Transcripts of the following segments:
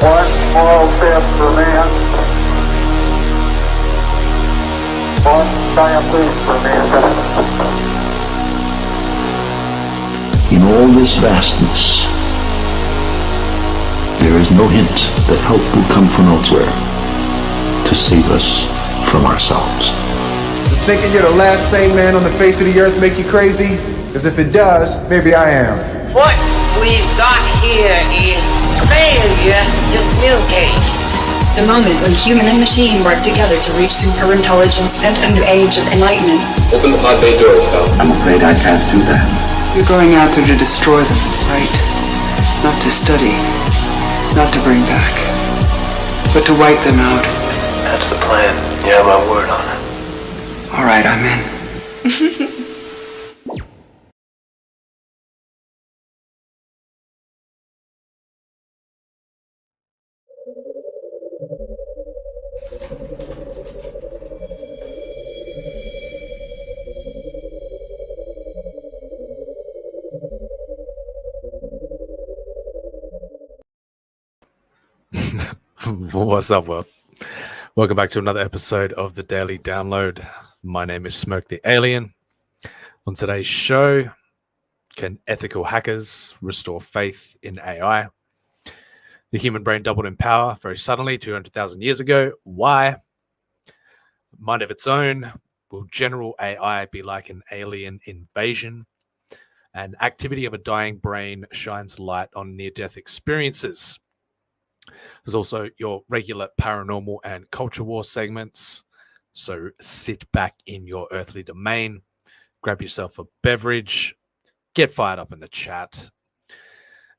One small step for man, one giant leap for mankind. In all this vastness, there is no hint that help will come from elsewhere to save us from ourselves. Does thinking you're the last sane man on the face of the earth make you crazy? Because if it does, maybe I am. What we've got here is failure to communicate. The moment when human and machine work together to reach superintelligence and a new age of enlightenment. Open the pod bay doors, Hal. I'm afraid I can't do that. You're going out there to destroy them, right? Not to study, not to bring back, but to wipe them out. That's the plan. You have my word on it. All right, I'm in. What's up, world? Welcome back to another episode of the Daily Download. My name is Smoke the Alien. On today's show, can ethical hackers restore faith in AI? The human brain doubled in power very suddenly 200,000 years ago. Why? Mind of its own. Will general AI be like an alien invasion? And activity of a dying brain shines light on near-death experiences. There's also your regular paranormal and culture war segments. So sit back in your earthly domain, grab yourself a beverage, get fired up in the chat.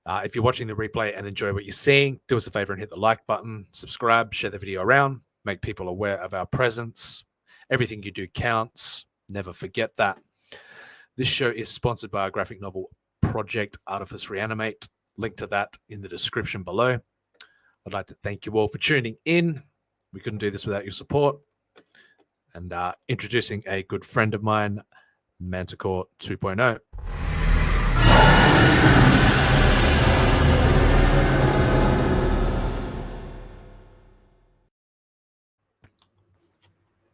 If you're watching the replay and enjoy what you're seeing, do us a favor and hit the like button, subscribe, share the video around, make people aware of our presence. Everything you do counts. Never forget that. This show is sponsored by our graphic novel project Artifice Re-Animate. Link to that in the description below. I'd like to thank you all for tuning in. We couldn't do this without your support. And introducing a good friend of mine, Manticore 2.0.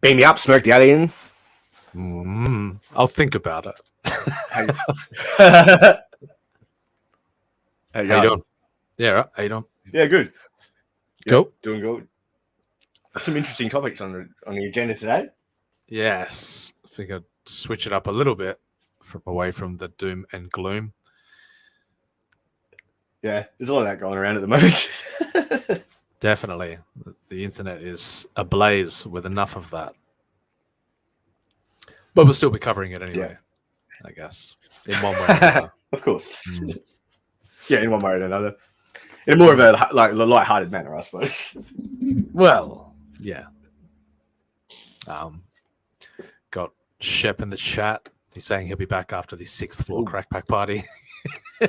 Beam me up, Smoke the Alien. I'll think about it. How you doing? Yeah, right. How you doing? Yeah, good. Cool. Doing good. Some interesting topics on the agenda today. Yes. I think I'd switch it up a little bit away from the doom and gloom. Yeah, there's a lot of that going around at the moment. Definitely. The internet is ablaze with enough of that. But we'll still be covering it anyway, I guess. In one way or another. Of course. Yeah, in one way or another. In more of a light-hearted manner, I suppose. Well, yeah. Got Shep in the chat. He's saying he'll be back after the 6th floor crack pack party. Yeah.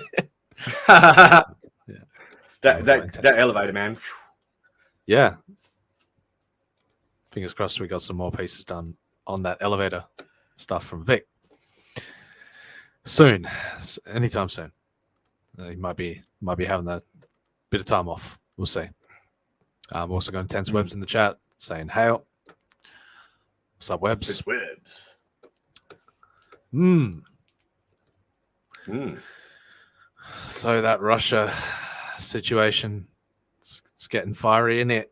That elevator, man. Yeah. Fingers crossed we got some more pieces done on that elevator stuff from Vic. Soon. Anytime soon. He might be having that bit of time off. We'll see. I'm also going Tense Webs in the chat saying, hail. What's up, Webs? It's Webs. So that Russia situation, it's getting fiery, isn't it?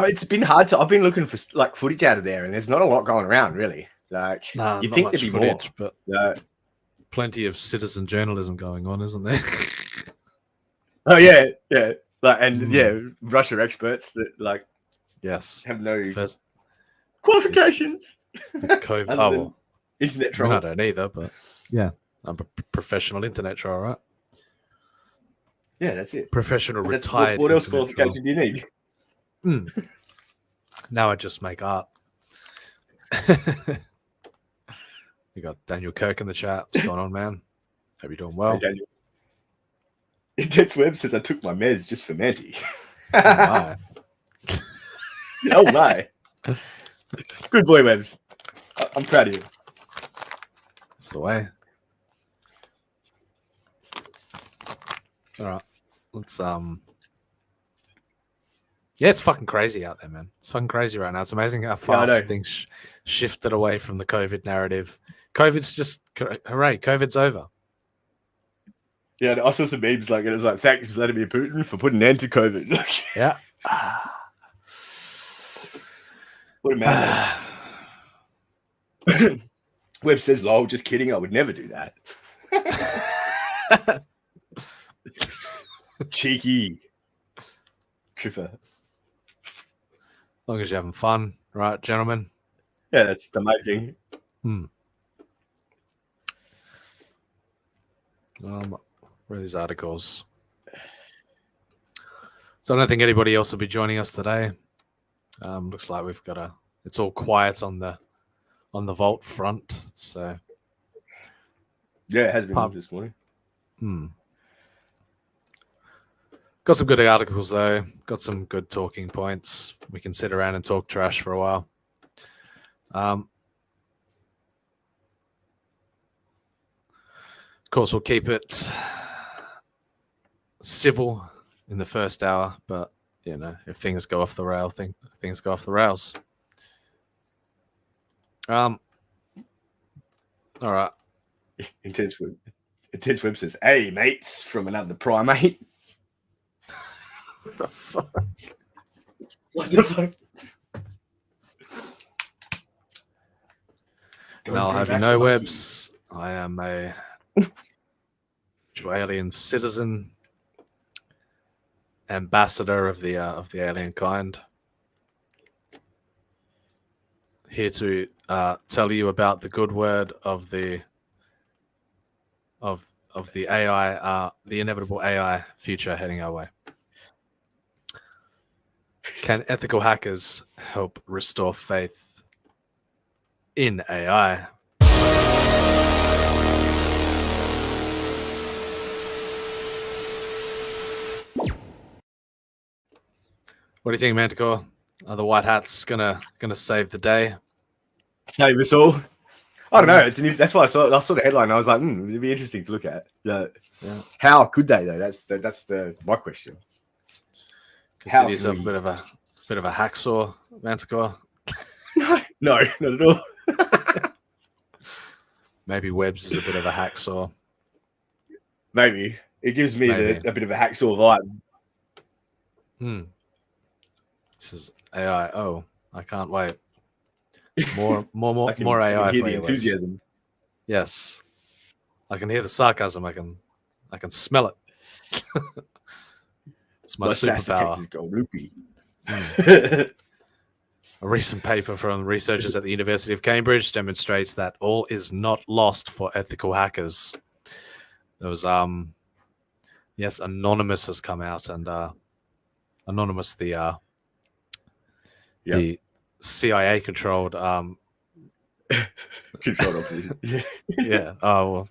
It's been hard to. I've been looking for footage out of there, and there's not a lot going around, really. You'd think there'd be footage, more, but plenty of citizen journalism going on, isn't there? Oh yeah. Russia experts that yes, have no first qualifications. COVID. Internet troll. I don't either, but yeah, I'm a professional internet troll, right? Yeah, that's it. Professional retired. What else qualification do you need? Now I just make art. You got Daniel Kirk in the chat. What's going on, man? Hope you're doing well. Hey, Daniel. Intense Web says I took my meds just for Manti. Oh, Oh my. Good boy, Webs. I'm proud of you. That's the way. All right. Let's Yeah, it's fucking crazy out there, man. It's fucking crazy right now. It's amazing how fast things shifted away from the COVID narrative. COVID's just hooray, COVID's over. Yeah, I saw some memes like it was like, thanks Vladimir Putin for putting an end to COVID. Yeah. What a man. Webb says, lol, just kidding. I would never do that. Cheeky. Tripper. As long as you're having fun, right, gentlemen? Yeah, that's the main thing. Where are these articles? So I don't think anybody else will be joining us today. Looks like we've got it's all quiet on the vault front. So yeah, it has been this morning. Got some good articles though. Got some good talking points. We can sit around and talk trash for a while. Of course, we'll keep it civil in the first hour, but you know, if things go off the rail, things go off the rails. All right. Intense Web says, "Hey, mates, from another primate." What the fuck? What the fuck? And I'll have you know, Webs, I am a alien citizen, ambassador of the alien kind. Here to tell you about the good word of the AI, the inevitable AI future heading our way. Can ethical hackers help restore faith in AI? What do you think, Manticore? Are the white hats gonna save the day? Save us all? I don't know. That's why I saw the headline. And I was like, it'd be interesting to look at. Yeah. How could they though? That's my question. Consider yourself a bit of a hacksaw, Manticore? No, not at all. Maybe Webbs is a bit of a hacksaw. Maybe it gives me a bit of a hacksaw vibe. This is AI. Oh, I can't wait. More AI. I can hear the enthusiasm. Yes, I can hear the sarcasm. I can smell it. It's my superpower. Go loopy. A recent paper from researchers at the University of Cambridge demonstrates that all is not lost for ethical hackers. There was Anonymous has come out, and Anonymous, the CIA controlled controlled opposition. Yeah. Oh well.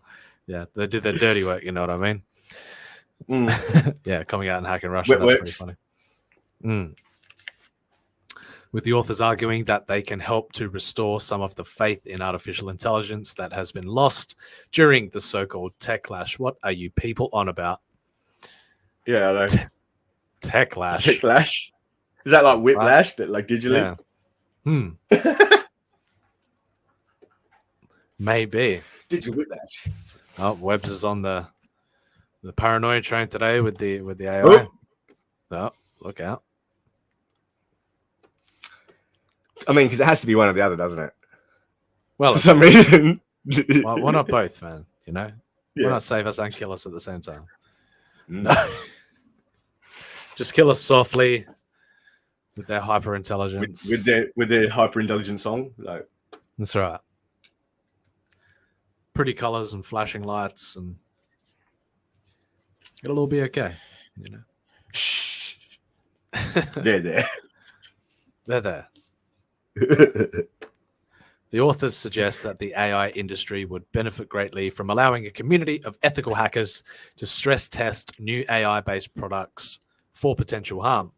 Yeah, they do their dirty work. You know what I mean? Yeah, coming out and hacking Russia. That's pretty funny. With the authors arguing that they can help to restore some of the faith in artificial intelligence that has been lost during the so-called techlash. What are you people on about? Yeah, I know. Techlash. Techlash. Is that like whiplash, but like digitally? Yeah. Maybe. Digital whiplash. Oh, Webbs is on the paranoia train today with the AI. Oh, look out. I mean, because it has to be one or the other, doesn't it? Well, for some reason. Why not both, man? You know? Why not save us and kill us at the same time? No. Just kill us softly with their hyper intelligence. With their hyper intelligent song. Like. That's right. Pretty colors and flashing lights, and it'll all be okay. You know. Shh. They're there. They're there. The authors suggest that the AI industry would benefit greatly from allowing a community of ethical hackers to stress test new AI-based products for potential harm.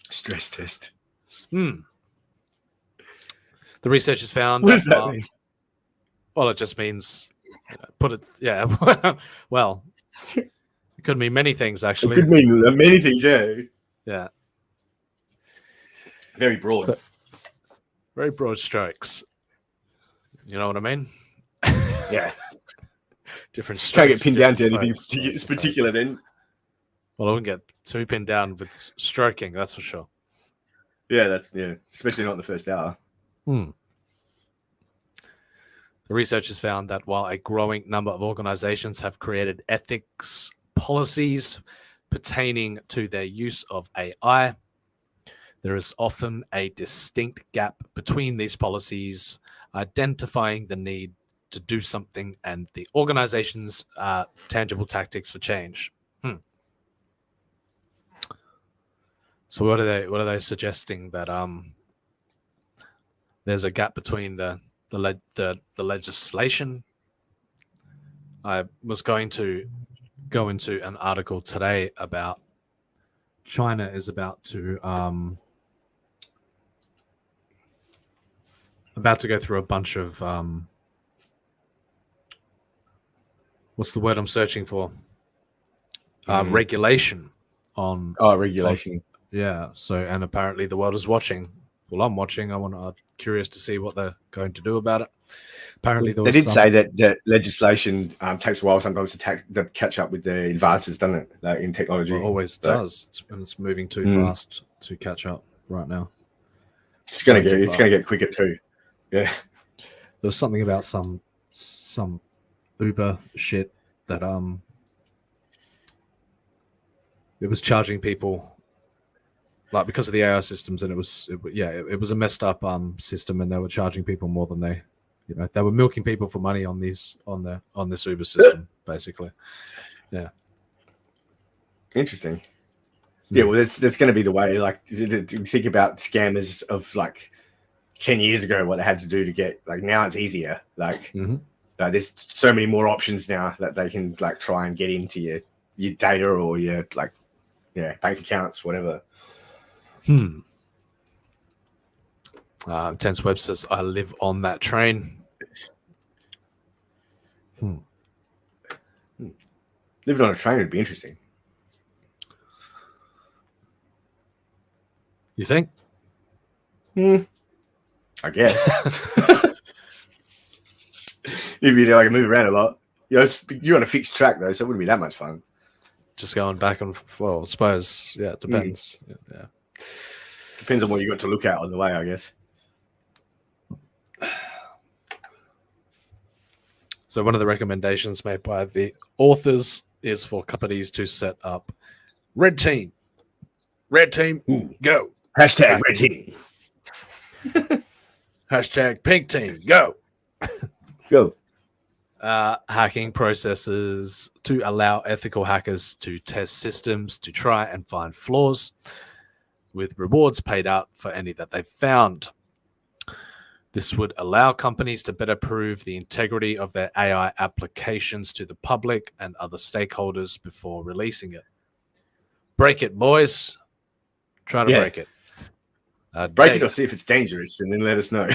Stress test. The researchers found what does that mean? Well, it just means put it. Yeah. Well, It could mean many things, It actually. could mean many things, yeah. Yeah. Very broad. So- Very broad strokes. You know what I mean? Yeah. Different strokes. Can't get pinned down to different anything folks, I suppose. particular then. Well, I wouldn't get too pinned down with stroking, that's for sure. Yeah, especially not in the first hour. The researchers found that while a growing number of organizations have created ethics policies pertaining to their use of AI, there is often a distinct gap between these policies, identifying the need to do something and the organization's tangible tactics for change. So what are they suggesting that there's a gap between the legislation? I was going to go into an article today about China is about to go through a bunch of what's the word I'm searching for? Regulation on regulation. Yeah. So, and apparently the world is watching. Well, I'm watching. I'm curious to see what they're going to do about it. Apparently, they did say that legislation takes a while sometimes to catch up with the advances, doesn't it? Like in technology, it always does, and it's moving too fast to catch up right now. It's gonna get quicker too. Yeah. There was something about some Uber shit that it was charging people. Like because of the AI systems, and it was a messed up system, and they were charging people more than they were milking people for money on this Uber system, basically. Yeah. Interesting. Yeah, well, that's going to be the way. Like, think about scammers of like 10 years ago, what they had to do to get like now it's easier. Like, there's so many more options now that they can like try and get into your data or your bank accounts, whatever. Tense Web says, I live on that train. Living on a train would be interesting. You think? I guess. If you like move around a lot. You're on a fixed track though, so it wouldn't be that much fun. Just going back and I suppose, yeah, it depends. Yeah. Depends on what you got to look at on the way, I guess. So one of the recommendations made by the authors is for companies to set up red team. Red team, go. Hashtag red team. Hashtag pink team, go. Go. Hacking processes to allow ethical hackers to test systems to try and find flaws, with rewards paid out for any that they've found. This would allow companies to better prove the integrity of their AI applications to the public and other stakeholders before releasing it. Break it, boys. Try to break it. Break it or see if it's dangerous, and then let us know.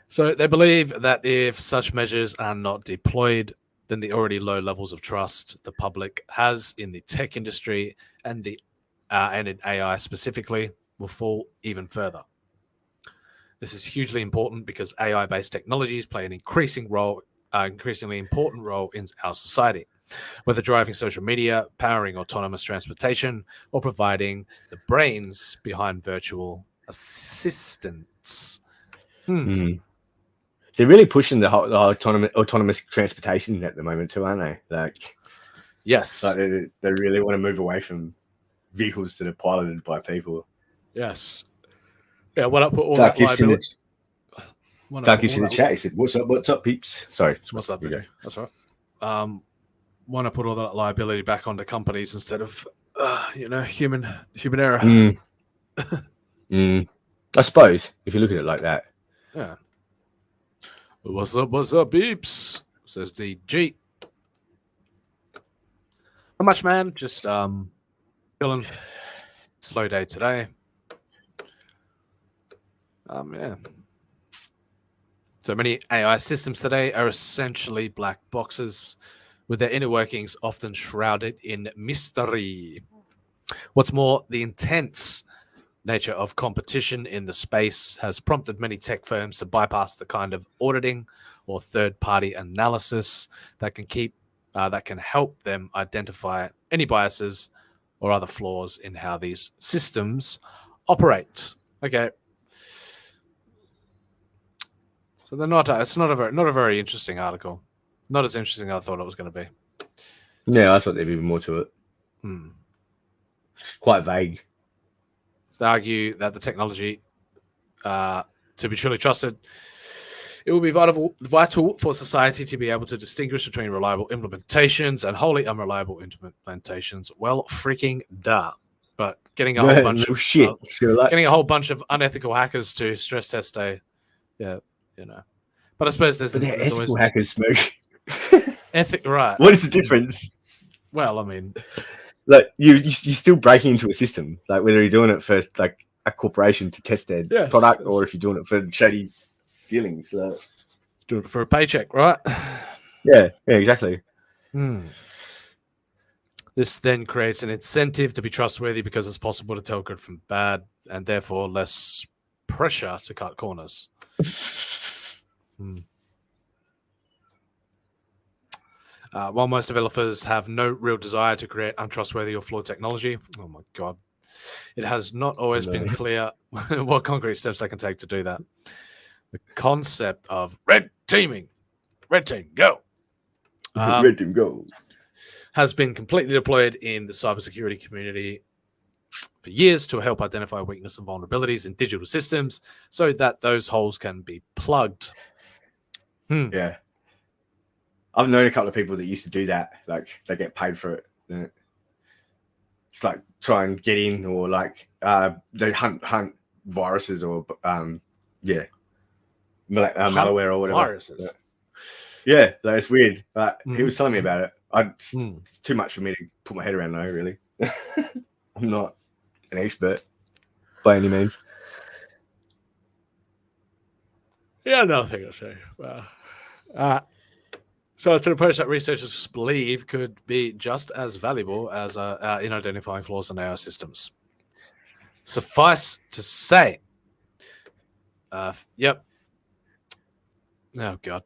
So they believe that if such measures are not deployed, then the already low levels of trust the public has in the tech industry and in AI specifically will fall even further. This is hugely important because AI-based technologies play an increasingly important role in our society, whether driving social media, powering autonomous transportation, or providing the brains behind virtual assistants. They're really pushing the whole autonomous transportation at the moment too, aren't they? Like, yes, like they really want to move away from vehicles that are piloted by people. Yes. Yeah, what up? All Dark that liability. Dark gives you the chat. He said, "What's up, peeps?" Sorry, what's up, BJ? That's all right. Want to put all that liability back onto companies instead of human error. I suppose if you look at it like that. Yeah. What's up, beeps? Says DG. How much, man? Just chilling. Slow day today. Yeah. So many AI systems today are essentially black boxes, with their inner workings often shrouded in mystery. What's more, the intense nature of competition in the space has prompted many tech firms to bypass the kind of auditing or third-party analysis that can help them identify any biases or other flaws in how these systems operate. Okay. So they're not. It's not a very interesting article. Not as interesting as I thought it was going to be. Yeah, I thought there'd be more to it. Quite vague. They argue that the technology, to be truly trusted, it will be vital for society to be able to distinguish between reliable implementations and wholly unreliable implementations. Well, freaking duh. But getting a whole bunch of shit. Getting a whole bunch of unethical hackers to stress test a, yeah, you know. But I suppose there's ethical always hackers, Smoke. right. What is the difference? Well, I mean, like you're still breaking into a system, like whether you're doing it for like a corporation to test their product, or if you're doing it for shady dealings, like doing it for a paycheck, right? Yeah, exactly. This then creates an incentive to be trustworthy because it's possible to tell good from bad, and therefore less pressure to cut corners. While most developers have no real desire to create untrustworthy or flawed technology, oh my god, it has not always been clear what concrete steps they can take to do that. The concept of red team, go, red team, go, has been completely deployed in the cybersecurity community for years to help identify weaknesses and vulnerabilities in digital systems so that those holes can be plugged. Yeah. I've known a couple of people that used to do that. Like they get paid for it. It's like try and get in, or like they hunt viruses or malware or whatever. Viruses. Yeah, like, it's weird. But he was telling me about it. It's too much for me to put my head around though, really. I'm not an expert by any means. Yeah, another thing I'll show you. So it's an approach that researchers believe could be just as valuable as in identifying flaws in AI systems. Suffice to say, yep. Oh, God.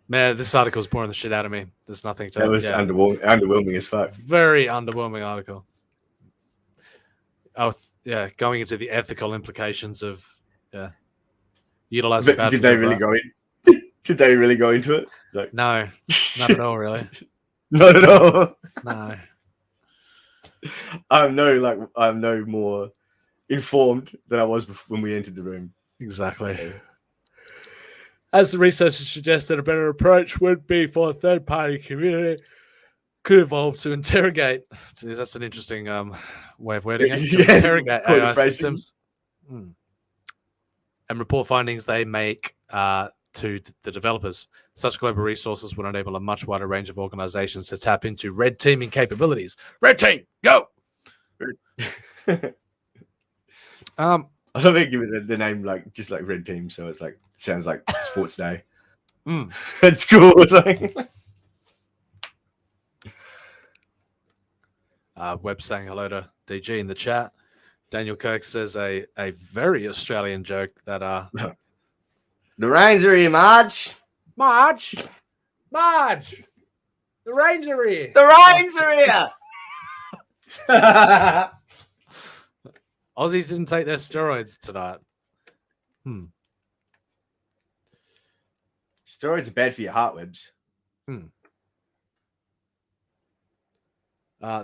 Man, this article's boring the shit out of me. There's nothing to... That was underwhelming as fuck. Very underwhelming article. Oh, yeah, going into the ethical implications of utilizing... Did they really go in? Did they really go into it? Like... No, not at all, really. Not at all. No. I'm no more informed than I was when we entered the room. Exactly. As the researchers suggested, a better approach would be for a third-party community could evolve to interrogate. Jeez, that's an interesting way of wording it. To interrogate AI systems and report findings they make to the developers. Such global resources would enable a much wider range of organizations to tap into red teaming capabilities. Red team, go! I thought they'd give it the name like just like Red Team, so it's like sounds like Sports Day. At school or something. Web saying hello to DG in the chat. Daniel Kirk says a very Australian joke that the Rains are here, Marge. Marge, the Rains are here. The Rains are here. Aussies didn't take their steroids tonight. Steroids are bad for your heart, Webs. The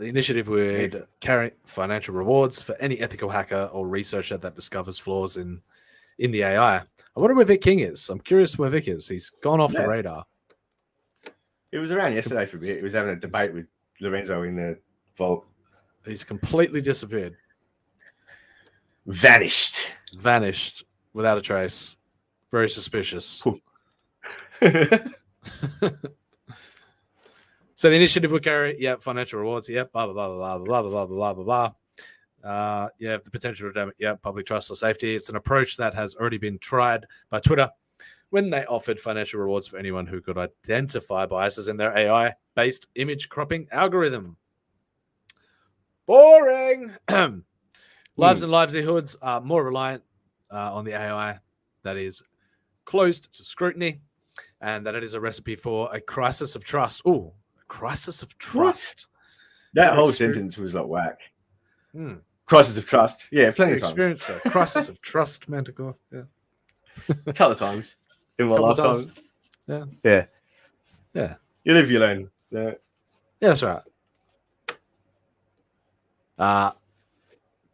initiative would carry financial rewards for any ethical hacker or researcher that discovers flaws in the AI. I wonder where Vic King is. I'm curious where Vic is. He's gone off the radar. It was around yesterday for a bit. He was having a debate with Lorenzo in the vault. He's completely disappeared. Vanished without a trace. Very suspicious. So the initiative would carry, financial rewards, blah, blah, blah, blah, blah, blah, blah, blah, blah, blah. Yeah, the potential to damage public trust or safety. It's an approach that has already been tried by Twitter when they offered financial rewards for anyone who could identify biases in their AI-based image cropping algorithm. Boring. Lives and livelihoods are more reliant on the AI that is closed to scrutiny, and that it is a recipe for a crisis of trust. Oh, a crisis of trust. What? That whole sentence was like whack. Crisis of trust. Yeah, plenty of times. Experienced a crisis of trust, Manticore. Yeah. A couple of times in my lifetime. Yeah. Yeah. Yeah. You live, you learn. Yeah, that's right.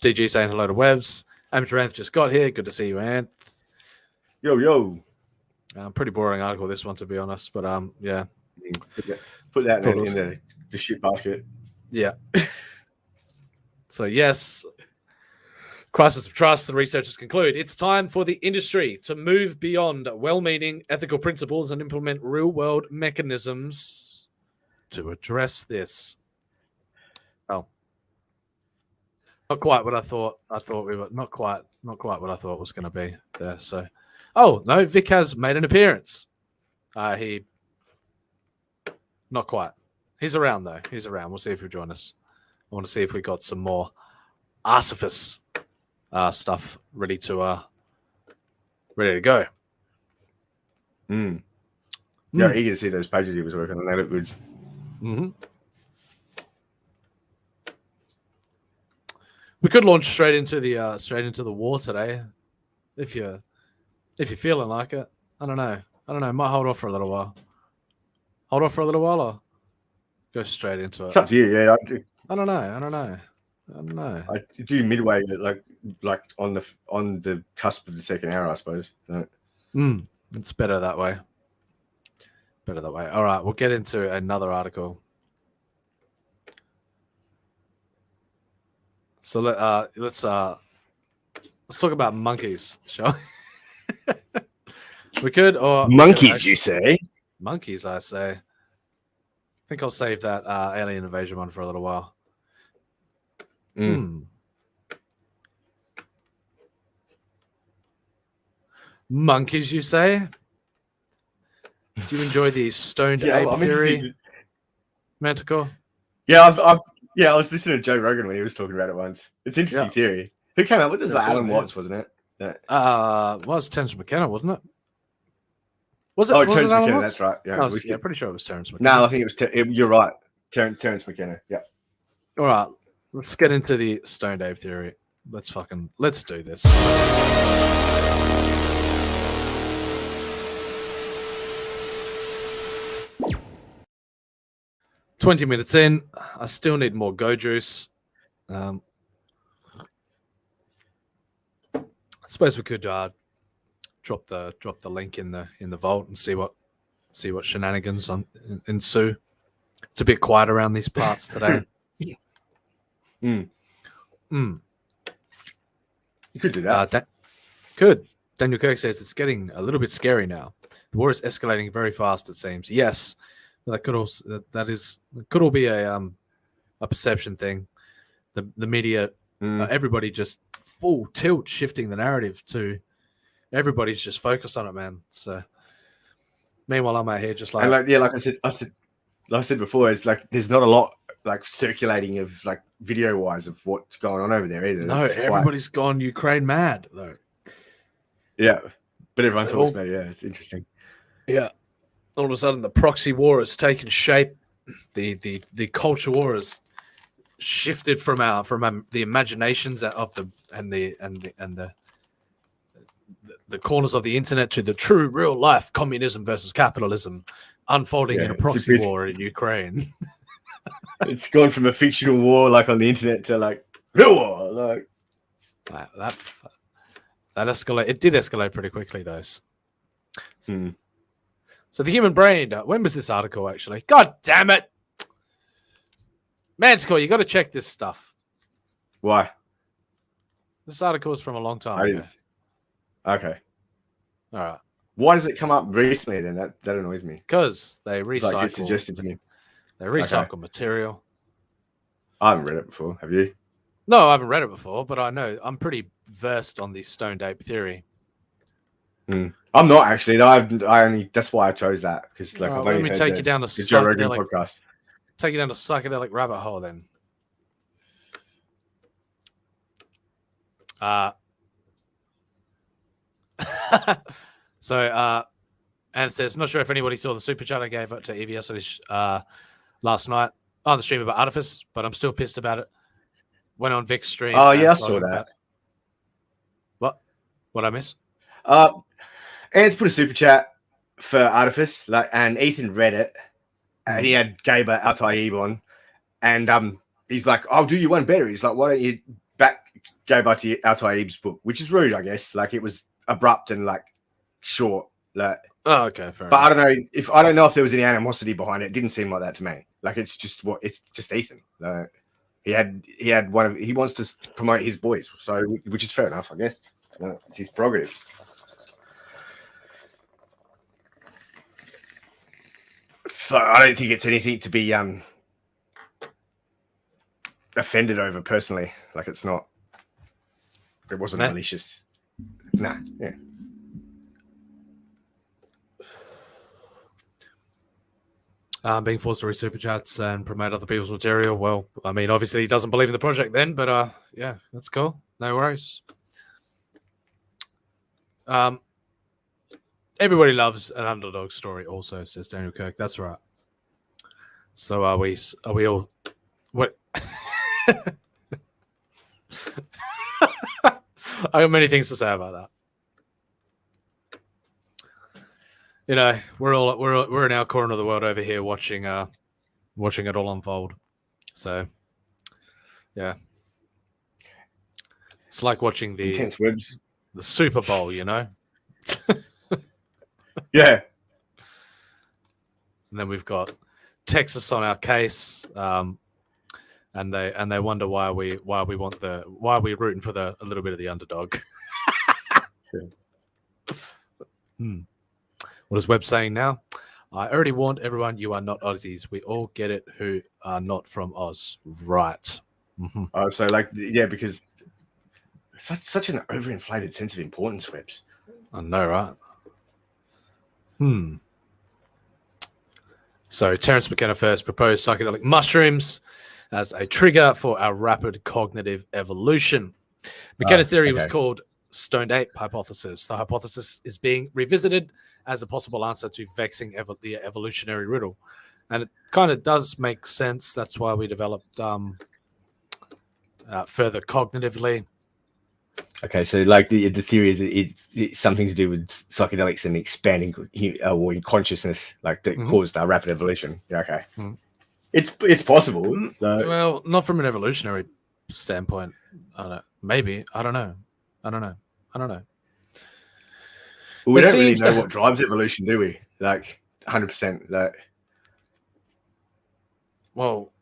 DG saying hello to Webs. Amateur Anth just got here. Good to see you, Anth. Yo. Pretty boring article, this one, to be honest. But yeah. Put that in the shit basket. Yeah. So, yes. Crisis of trust, the researchers conclude. It's time for the industry to move beyond well-meaning ethical principles and implement real-world mechanisms to address this. Oh. Not quite what I thought. I thought we were not quite what I thought was going to be there. So, oh no, Vic has made an appearance. Not quite. He's around though. He's around. We'll see if he'll join us. I want to see if we got some more Artifice stuff ready to go. Yeah, eager to see those pages he was working on. They look good. We could launch straight into the war today, if you're feeling like it. I don't know. Might hold off for a little while. Hold off for a little while, or go straight into it. It's up to you. Yeah, I don't know. I do midway, like on the cusp of the second hour, I suppose. It's better that way. All right, we'll get into another article. So let's talk about monkeys, shall we? We could, or monkeys, you say? Monkeys, I say. I think I'll save that alien invasion one for a little while. Monkeys, you say? Do you enjoy the stoned ape theory, Manticore? Yeah, I was listening to Joe Rogan when he was talking about it once. It's an interesting theory. Who came up with this? Alan Watts, wasn't it? Yeah. Was Terence McKenna, wasn't it? Was it? Oh, was Terence it McKenna. That's right. Yeah, I'm pretty sure it was Terence McKenna. No, I think it was. You're right. Terence McKenna. Yeah. All right, let's get into the stoned ape theory. Let's do this. 20 minutes in, I still need more go juice. I suppose we could drop the link in the vault and see what shenanigans ensue. It's a bit quiet around these parts today. You could do that. Could. Daniel Kirk says it's getting a little bit scary now. The war is escalating very fast, it seems. Yes, that could also could all be a perception thing. The media, everybody just full tilt shifting the narrative to everybody's just focused on it, man. So meanwhile, I'm out here just like, like I said before, it's like there's not a lot like circulating of like video wise of what's going on over there either. No, everybody's gone Ukraine mad though. Yeah, but everyone talks about it. Yeah, it's interesting. Yeah, all of a sudden the proxy war has taken shape. The culture war has shifted from the imaginations of the corners of the internet to the true real life communism versus capitalism unfolding in a proxy war in Ukraine. It's gone from a fictional war like on the internet to like real war. Like that escalate. It did escalate pretty quickly, though. So the human brain. When was this article actually? God damn it, Manticore! You got to check this stuff. Why? This article is from a long time ago. Okay. All right. Why does it come up recently then? That annoys me. Because they recycle. Like suggested to me. They recycle material. I haven't read it before. Have you? No, I haven't read it before, but I know I'm pretty versed on the stoned ape theory. I'm not actually. No, I only that's why I chose that because like I've let only me heard take you down the to Joe Rogan psychedelic. podcast. Take you down to psychedelic rabbit hole then. So and says, not sure if anybody saw the super chat I gave it to EVS last night on the stream about Artifice, but I'm still pissed about it. Went on Vic's stream. Oh yeah, I saw that. What I miss? Ants put a super chat for Artifice, and Ethan read it, and he had Gaber Al-Taib on, and he's like, "I'll do you one better." He's like, "Why don't you back Gaber Al-Taib's book?" Which is rude, I guess. Like it was abrupt and like short. Like, oh, okay, fair but enough. I don't know if there was any animosity behind it. It didn't seem like that to me. Like it's just Ethan. He wants to promote his boys, so which is fair enough, I guess. It's his prerogative. So I don't think it's anything to be offended over personally. Like it's not. It wasn't malicious. Nah. Yeah. Being forced to read super chats and promote other people's material. Well, I mean, obviously he doesn't believe in the project then, but yeah, that's cool. No worries. Everybody loves an underdog story also, says Daniel Kirk. That's right. So are we all what I got many things to say about that. You know, we're in our corner of the world over here watching it all unfold. So yeah. It's like watching the intense webs. The Super Bowl, you know? Yeah. And then we've got Texas on our case. And they wonder why we're rooting for a little bit of the underdog. What is Webb saying now? I already warned everyone you are not Aussies. We all get it who are not from Oz. Right. Mm-hmm. Oh, so like, yeah, because such an overinflated sense of importance, Webbs. I know, right? So Terence McKenna first proposed psychedelic mushrooms as a trigger for our rapid cognitive evolution. McKenna's theory was called stoned ape hypothesis. The hypothesis is being revisited as a possible answer to vexing the evolutionary riddle. And it kind of does make sense. That's why we developed further cognitively. Okay, so like the theory is it's something to do with psychedelics and expanding or in consciousness, like that caused our rapid evolution. Yeah, okay, it's possible. Well, not from an evolutionary standpoint. I don't know. Maybe I don't know. Well, we don't really know what drives evolution, do we? Like 100%. Like, well,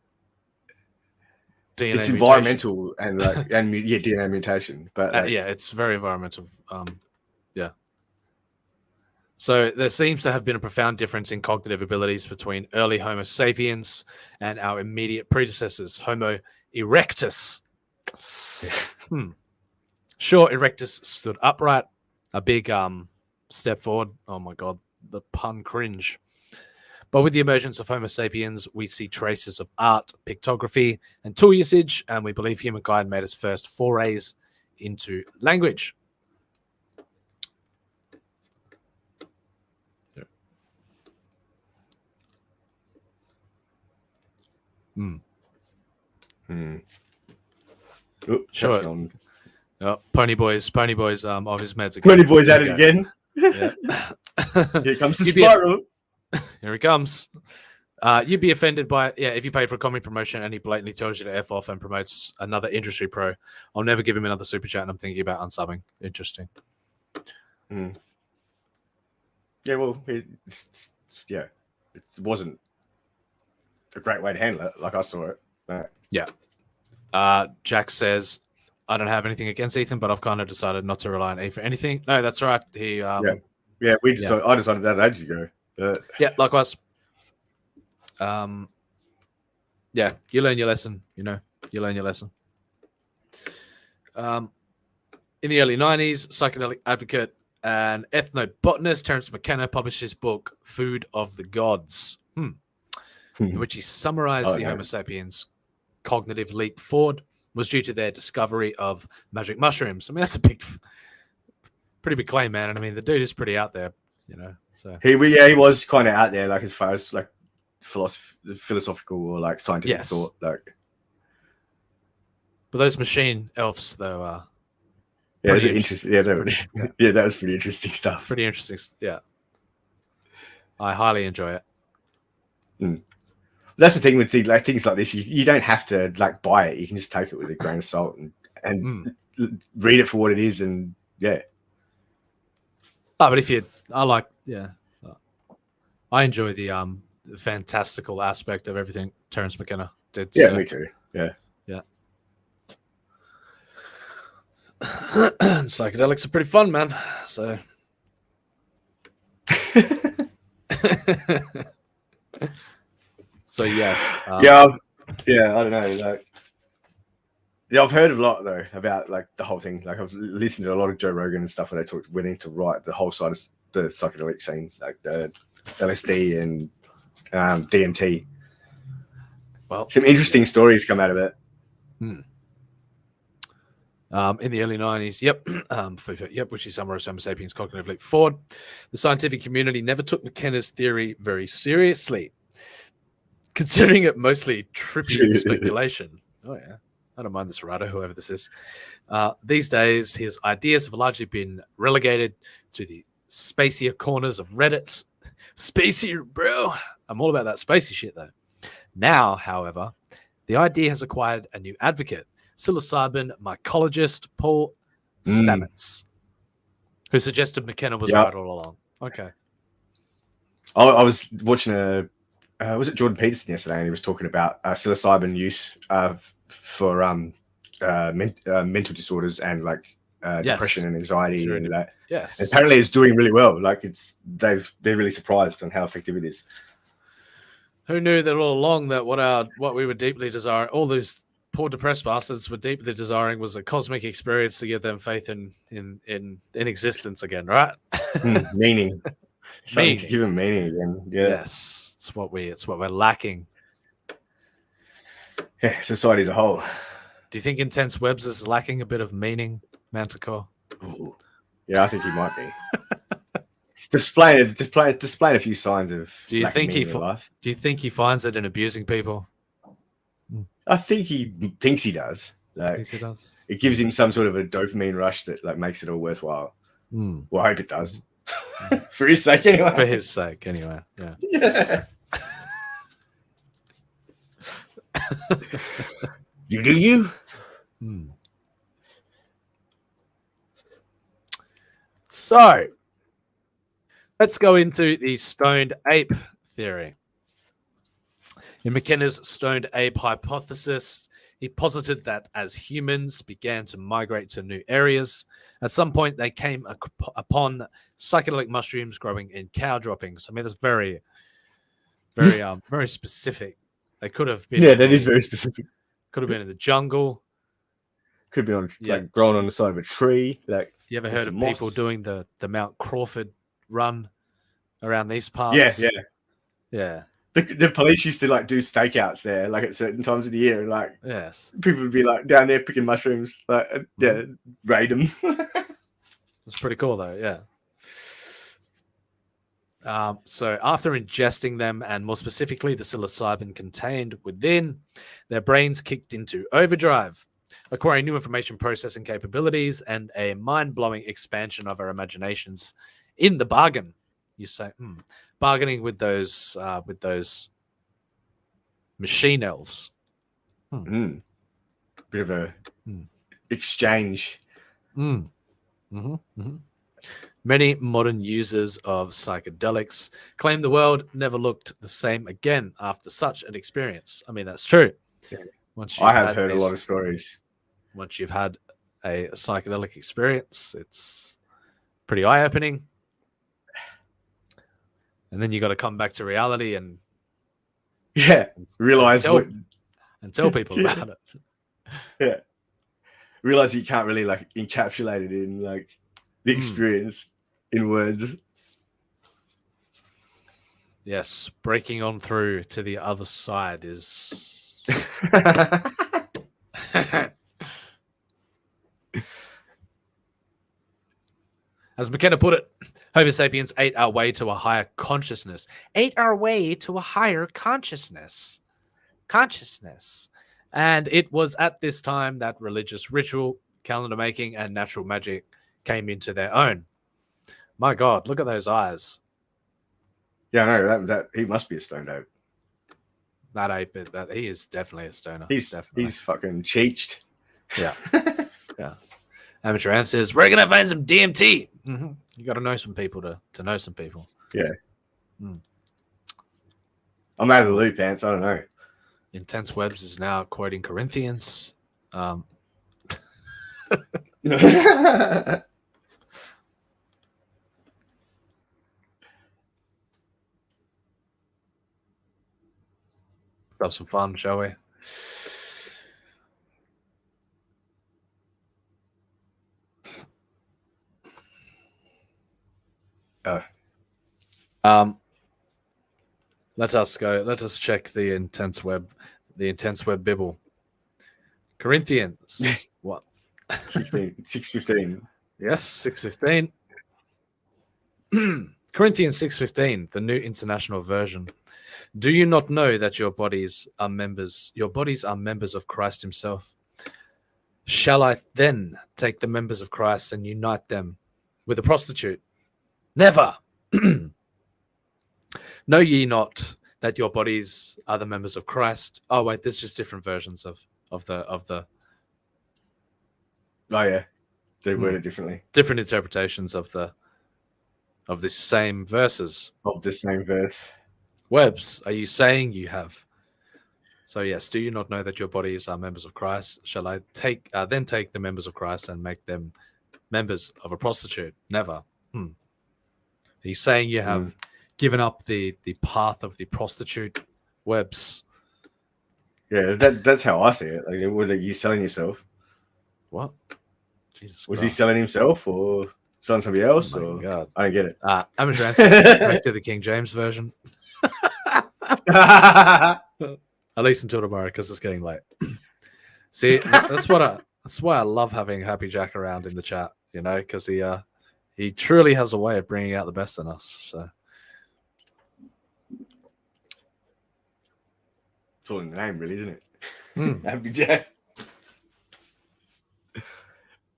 DNA it's environmental and like DNA mutation, but yeah, it's very environmental. Yeah. So there seems to have been a profound difference in cognitive abilities between early Homo sapiens and our immediate predecessors, Homo erectus. Sure, erectus stood upright, a big step forward. Oh my god, the pun cringe. But with the emergence of Homo sapiens, we see traces of art, pictography, and tool usage, and we believe humankind made its first forays into language. Sure. Oh, Pony Boy's off his meds again. Pony Boy's at it again. Yeah. Here comes the spiral. Here he comes. You'd be offended by if you pay for a comic promotion and he blatantly tells you to F off and promotes another industry pro. I'll never give him another super chat, and I'm thinking about unsubbing. Interesting. Yeah, well, it wasn't a great way to handle it, like I saw it. Yeah. Jack says, I don't have anything against Ethan, but I've kind of decided not to rely on E for anything. No, that's right. He I decided that ages ago. Yeah, likewise. Yeah, you learn your lesson, you learn your lesson. In the early 90s, psychedelic advocate and ethnobotanist Terence McKenna published his book, Food of the Gods, in which he summarized the Homo sapiens cognitive leap forward was due to their discovery of magic mushrooms. I mean, that's a pretty big claim, man. And I mean, the dude is pretty out there, you know. So he was kind of out there, like as far as like philosophical or like scientific thought, like. But those machine elves, though, yeah, it was interesting. Yeah, that was pretty interesting stuff. Pretty interesting, yeah. I highly enjoy it. That's the thing with things like this. You don't have to like buy it. You can just take it with a grain of salt and read it for what it is. And yeah. Oh, but I enjoy the fantastical aspect of everything Terence McKenna did. Yeah, me too. Yeah. Psychedelics are pretty fun, man. So. So yes, I don't know. Like, I've heard a lot though about like the whole thing. Like I've listened to a lot of Joe Rogan and stuff where they went into write the whole side of the psychedelic scene, like the LSD and DMT. Well, some interesting stories come out of it. In the early 90s, which is summarized Homo sapiens cognitive leap forward. The scientific community never took McKenna's theory very seriously, considering it mostly trippy speculation. Oh, yeah. I don't mind this writer, whoever this is. These days, his ideas have largely been relegated to the spacier corners of Reddit. Spacey, bro. I'm all about that spacey shit, though. Now, however, the idea has acquired a new advocate, psilocybin mycologist Paul Stamets, who suggested McKenna was right all along. Okay. I was watching was it Jordan Peterson yesterday, and he was talking about psilocybin use for mental disorders and like depression and anxiety and that. Yes. And apparently, it's doing really well. Like they're really surprised on how effective it is. Who knew that all along that what we were deeply desiring, all those poor depressed bastards were deeply desiring, was a cosmic experience to give them faith in existence again, right? Meaning. To give them meaning again. Yeah. Yes, it's what we're lacking. Yeah, society as a whole. Do you think Intense Webs is lacking a bit of meaning, Manticore? Ooh. Yeah, I think he might be. displaying a few signs of. Do you think life. Do you think he finds it in abusing people? I think he thinks he does. Like, thinks he does. It gives him some sort of a dopamine rush that like makes it all worthwhile. Well, I hope it does. For his sake, anyway. For his sake, anyway. Yeah. You do you. So, let's go into the stoned ape theory. In McKenna's stoned ape hypothesis, he posited that as humans began to migrate to new areas, at some point they came upon psychedelic mushrooms growing in cow droppings. I mean, that's very, very, very specific. They could have been. Yeah, that is very specific. Could have been in the jungle. Could be on like growing on the side of a tree. Like, you ever heard of people doing the Mount Crawford run around these parts? Yeah. The police used to like do stakeouts there, like at certain times of the year, and like people would be like down there picking mushrooms, like raid them. It's pretty cool though, yeah. So after ingesting them, and more specifically the psilocybin contained within, their brains kicked into overdrive, acquiring new information processing capabilities and a mind-blowing expansion of our imaginations. In the bargain, you say, bargaining with those machine elves. Bit of a exchange. Many modern users of psychedelics claim the world never looked the same again after such an experience. I mean, that's true. I have heard a lot of stories. Once you've had a psychedelic experience, it's pretty eye-opening. And then you got to come back to reality and realize and tell people about it. Yeah. realize you can't really like encapsulate it in like the experience in words. Yes, breaking on through to the other side is. As McKenna put it, Homo sapiens ate our way to a higher consciousness. Ate our way to a higher consciousness. Consciousness. And it was at this time that religious ritual, calendar making, and natural magic came into their own. My God, look at those eyes. Yeah, no, that he must be a stoned ape. That ape, that he is definitely a stoner. He's fucking cheeched. Yeah. Yeah. Amateur Ant says, we're going to find some DMT. Mm-hmm. You got to know some people to know some people. Yeah. I'm out of the loop, Ants. I don't know. Intense Webs is now quoting Corinthians. Have some fun, shall we? Let us go. Let us check the Intense Web Bible. Corinthians. What? 6:15. Yes, 6:15. Corinthians 6:15, the New International Version. Do you not know that your bodies are members of Christ himself? Shall I then take the members of Christ and unite them with a prostitute? Never. Know ye not that your bodies are the members of Christ? Oh wait, there's just different versions of the Oh yeah, they word it differently. Different interpretations of this same verses. Of the same verse. Webs, are you saying you have? So yes, do you not know that your bodies are members of Christ? Shall I then take the members of Christ and make them members of a prostitute? Never. Are you saying you have given up the path of the prostitute? Webs. Yeah, that's how I see it. Like, were you selling yourself? What? Jesus was Christ. he selling himself or selling somebody else? Oh my God. I don't get it. Amateur Ant says, back to the King James version. At least until tomorrow, because it's getting late. See, that's why I love having Happy Jack around in the chat. You know, because he truly has a way of bringing out the best in us. So it's all in the name, really, isn't it? Happy Jack,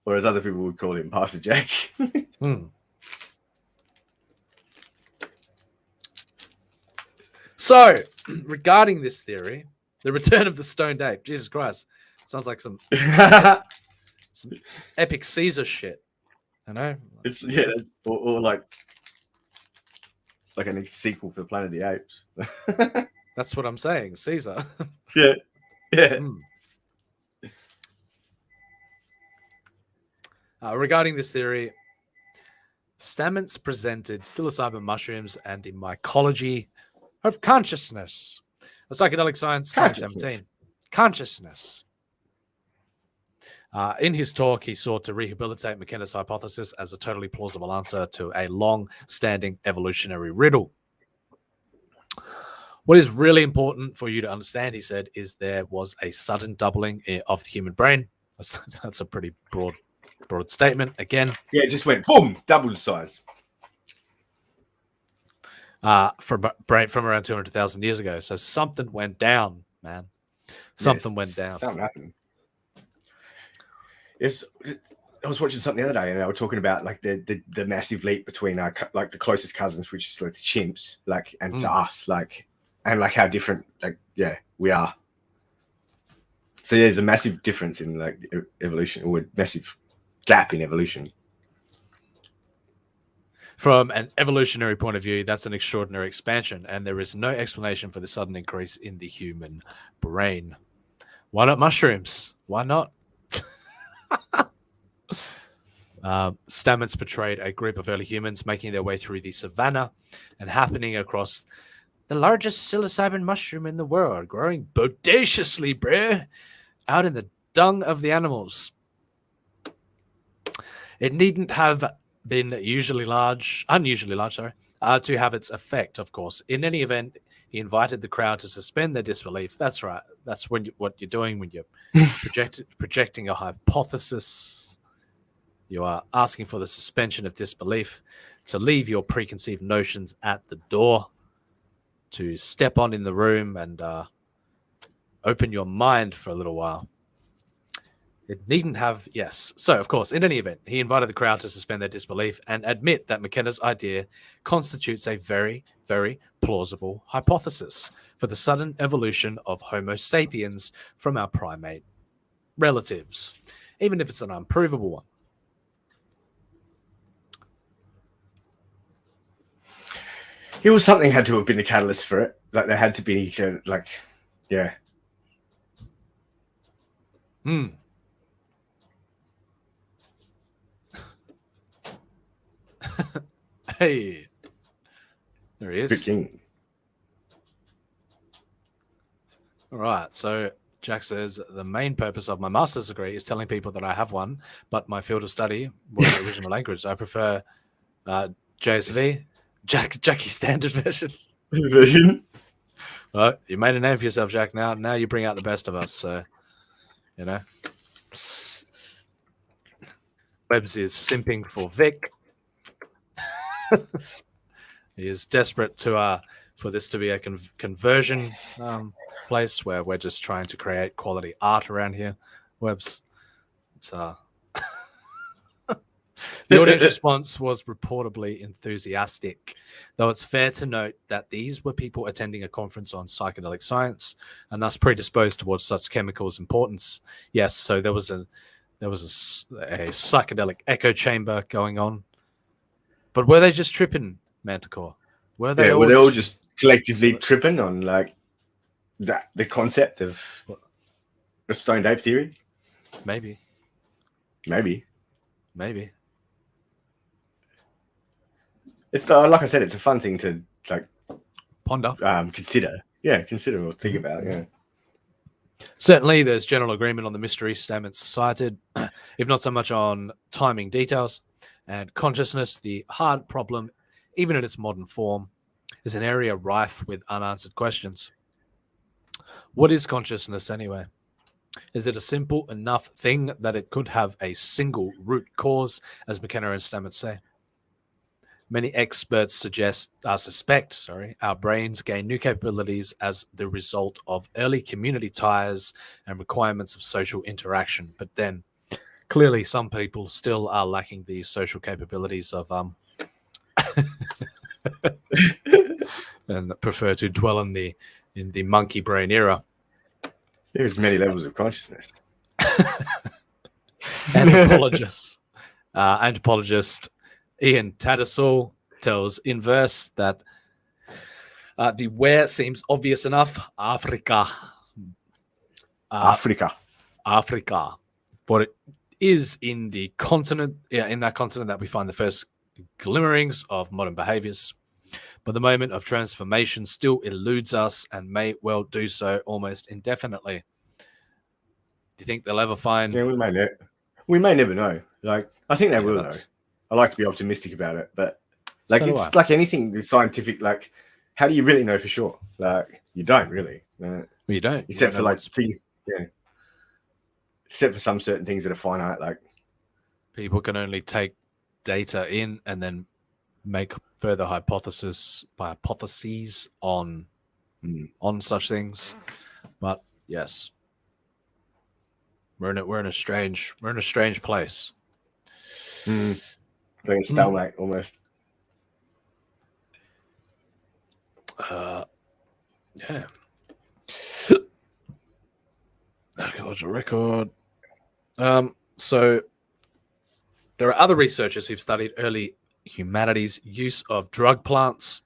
or as other people would call him, Pastor Jack. So, regarding this theory, the return of the stoned ape, Jesus Christ, sounds like some epic Caesar shit. You know, it's or like a sequel for Planet of the Apes. That's what I'm saying, Caesar. Yeah. Regarding this theory, Stamets presented psilocybin mushrooms and the mycology of consciousness. A psychedelic science 2017. Consciousness. In his talk, he sought to rehabilitate McKenna's hypothesis as a totally plausible answer to a long-standing evolutionary riddle. What is really important for you to understand, he said, is there was a sudden doubling of the human brain. That's a pretty broad statement. Again, yeah, it just went boom, double the size. From around 200,000 years ago. So something went down, man. Something went down. Something happened. I was watching something the other day, and they were talking about like the massive leap between our like the closest cousins, which is like the chimps, like and to us, like and like how different, like we are. So there's a massive difference in like evolution, or a massive gap in evolution. From an evolutionary point of view, that's an extraordinary expansion, and there is no explanation for the sudden increase in the human brain. Why not mushrooms? Why not? Stamets portrayed a group of early humans making their way through the savannah and happening across the largest psilocybin mushroom in the world, growing bodaciously, bruh, out in the dung of the animals. It needn't have been unusually large, to have its effect, of course. In any event, he invited the crowd to suspend their disbelief. That's right. That's what you're doing when you're projecting a hypothesis. You are asking for the suspension of disbelief, to leave your preconceived notions at the door, to step on in the room and open your mind for a little while. It needn't have, yes. So, of course, in any event, he invited the crowd to suspend their disbelief and admit that McKenna's idea constitutes a very, very plausible hypothesis for the sudden evolution of Homo sapiens from our primate relatives, even if it's an unprovable one. It was something had to have been the catalyst for it. Like there had to be, yeah. Hmm. Hey, there he is. Good king. All right, so Jack says the main purpose of my master's degree is telling people that I have one, but my field of study was the original language. I prefer JSV, Jackie standard version. Well, you made a name for yourself, Jack. Now you bring out the best of us. So, you know, Webbs is simping for Vic. He is desperate to for this to be a conversion place where we're just trying to create quality art around here. Webbs, it's the audience response was reportedly enthusiastic, though it's fair to note that these were people attending a conference on psychedelic science and thus predisposed towards such chemicals' importance. Yes, so there was a psychedelic echo chamber going on. But were they just tripping, Manticore? Were they all just collectively tripping on like the concept of a stoned ape theory? Maybe. It's like I said, it's a fun thing to like ponder, consider. Yeah, consider or think about. Yeah. Certainly, there's general agreement on the mystery statements cited, if not so much on timing details and consciousness. The hard problem, even in its modern form, is an area rife with unanswered questions. What is consciousness anyway? Is it a simple enough thing that it could have a single root cause, as McKenna and Stamets say? Many experts suspect our brains gain new capabilities as the result of early community ties and requirements of social interaction. But then, clearly, some people still are lacking the social capabilities of and prefer to dwell in the monkey brain era. There's many levels of consciousness. Anthropologist Ian Tattersall tells Inverse that the where seems obvious enough. Africa. For it is in the continent, in that continent that we find the first glimmerings of modern behaviors. But the moment of transformation still eludes us and may well do so almost indefinitely. Do you think they'll ever find... Yeah, we may never know. Like, I think they will, though. I like to be optimistic about it, but like it's like anything scientific. Like, how do you really know for sure? Like, you don't really. You don't, except for like things. Yeah. Except for some certain things that are finite. Like, people can only take data in and then make further hypotheses on such things. But yes, we're in a strange place. Like a stalemate almost. Yeah. Archaeological record. So there are other researchers who've studied early humanity's use of drug plants,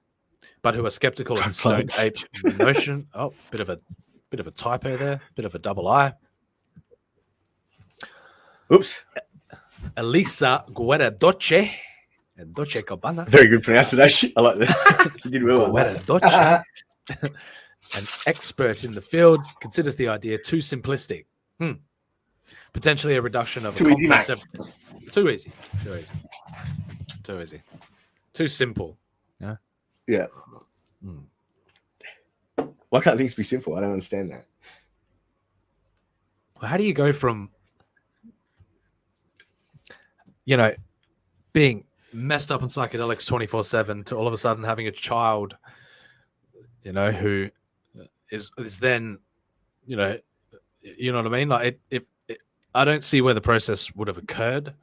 but who are skeptical of the stoned ape notion. Oh, bit of a typo there, bit of a double I. Oops. Elisa Guerradoce. Doce Cabana. Very good pronunciation. I like that. You did well. Guerradoce, an expert in the field, considers the idea too simplistic. Potentially a reduction of too easy, mate. Too easy. Too easy. Too easy. Too simple. Yeah. Yeah. Why can't things be simple? I don't understand that. Well, how do you go from, being messed up on psychedelics 24/7 to all of a sudden having a child, who is then, you know what I mean? Like I don't see where the process would have occurred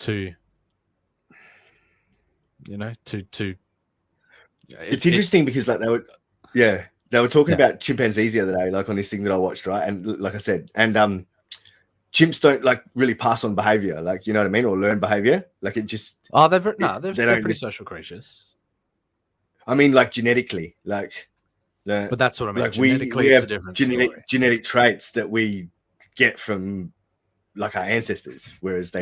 to, It's interesting because like they were talking about chimpanzees the other day, like on this thing that I watched, right? And like I said, and chimps don't like really pass on behavior, like, you know what I mean, or learn behavior. Like it just they're pretty social creatures. I mean, like genetically, like but that's what I mean. Like genetically, we it's have a different story. genetic traits that we get from like our ancestors, whereas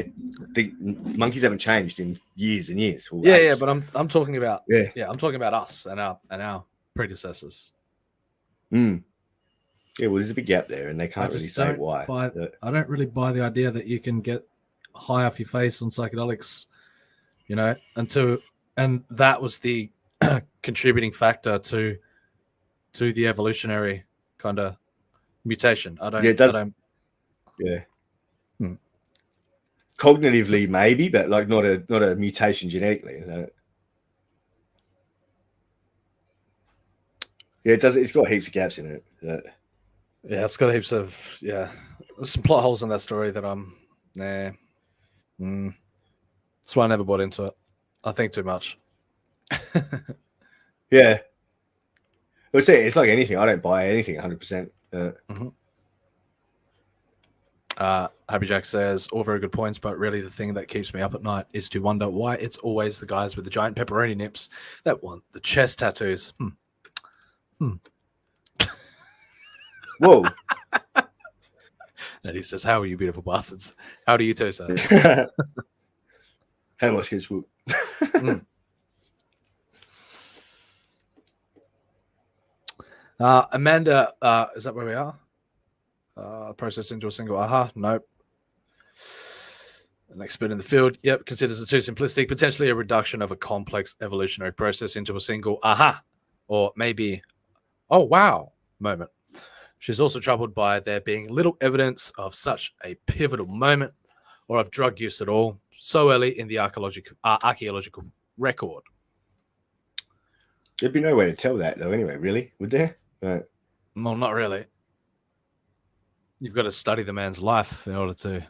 monkeys haven't changed in years and years. Yeah, but I'm talking about I'm talking about us and our predecessors. Yeah, well, there's a big gap there, and they can't really say why. I don't really buy the idea that you can get high off your face on psychedelics, and that was the contributing factor to the evolutionary kind of mutation. Cognitively, maybe, but like not a mutation genetically. Yeah, it does. It's got heaps of gaps in it. Yeah, it's got heaps of there's some plot holes in that story that that's why I never bought into it. I think too much. Yeah, I would say it's like anything. I don't buy anything 100%. Happy Jack says, all very good points, but really the thing that keeps me up at night is to wonder why it's always the guys with the giant pepperoni nips that want the chest tattoos. Whoa. And he says, how are you beautiful bastards? How do you two say? How much sketch book? Amanda, is that where we are? Process into a single aha. Nope. An expert in the field, yep, considers it too simplistic, potentially a reduction of a complex evolutionary process into a single aha, or maybe, oh wow moment. She's also troubled by there being little evidence of such a pivotal moment or of drug use at all so early in the archaeological record. There'd be no way to tell that, though, anyway, really? Would there? Well, not really. You've got to study the man's life in order to...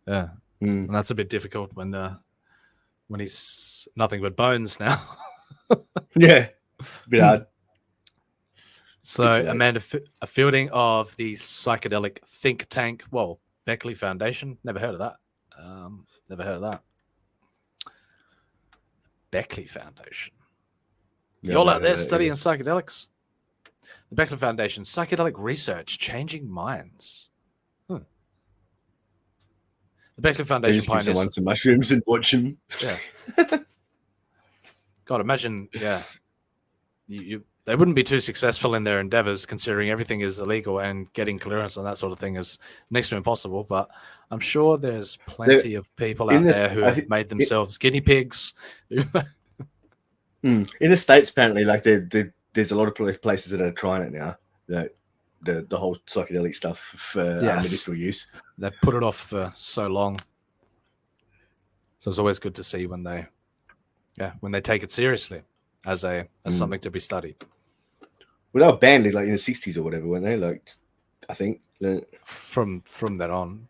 Yeah. And that's a bit difficult when he's nothing but bones now. Yeah. A bit hard. So, Amanda, a fielding of the psychedelic think tank, Beckley Foundation. Never heard of that. Beckley Foundation. Y'all out there studying psychedelics? The Beckley Foundation, psychedelic research, changing minds. The Beckley Foundation pioneers. Someone some mushrooms and watch them. Yeah. God, imagine, they wouldn't be too successful in their endeavors, considering everything is illegal and getting clearance and that sort of thing is next to impossible. But I'm sure there's plenty of people out there who have made themselves guinea pigs. In the States, apparently, like there's a lot of places that are trying it now. The whole psychedelic stuff for medicinal use. They've put it off for so long. So it's always good to see when they take it seriously as something to be studied. Well, they were banned like in the 60s or whatever, weren't they? Like, I think from that on.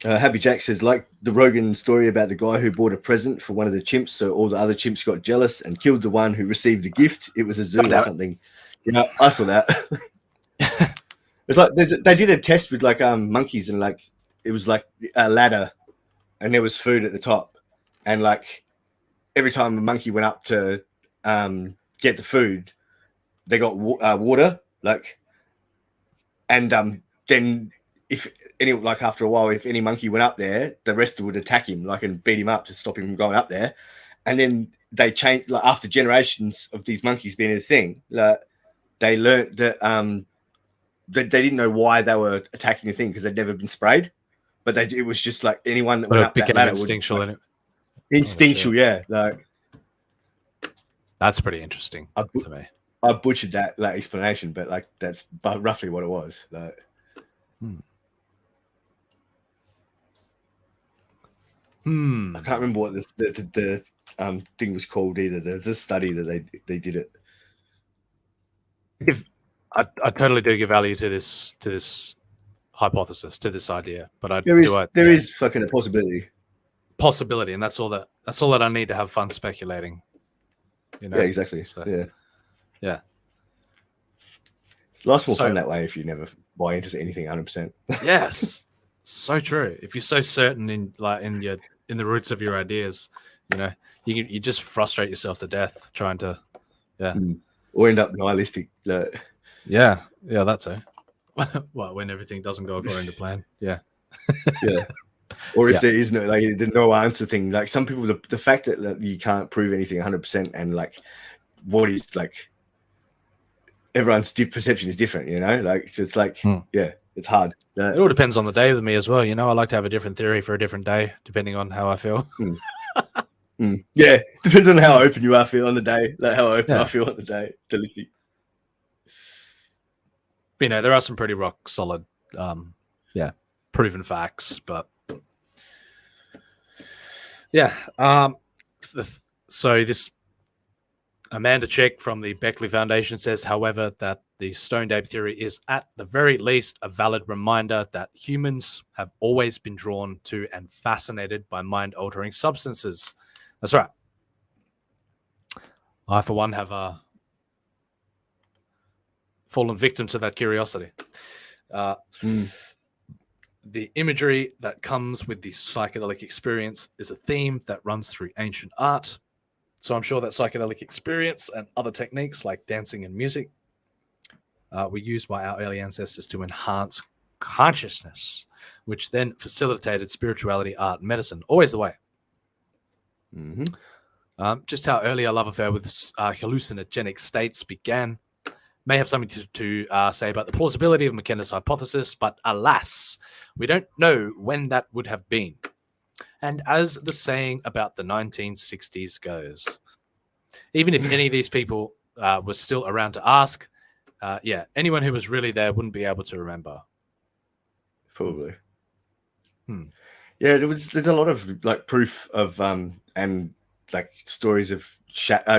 Happy Jack says, like the Rogan story about the guy who bought a present for one of the chimps, so all the other chimps got jealous and killed the one who received the gift. It was a zoo or something. Yeah, I saw that. It's like they did a test with like monkeys, and like it was like a ladder, and there was food at the top, and like every time a monkey went up to get the food, they got water, like, and then if any, like after a while, if any monkey went up there, the rest would attack him, like, and beat him up to stop him from going up there. And then they changed, like, after generations of these monkeys being a thing, like, they learned that they didn't know why they were attacking the thing because they'd never been sprayed. but it was just like anyone that But went it up that became ladder instinctual. would, In it. instinctual, yeah. Like That's pretty interesting to me. I butchered that explanation, but like that's roughly what it was. Like, I can't remember what the thing was called either. The study that they did it. If I totally do give value to this hypothesis, to this idea, but there is fucking a possibility, and that's all that I need to have fun speculating. You know? Yeah, exactly. So, yeah. Life's more fun that way if you never buy into anything 100%. Yes, so true. If you're so certain in the roots of your ideas, you know, you just frustrate yourself to death trying to, or end up nihilistic. Yeah, that's it. Well, when everything doesn't go according to plan. Yeah. Or if there is the no answer thing. Like some people, the fact that you can't prove anything 100%, and like what is like everyone's perception is different, you know. Like so it's like it's hard. It all depends on the day with me as well. You know, I like to have a different theory for a different day, depending on how I feel. Yeah, depends on how open you are feel on the day. Like how open I feel on the day to listening. You know, there are some pretty rock solid, proven facts, but so this Amanda Check from the Beckley Foundation says, however, that the Stoned Ape theory is at the very least a valid reminder that humans have always been drawn to and fascinated by mind-altering substances. That's right. I, for one, have fallen victim to that curiosity. The imagery that comes with the psychedelic experience is a theme that runs through ancient art. So I'm sure that psychedelic experience and other techniques like dancing and music were used by our early ancestors to enhance consciousness, which then facilitated spirituality, art, and medicine. Always the way. Just how early our love affair with hallucinogenic states began may have something to say about the plausibility of McKenna's hypothesis, but alas, we don't know when that would have been. And as the saying about the 1960s goes, even if any of these people were still around to ask, anyone who was really there wouldn't be able to remember. Probably. Yeah, there's a lot of like proof of and like stories of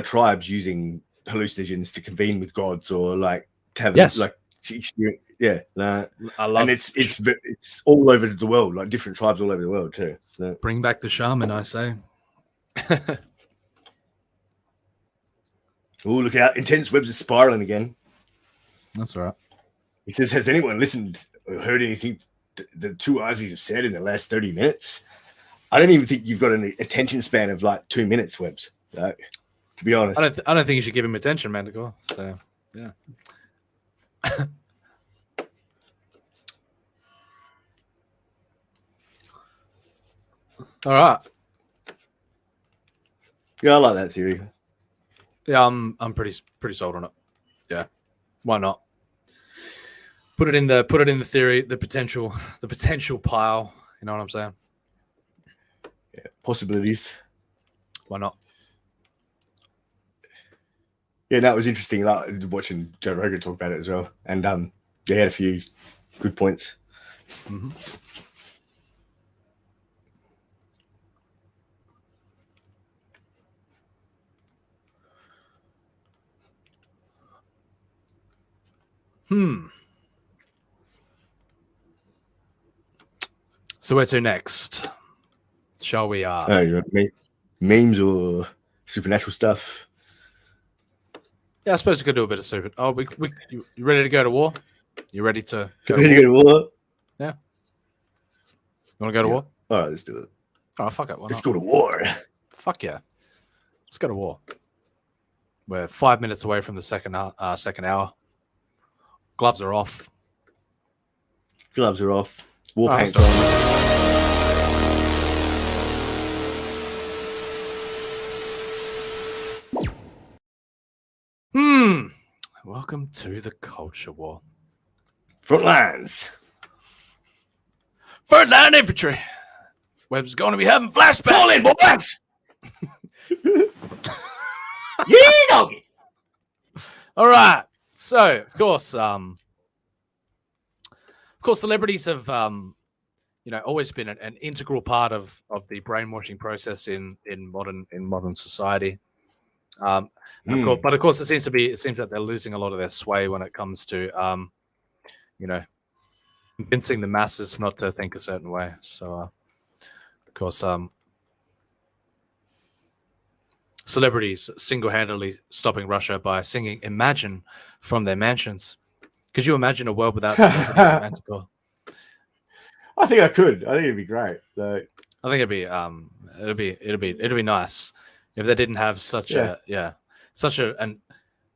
tribes using hallucinogens to convene with gods or like to have like experience. Yeah, I love, and it's all over the world, like different tribes all over the world too. So. Bring back the shaman, I say. Oh, look out! Intense webs are spiraling again. That's all right. He says, "Has anyone listened or heard anything the two Aussies have said in the last 30 minutes?" I don't even think you've got an attention span of like 2 minutes, Webs. Like, to be honest, I don't think you should give him attention, Manticore. So yeah. All right. Yeah, I like that theory. Yeah, I'm pretty sold on it. Yeah, why not? Put it in the theory, the potential pile. You know what I'm saying? Yeah, possibilities. Why not? Yeah, that was interesting. Like watching Joe Rogan talk about it as well, and they had a few good points. So where to next? Shall we? Memes or supernatural stuff? Yeah, I suppose we could do a bit of super. Oh, you ready to go to war? You ready to go to war? Yeah. You want to go to war? All right, let's do it. Oh, fuck it. Let's go to war. Fuck yeah. Let's go to war. We're 5 minutes away from the second hour. Gloves are off. Gloves are off. War paint's on. Welcome to the culture war. Front lines. Third line infantry. Webb's going to be having flashbacks. Fall in, boys! Yeah, doggy! All right. So, of course, celebrities have, always been an integral part of the brainwashing process in modern society. Of course, it seems that they're losing a lot of their sway when it comes to, convincing the masses not to think a certain way. So, of course, celebrities single-handedly stopping Russia by singing "Imagine" from their mansions. Could you imagine a world without celebrities? Manticore? I think I could. I think it'd be great. Like, I think it'd be nice if they didn't have such an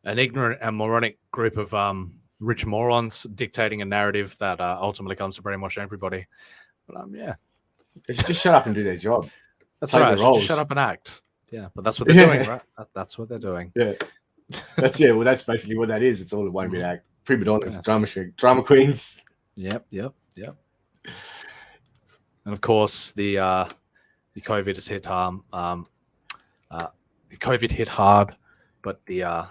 ignorant and moronic group of rich morons dictating a narrative that ultimately comes to brainwash everybody. But they should just shut up and do their job. That's Play right. their roles. Just shut up and act. Yeah, but that's what they're doing, right? That's what they're doing. Yeah, well, that's basically what that is. It's all a one bit act. Prima donnas, drama queens. Yep. And of course, the COVID has hit the COVID hit hard, but the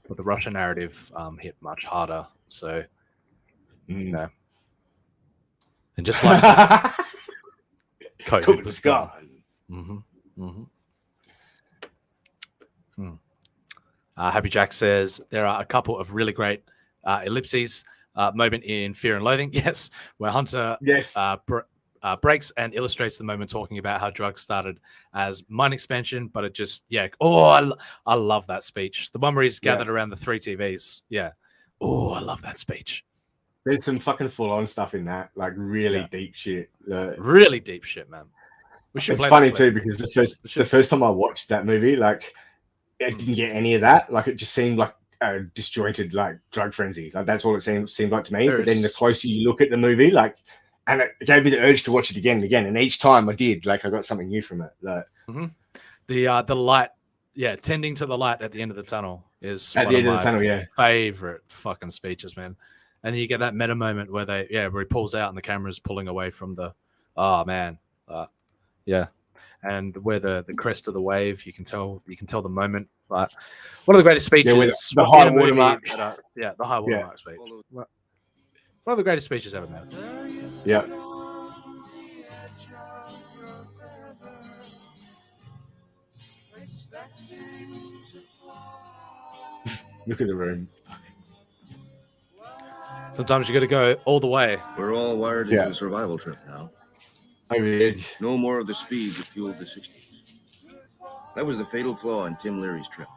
Russia narrative hit much harder. So, and just like that, COVID was gone. Happy Jack says there are a couple of really great ellipses. Moment in Fear and Loathing, yes, where Hunter breaks and illustrates the moment talking about how drugs started as mind expansion, but it just I love that speech. The one where he's gathered around the 3 TVs. Yeah. Oh, I love that speech. There's some fucking full-on stuff in that, like really deep shit. Really deep shit, man. It's funny too because the first time I watched that movie, like it didn't get any of that. Like it just seemed like a disjointed like drug frenzy. Like that's all it seemed like to me. But then the closer you look at the movie, like, and it gave me the urge to watch it again and again. And each time I did, like I got something new from it. Like, the light, tending to the light at the end of the tunnel is at the end of the tunnel. Favorite fucking speeches, man. And then you get that meta moment where where he pulls out and the camera's pulling away from the and where the crest of the wave, you can tell the moment. But one of the greatest speeches, the high watermark, the high watermark speech. One of the greatest speeches ever, man. Yeah. Look at the room. Sometimes you got to go all the way. We're all wired into a survival trip now. Over the edge. No more of the speed that fueled the 60s. That was the fatal flaw in Tim Leary's trip.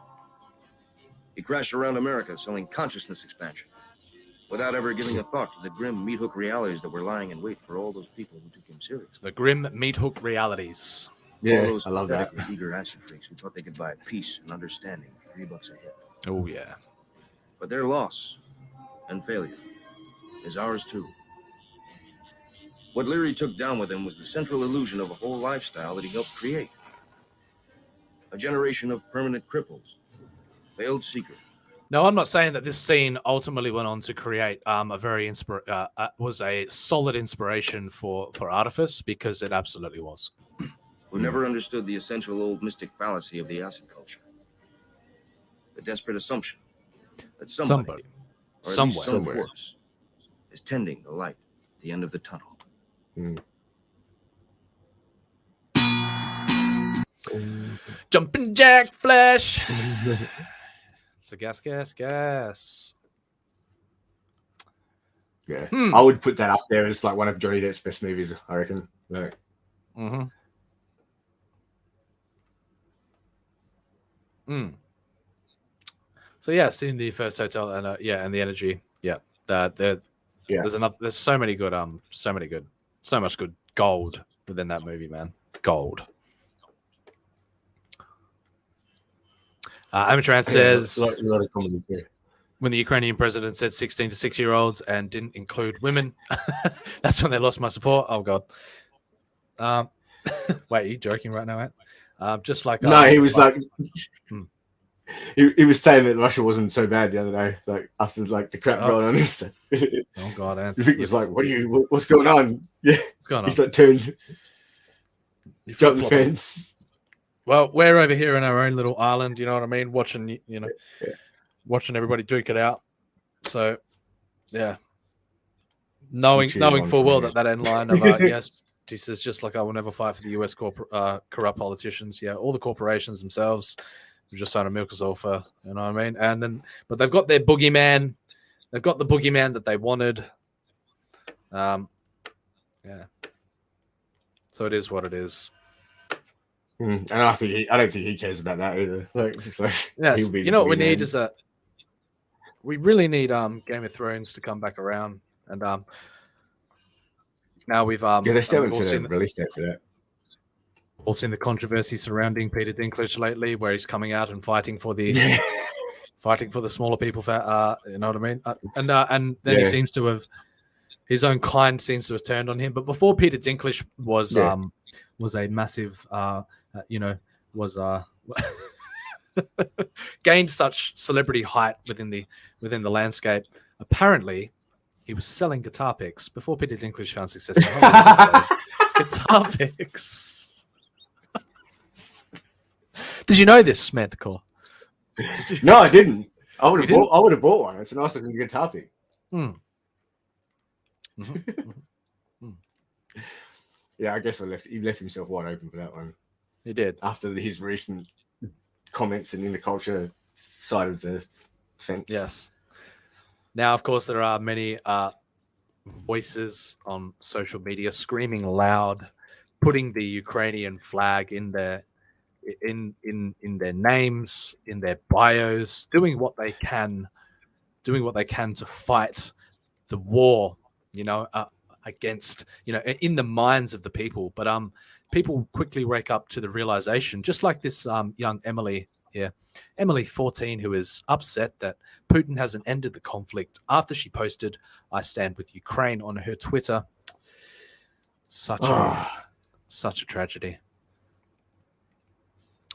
He crashed around America selling consciousness expansion without ever giving a thought to the grim meat-hook realities that were lying in wait for all those people who took him seriously. The grim meat-hook realities. Yeah, I love that. Eager acid freaks who thought they could buy peace and understanding for $3 a hit. Oh, yeah. But their loss and failure is ours too. What Leary took down with him was the central illusion of a whole lifestyle that he helped create. A generation of permanent cripples, failed seekers. No, I'm not saying that this scene ultimately went on to create was a solid inspiration for Artifice, because it absolutely was. Who never understood the essential old mystic fallacy of the acid culture. The desperate assumption that somebody somewhere, some force is tending the light at the end of the tunnel. Jumping Jack Flash. So gas. Yeah, I would put that up there as like one of Johnny Depp's best movies, I reckon. Like, So seeing the first hotel and and the energy, there's so much good gold within that movie, man. Gold. Amatran says, a lot of comedy too. When the Ukrainian president said 16 to 6-year-olds and didn't include women, that's when they lost my support. Oh, God. Wait, are you joking right now, Matt? Just like... No, he was like... he was saying that Russia wasn't so bad the other day, like after like the crap going on and stuff. Oh god, He was like, what's going on? Yeah, what's going on? He's like turned, You jumped the flip-flopping. fence. Well, we're over here in our own little island, you know what I mean? Watching, watching everybody duke it out. So, yeah. Knowing full well that end line of, yes, he says, just like I will never fight for the US corrupt politicians. Yeah, all the corporations themselves are just trying to milk us all for, you know what I mean? And then, but they've got their boogeyman. They've got the boogeyman that they wanted. Yeah. So it is what it is. And I don't think he cares about that either. Like, just like, yes, you know what we need is we really need Game of Thrones to come back around, and now we've they still haven't seen a release date for that. All seen the controversy surrounding Peter Dinklage lately, where he's coming out and fighting for the smaller people. You know what I mean? And then he seems to have his own kind seems to have turned on him. But before Peter Dinklage was a massive gained such celebrity height within the landscape. Apparently, he was selling guitar picks before Peter Dinklage found success. Guitar picks. Did you know this, Manticore? No, I didn't. I would have bought one. It's a nice looking guitar pick. Yeah, I guess he left himself wide open for that one. He did. After his recent comments and in the culture side of the fence. Yes. Now, of course, there are many voices on social media screaming loud, putting the Ukrainian flag in their names, in their bios, doing what they can to fight the war, against, in the minds of the people. But people quickly wake up to the realization, just like this young Emily here, Emily 14, who is upset that Putin hasn't ended the conflict after she posted "I stand with Ukraine" on her Twitter. Such a tragedy.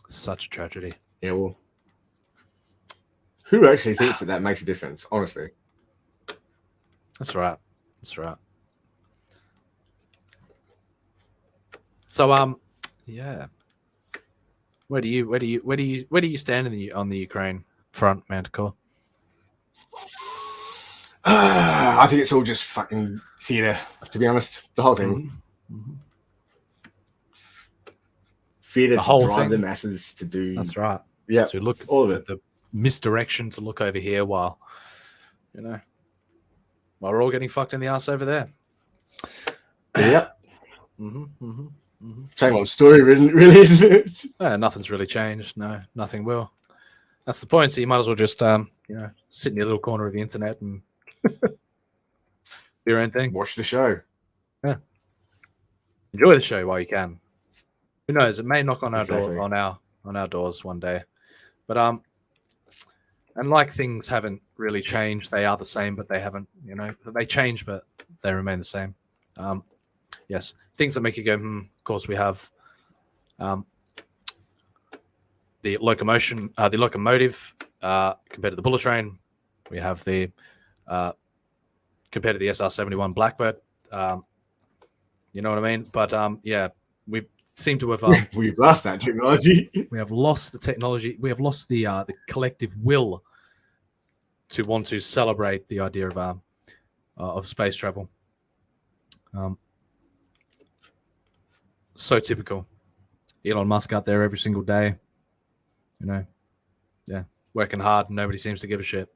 Such a tragedy. Yeah, well, who actually thinks that makes a difference? Honestly, that's right. That's right. So, yeah. Where do you stand on the Ukraine front, Manticore? I think it's all just fucking theater, to be honest. The whole thing. Mm-hmm. Theater the to whole drive thing. the masses to do. That's right. Yeah, to look all of it. The misdirection to look over here while we're all getting fucked in the ass over there. Yep. Mm-hmm. Same old story, really, isn't it? Nothing's really changed. No, nothing will. That's the point. So you might as well just, sit in your little corner of the internet and do your own thing. Watch the show. Yeah. Enjoy the show while you can. Who knows? It may knock on our door, on our doors one day. But and like things haven't really changed. They are the same, but they haven't. They change, but they remain the same. Yes, things that make you go, Of course, we have the locomotive compared to the bullet train. We have the compared to the SR-71 Blackbird. You know what I mean? But we seem to have we've lost that technology. We have lost the technology. We have lost the collective will to want to celebrate the idea of space travel. So typical. Elon Musk out there every single day, working hard, and nobody seems to give a shit.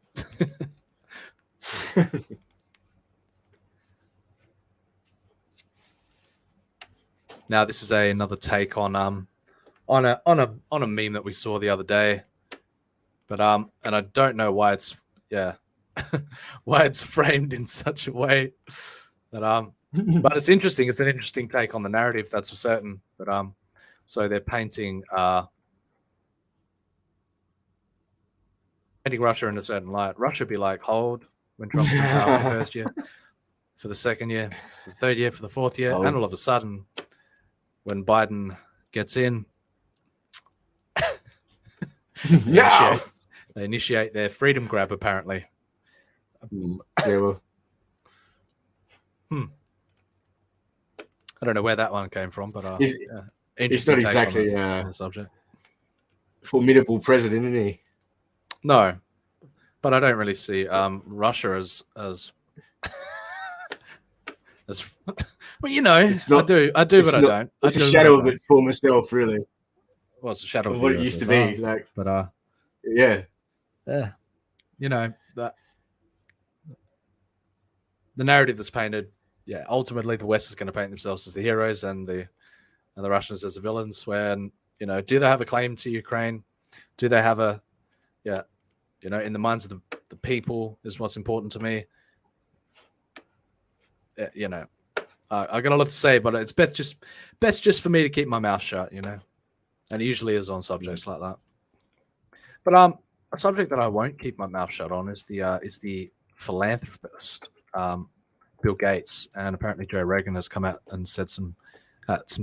Now, this is another take on a meme that we saw the other day, but and I don't know why it's why it's framed in such a way that but it's interesting. It's an interesting take on the narrative, that's for certain. But so they're painting Russia in a certain light. Russia be like, hold when Trump's in power for the first year, for the second year, for the third year, for the fourth year, and all of a sudden, when Biden gets in, No. They initiate their freedom grab, apparently. Yeah, well, I don't know where that one came from, but it's interesting not take exactly on the subject. formidable president, isn't he? No, but I don't really see Russia as as well. You know, It's not- I do, but I not- don't. It's I do, a but shadow I of don't. its former self, really, Well, it's a shadow of of what the it used to USSR, be. Like, but yeah, you know, that the narrative that's painted, ultimately the West is going to paint themselves as the heroes and the Russians as the villains. When, you know, do they have a claim to Ukraine? Do they have a, you know, in the minds of the people is what's important to me. You know, I got a lot to say, but it's best just for me to keep my mouth shut, you know, and it usually is on subjects like that. But a subject that I won't keep my mouth shut on is the philanthropist Bill Gates, and apparently Joe Rogan has come out and said some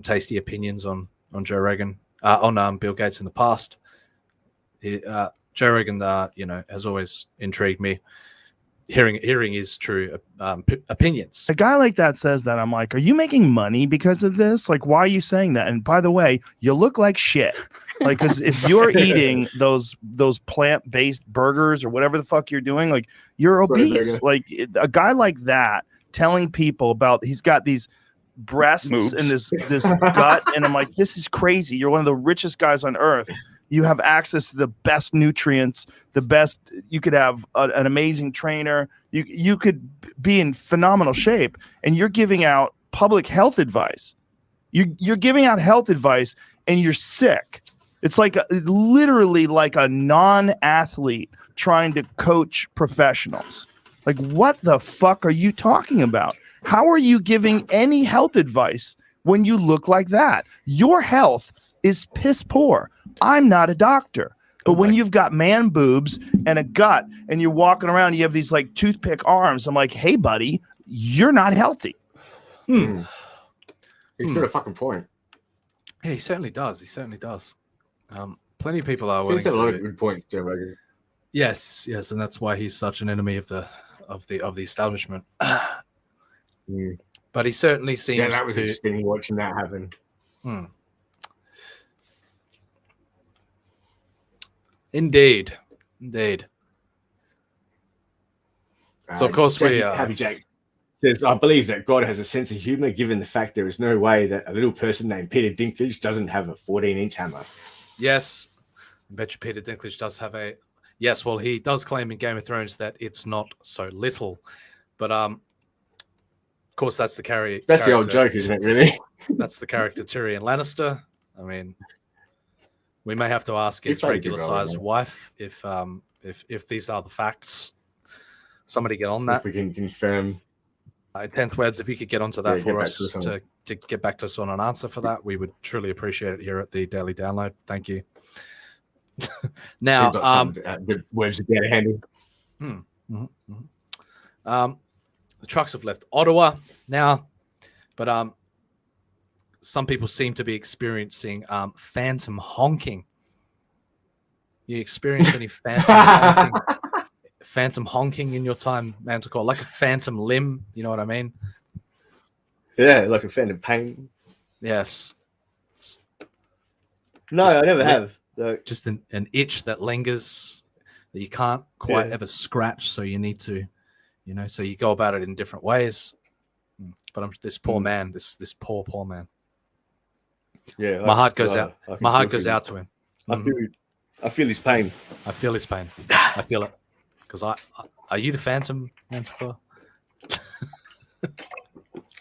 tasty opinions on Joe Rogan on Bill Gates in the past. Joe Rogan, you know, has always intrigued me. Hearing his true opinions. A guy like that says that, I'm like, are you making money because of this? Like, why are you saying that? And by the way, you look like shit. Like, because if you're eating those plant-based burgers or whatever the fuck you're doing, like, you're obese. Like, a guy like that telling people about he's got these breasts and this gut, and I'm like, this is crazy. You're one of the richest guys on earth. You have access to the best nutrients, the best. You could have an amazing trainer. You could be in phenomenal shape, and you're giving out public health advice. You're giving out health advice, and you're sick. It's like literally like a non-athlete trying to coach professionals. Like, what the fuck are you talking about? How are you giving any health advice when you look like that? Your health is piss poor. I'm not a doctor. But when you've got man boobs and a gut and you're walking around, you have these like toothpick arms. I'm like, hey, buddy, you're not healthy. He's got a fucking point. Yeah, he certainly does. He certainly does. Plenty of people are willing Seems to. a lot of good points, Joe Rogan. Yes, and that's why he's such an enemy of the establishment. But he certainly seems. Yeah, that was interesting watching that happen. Indeed. So of course Happy Jack says, I believe that God has a sense of humor, given the fact there is no way that a little person named Peter Dinklage doesn't have a 14-inch hammer. Yes, I bet you Peter Dinklage does have a. Yes, well, he does claim in Game of Thrones that it's not so little, but of course that's the character. That's the old joke, isn't it? Really? That's the character Tyrion Lannister. I mean, we may have to ask his regular-sized wife if these are the facts. Somebody get on that. If we can confirm. 10th Webs, if you could get onto that for us to get back to us on an answer for that, we would truly appreciate it here at the Daily Download. Thank you. Now, the words are down handy. The trucks have left Ottawa now, but some people seem to be experiencing phantom honking. You experienced any phantom honking in your time, Manticore? Like a phantom limb, you know what I mean? Yeah, like a phantom pain. Yes. No, I never have. Just an itch that lingers that you can't quite ever scratch, so you need to, you know, so you go about it in different ways. But this poor man, this poor man. Yeah, my heart goes out. My heart goes out to him. I feel his pain. I feel his pain. I feel it. Because are you the Phantom, Manticore?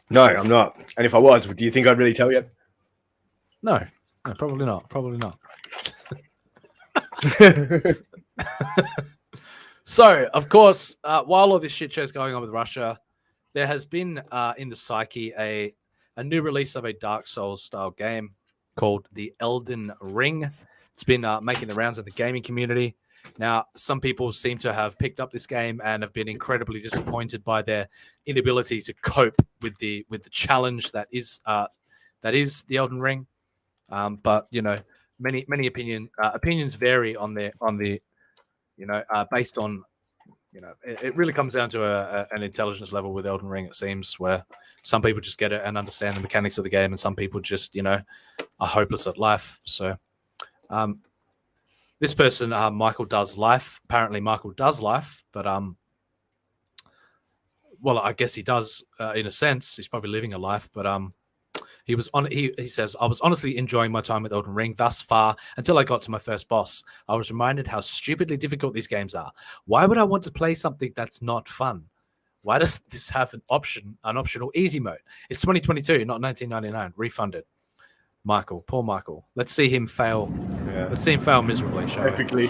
No, I'm not. And if I was, do you think I'd really tell you? No, probably not. Probably not. So, of course, while all this shit show is going on with Russia, there has been in the psyche a new release of a Dark Souls style game called The Elden Ring. It's been making the rounds in the gaming community. Now, some people seem to have picked up this game and have been incredibly disappointed by their inability to cope with the challenge that is the Elden Ring. But you know, many opinions vary on the based on it really comes down to an intelligence level with Elden Ring. It seems where some people just get it and understand the mechanics of the game, and some people just are hopeless at life. So this person, Michael does life. Apparently, Michael does life, but well, I guess he does in a sense. He's probably living a life, but he says, I was honestly enjoying my time with Elden Ring thus far until I got to my first boss. I was reminded how stupidly difficult these games are. Why would I want to play something that's not fun? Why does this have an optional easy mode? It's 2022, not 1999. Refunded. Michael, poor Michael. Let's see him fail. Yeah. Let's see him fail miserably, shall Epically.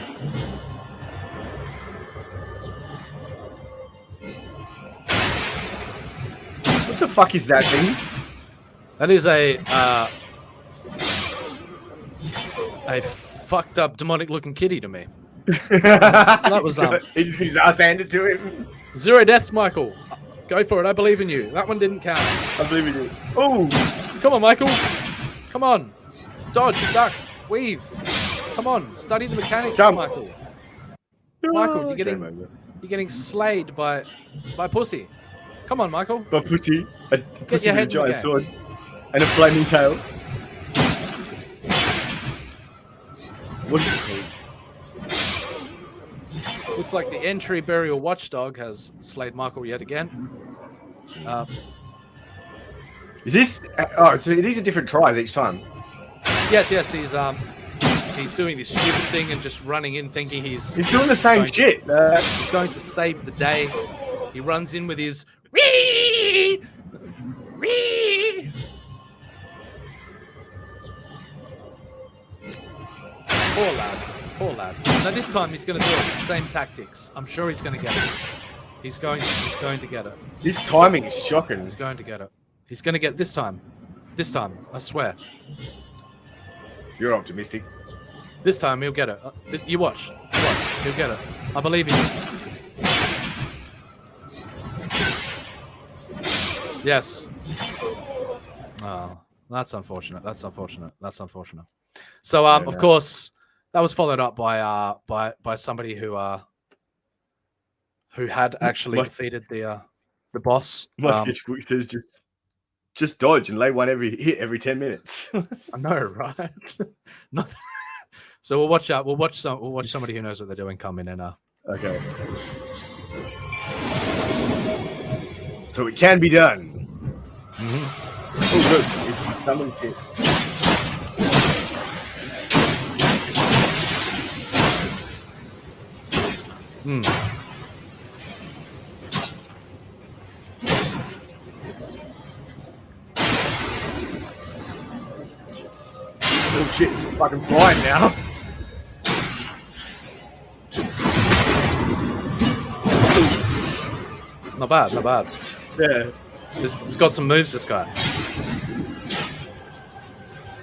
What the fuck is that thing? That is a fucked up demonic looking kitty to me. That was he just his ass handed to him. 0 deaths, Michael. Go for it. I believe in you. That one didn't count. I believe in you. Oh, come on, Michael. Come on. Dodge, duck, weave. Come on. Study the mechanics, Michael. Michael, you're getting slayed by pussy. Come on, Michael. By pussy. A pussy with a giant game. sword. And a flaming tail. What is it called? Looks like the entry burial watchdog has slayed Michael yet again. Is this? Oh, so these are different tries each time. Yes. He's doing this stupid thing and just running in, thinking he's doing the same shit. He's going to save the day. He runs in with his Ree! Poor lad. Now this time he's going to do it. Same tactics. I'm sure he's going to get it. He's going to get it. This timing is shocking. He's going to get it. He's going to get it this time. This time, I swear. You're optimistic. This time he'll get it. You watch. He'll get it. I believe in you. Yes. Oh, that's unfortunate. So, of course, that was followed up by somebody who had actually defeated the boss. My sketchbook says just dodge and lay one every 10 minutes. I know, right? So we'll watch out. We'll watch somebody who knows what they're doing come in and Okay. So it can be done. Mm-hmm. Oh, good. It's summon shit. Oh shit, it's fucking flying now. Not bad. Yeah. He's got some moves, this guy.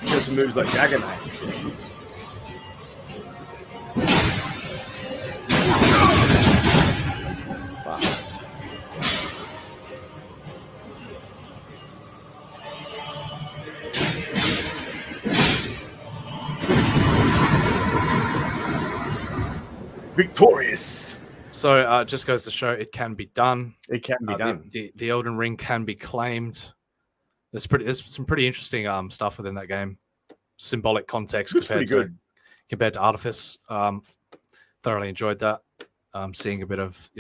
He's got some moves like Jagger, mate. Victorious. So it just goes to show it can be done. It can be done. The Elden Ring can be claimed. There's some pretty interesting stuff within that game. Symbolic context compared to Artifice. Thoroughly enjoyed that. Seeing a bit of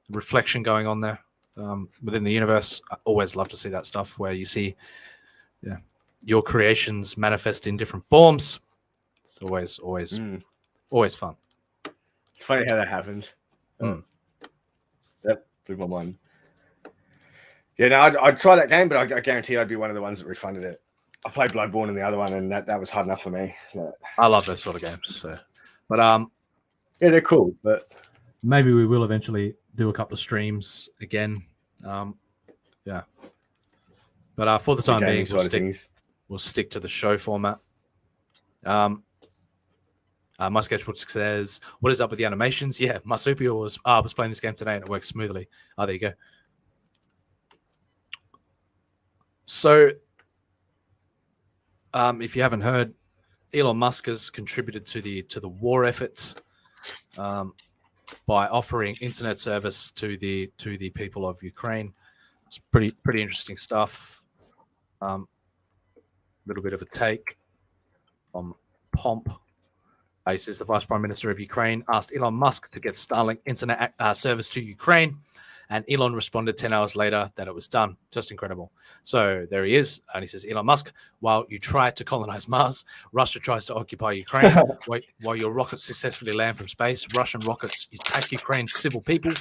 reflection going on there within the universe. I always love to see that stuff where you see your creations manifest in different forms. It's always fun. It's funny how that happened. That blew my mind. Yeah, no, I'd try that game, but I guarantee I'd be one of the ones that refunded it. I played Bloodborne in the other one, and that was hard enough for me. I love those sort of games. So, but yeah, they're cool. But maybe we will eventually do a couple of streams again. Yeah. But for the time being, we'll stick to the show format. My sketchbook says, "What is up with the animations?" Yeah, Marsupio was playing this game today and it works smoothly. There you go. So if you haven't heard, Elon Musk has contributed to the war effort by offering internet service to the people of Ukraine. It's pretty interesting stuff. Little bit of a take on Pomp. He says the Vice Prime Minister of Ukraine asked Elon Musk to get Starlink internet service to Ukraine, and Elon responded 10 hours later that it was done. Just incredible. So there he is, and he says, Elon Musk, while you try to colonize Mars, Russia tries to occupy Ukraine. While your rockets successfully land from space, Russian rockets attack Ukraine's civil people.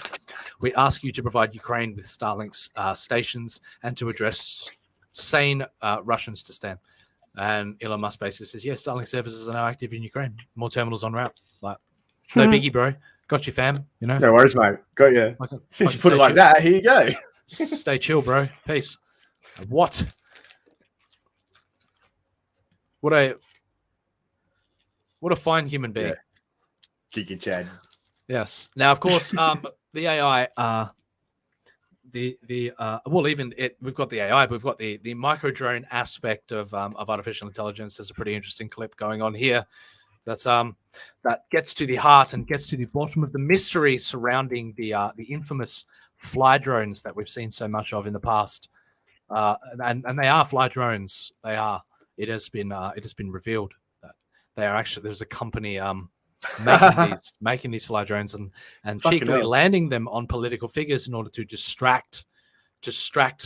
We ask you to provide Ukraine with Starlink's stations and to address sane Russians to stand. And Elon Musk basically says, yes, Starlink services are now active in Ukraine. More terminals en route. Like, no biggie, bro. Got you, fam. You know. No worries, mate. Got you. Since you put it like that, here you go. Stay chill, bro. Peace. What? What a fine human being. Kiki Chad. Yes. Now, of course, the AI. We've got the AI, but we've got the micro drone aspect of artificial intelligence. There's a pretty interesting clip going on here that gets to the heart and gets to the bottom of the mystery surrounding the infamous fly drones that we've seen so much of in the past. And they are fly drones. They are. It has been revealed that they are actually. There's a company making these fly drones and cheekily landing them on political figures in order to distract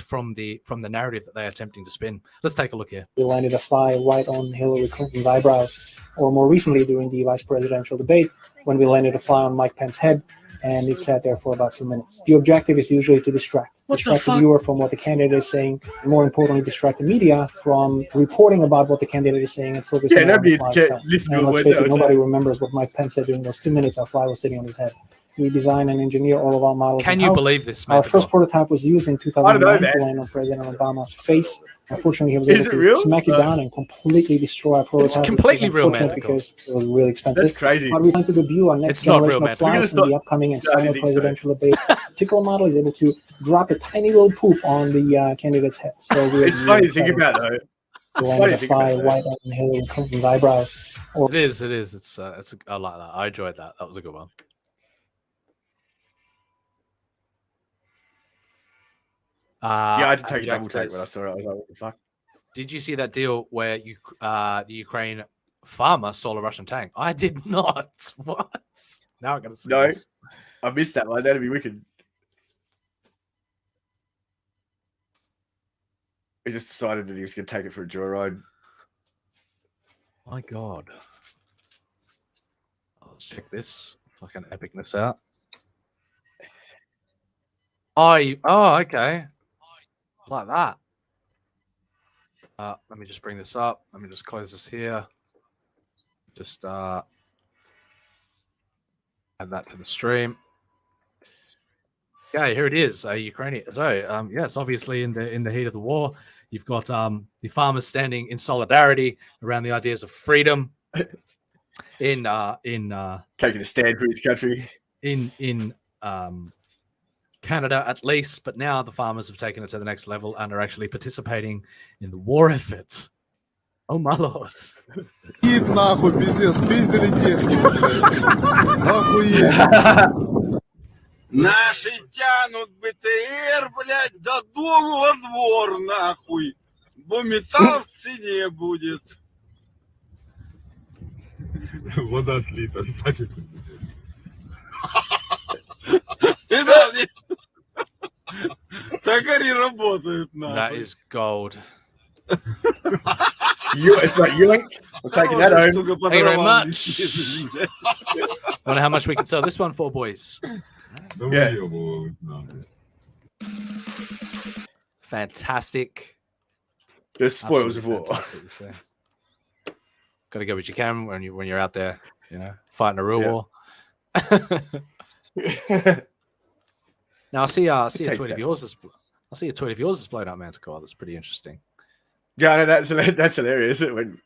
from the narrative that they're attempting to spin. Let's take a look here. We landed a fly right on Hillary Clinton's eyebrows, or more recently during the vice presidential debate when we landed a fly on Mike Pence's head, and it sat there for about 2 minutes. The objective is usually to distract the viewer from what the candidate is saying, and more importantly, distract the media from reporting about what the candidate is saying and focus on the fly itself. And let's face it, nobody remembers what Mike Pence said during those 2 minutes our fly was sitting on his head. We design and engineer all of our models. Can you believe this, man? Our first prototype was used in 2009 to land on President Obama's face. Unfortunately, he was able to smack it down and completely destroy our prototype. It's completely real, man. Because it was really expensive. That's crazy. But we plan to debut our next generation of flies in the upcoming and final presidential debate. The particular model is able to drop a tiny little poop on the candidate's head. So it's funny to think about, though. To land a fly right on Hillary Clinton's eyebrows. It is. I like that. I enjoyed that. That was a good one. I had to take a double take when I saw it. I was like, what the fuck? Did you see that deal where the Ukraine farmer stole a Russian tank? I did not. What? Now I'm going to see this. I missed that one. That'd be wicked. He just decided that he was going to take it for a joyride. My God. Let's check this fucking epicness out. Oh, okay. Like that. Let me just bring this up. Let me just close this here. Just add that to the stream. Okay, here it is. Ukrainian. So, yes, obviously in the heat of the war, you've got the farmers standing in solidarity around the ideas of freedom. In taking a stand for his country. In Canada at least, but now the farmers have taken it to the next level and are actually participating in the war effort. Oh my lord. Нахуй, пиздец, пиздили технику, блядь. Охуеть. Наши тянут БТР, блядь, до дому во двор, нахуй. Бо металл в цене будет. Вода слита, кстати. Так они работают, нахуй. That is gold. It's like you link. We're taking that home. Thank you very much. Wonder how much we can sell this one for, boys. Yeah. Fantastic. The spoils of war. Got to go what you can when you're out there, fighting a real war. Now I see a tweet of yours. I see a tweet of yours that's blown up, Manticore. That's pretty interesting. Yeah, no, that's hilarious. It went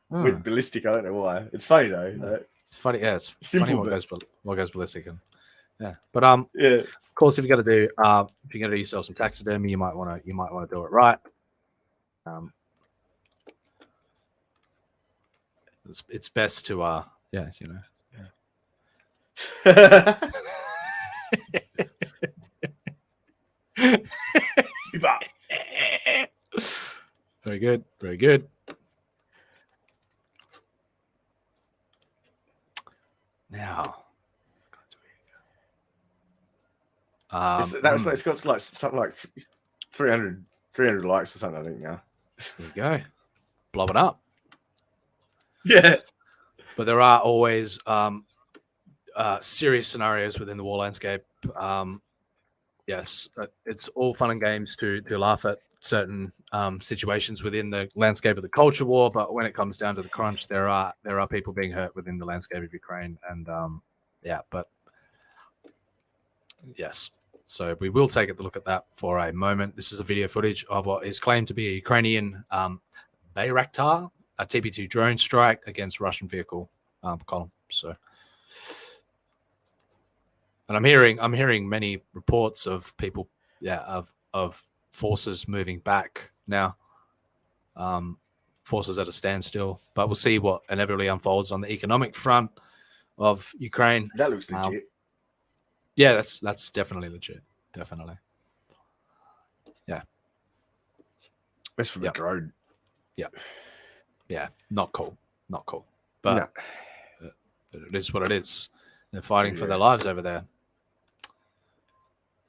ballistic. I don't know why. It's funny though. It's funny. Yeah, it's simple, funny what goes ballistic. And, but of course, if you're gonna do yourself some taxidermy, you might want to do it right. it's best to yeah, you know. Very good, very good. Now, it's got like something like 300 likes or something, I think now. There you go, blowing up. Yeah, but there are always serious scenarios within the war landscape. Yes, it's all fun and games to laugh at certain situations within the landscape of the culture war, but when it comes down to the crunch, there are people being hurt within the landscape of Ukraine, and yeah, but yes. So we will take a look at that for a moment. This is a video footage of what is claimed to be a Ukrainian Bayraktar, a TB2 drone strike against Russian vehicle column. So, and I'm hearing many reports of people, of forces moving back now, forces at a standstill. But we'll see what inevitably unfolds on the economic front of Ukraine. That looks legit. Yeah, that's definitely legit. Definitely. Yeah. That's from the drone. Yeah. Yeah. Not cool. Not cool. But it is what it is. They're fighting for their lives over there.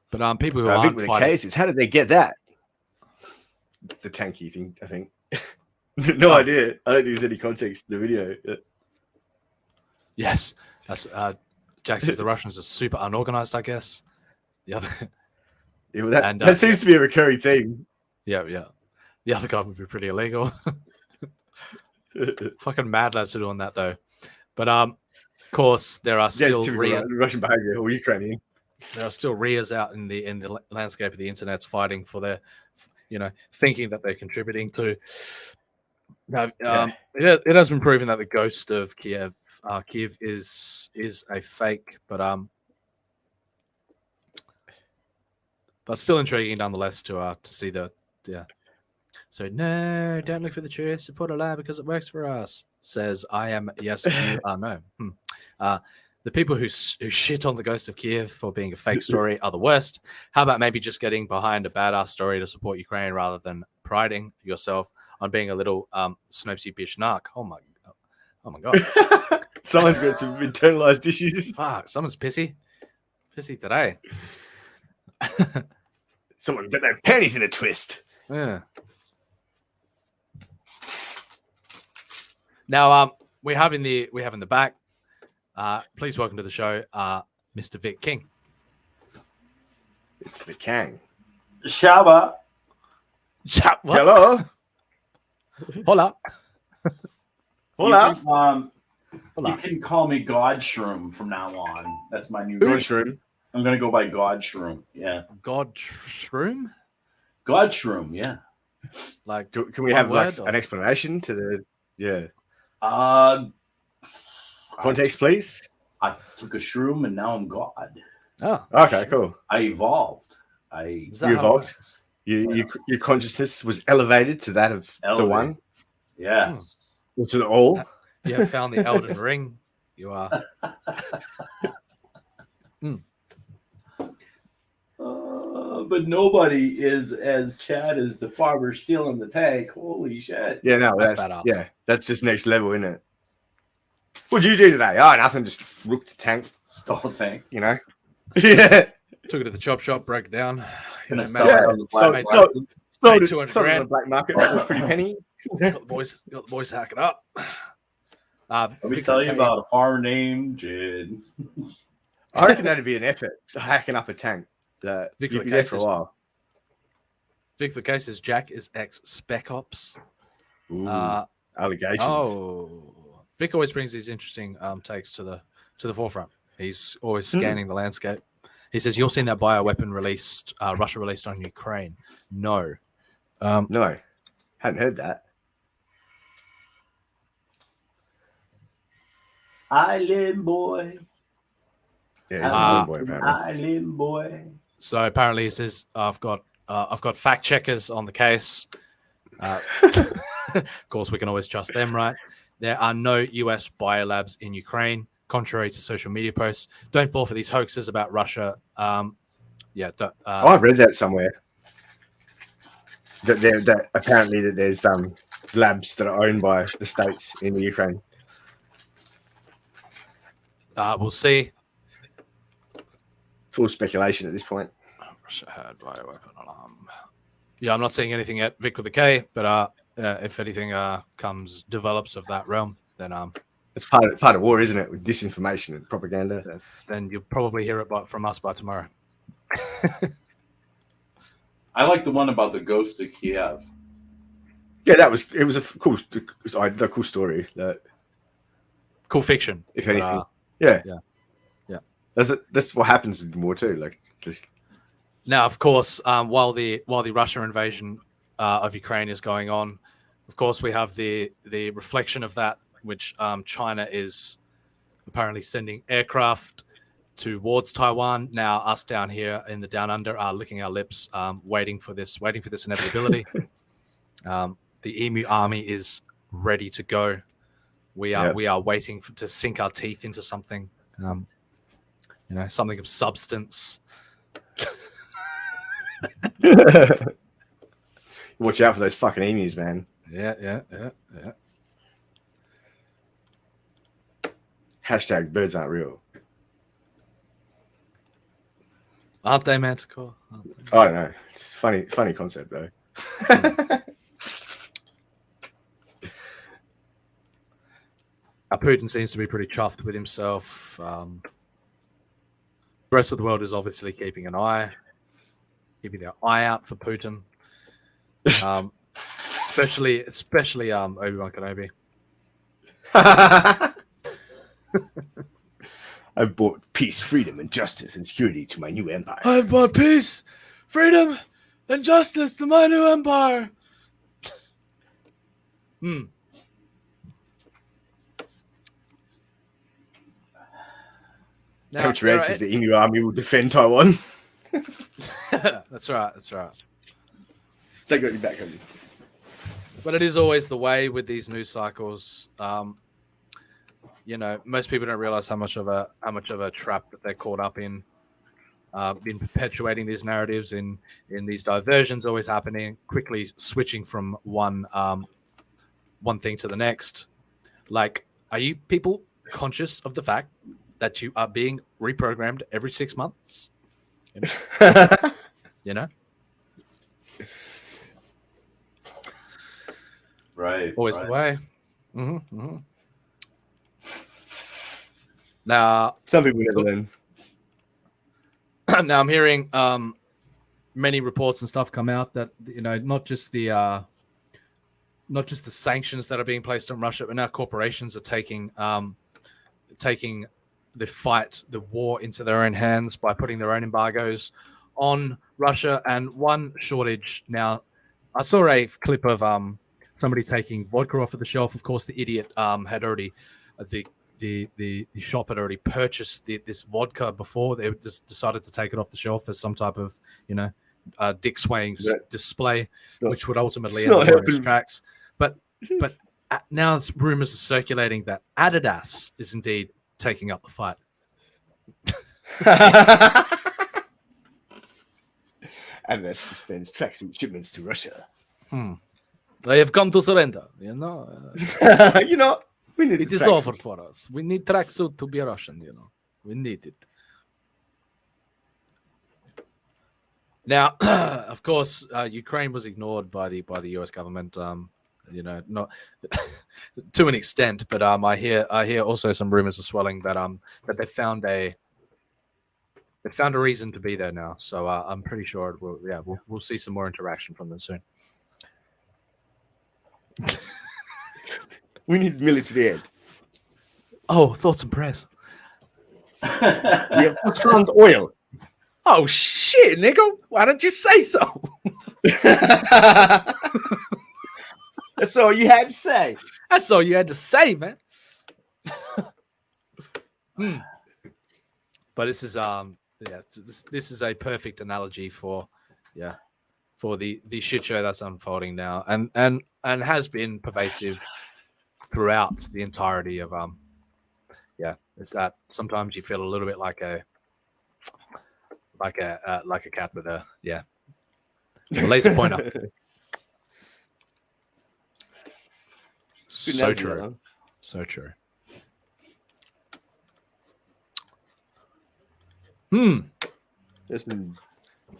But people who aren't the fighting... case is, how did they get that? The tanky thing, I think. No idea. I don't think there's any context in the video. Yes. That's Jack says the Russians are super unorganized, I guess. The other, that seems to be a recurring theme. Yeah. The other guy would be pretty illegal. Fucking mad lads are doing that though. But of course, there are still Russian behavior or Ukrainian. There are still RIAs out in the landscape of the internet fighting for their, thinking that they're contributing to. It has been proven that the ghost of Kiev is a fake, but still intriguing nonetheless to see the. So no, don't look for the truth. Support a lie because it works for us. Says I am. Yes, you are. No. The people who shit on the ghost of Kiev for being a fake story are the worst. How about maybe just getting behind a badass story to support Ukraine rather than priding yourself on being a little snopesy bitch narc? Oh my god. Someone's got some internalized issues. Fuck, someone's pissy today. Someone got their panties in a twist. Yeah. Now, we have in the back. Please welcome to the show, Mr. Vic King. It's the Kang. Shaba. Hello. Hola. Hola. You can call me God Shroom from now on. That's my new God Shroom. I'm gonna go by God Shroom. Yeah. God Shroom? God Shroom, yeah. Like, can we have an explanation to the context, please? I took a shroom and now I'm God. Oh. Okay, cool. I evolved. You evolved. Your consciousness was elevated to that of the one. Yeah. Or to the all. You have found the Elden Ring. You are. But nobody is as Chad as the farmer stealing the tank. Holy shit. Yeah, no, that's badass. Yeah, that's just next level, isn't it? What'd you do today? Oh, nothing, just rooked the tank. Stole the tank. Yeah. Took it to the chop shop, broke it down. Sold it on the black market for a pretty penny. Got the boys hacking up. Let me tell you about a farmer named Jid. I reckon that'd be an effort, hacking up a tank. You'd be there for a while. Vic, the case is Jack is ex-Spec Ops. Allegations. Oh. Vic always brings these interesting takes to the forefront. He's always scanning the landscape. He says, "You're seeing that bioweapon released, Russia released on Ukraine." No, no, hadn't heard that. Island boy. Yeah, he's an island boy, apparently. Island boy. So apparently, he says, "I've got fact checkers on the case." Of course, we can always trust them, right? There are no US biolabs in Ukraine, contrary to social media posts. Don't fall for these hoaxes about Russia. I read that somewhere. That apparently that there's labs that are owned by the states in the Ukraine. We'll see. Full speculation at this point. Russia had bioweapon alarm. Yeah, I'm not seeing anything yet, Vic with a K, but if anything develops of that realm, then it's part of war, isn't it? With disinformation and propaganda. Then you'll probably hear it from us by tomorrow. I like the one about the ghost of Kiev. Yeah, it was a cool story. Cool fiction, if anything. Yeah. That's what happens in war too. Like just now, of course, while the Russia invasion of Ukraine is going on, of course, we have the reflection of that, which China is apparently sending aircraft towards Taiwan. Now, us down here in the down under are licking our lips, waiting for this inevitability. The Emu army is ready to go. We are waiting to sink our teeth into something, something of substance. Watch out for those fucking emus, man. Yeah. Hashtag birds aren't real. Aren't they, Manticore? I don't know. It's funny concept though. Putin seems to be pretty chuffed with himself. The rest of the world is obviously keeping their eye out for Putin. Especially Obi-Wan Kenobi. I've brought peace, freedom, and justice and security to my new empire. I've brought peace, freedom, and justice to my new empire. Now, says the Emu army will defend Taiwan. That's right. They got you back on you. But it is always the way with these news cycles. Most people don't realize how much of a trap that they're caught up in perpetuating these narratives, in these diversions always happening, quickly switching from one thing to the next. Like, are you people conscious of the fact that you are being reprogrammed every 6 months? Right. Always the way. Mm-hmm. Now, some people never learn. Now I'm hearing many reports and stuff come out that not just the sanctions that are being placed on Russia, but now corporations are taking the war into their own hands by putting their own embargoes on Russia. And one shortage now, I saw a clip of somebody taking vodka off of the shelf. Of course, the idiot had already the shop had already purchased this vodka before. They just decided to take it off the shelf as some type of dick swaying display, which would ultimately end up on his tracks. But now rumors are circulating that Adidas is indeed taking up the fight. Adidas suspends tracksuit shipments to Russia. They have come to surrender. We need it is over for us. We need tracksuit to be Russian. We need it. Now, of course, Ukraine was ignored by the U.S. government. Not to an extent, but I hear also some rumors are swelling that that they found a reason to be there now. So I'm pretty sure we'll see some more interaction from them soon. We need military aid. Oh, thoughts and prayers. We have just found oil. Oh shit, nigga! Why don't you say so? That's all you had to say. That's all you had to say, man. But this is this is a perfect analogy for the shit show that's unfolding now, and has been pervasive throughout the entirety of is that sometimes you feel a little bit like a cat with a laser pointer. So analogy, true. that one. So true. There's some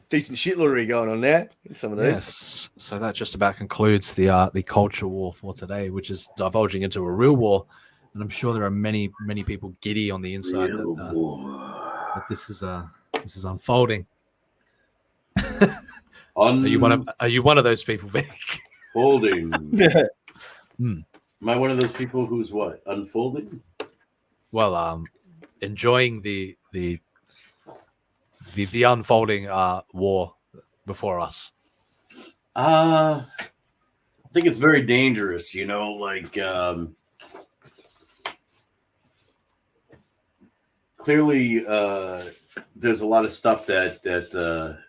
decent shitlorry going on there. Some of those. Yes. So that just about concludes the culture war for today, which is divulging into a real war. And I'm sure there are many people giddy on the inside that this is unfolding. Are you one of those people, Vic? Folding. Am I one of those people who's what? Unfolding? Well, enjoying the unfolding war before us. I think it's very dangerous, clearly there's a lot of stuff that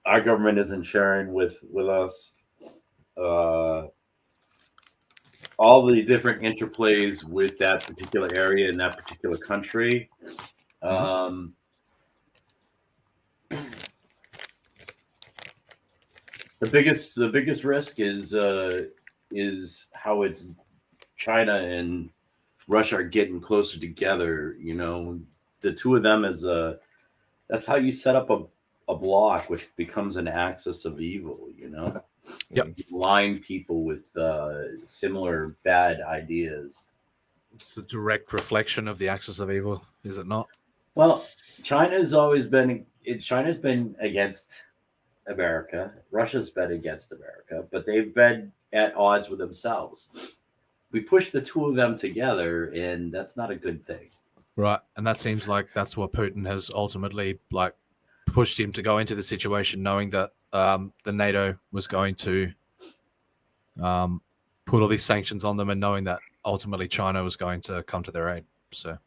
our government isn't sharing with us. All the different interplays with that particular area in that particular country. The biggest risk is how it's China and Russia are getting closer together. The two of them that's how you set up a block, which becomes an axis of evil. Yep. You line people with similar bad ideas. It's a direct reflection of the axis of evil, is it not? Well, China's been against America. Russia's been against America, but they've been at odds with themselves. We push the two of them together, and that's not a good thing. Right. And that seems like that's what Putin has ultimately pushed him to go into the situation, knowing that the NATO was going to put all these sanctions on them, and knowing that ultimately China was going to come to their aid. So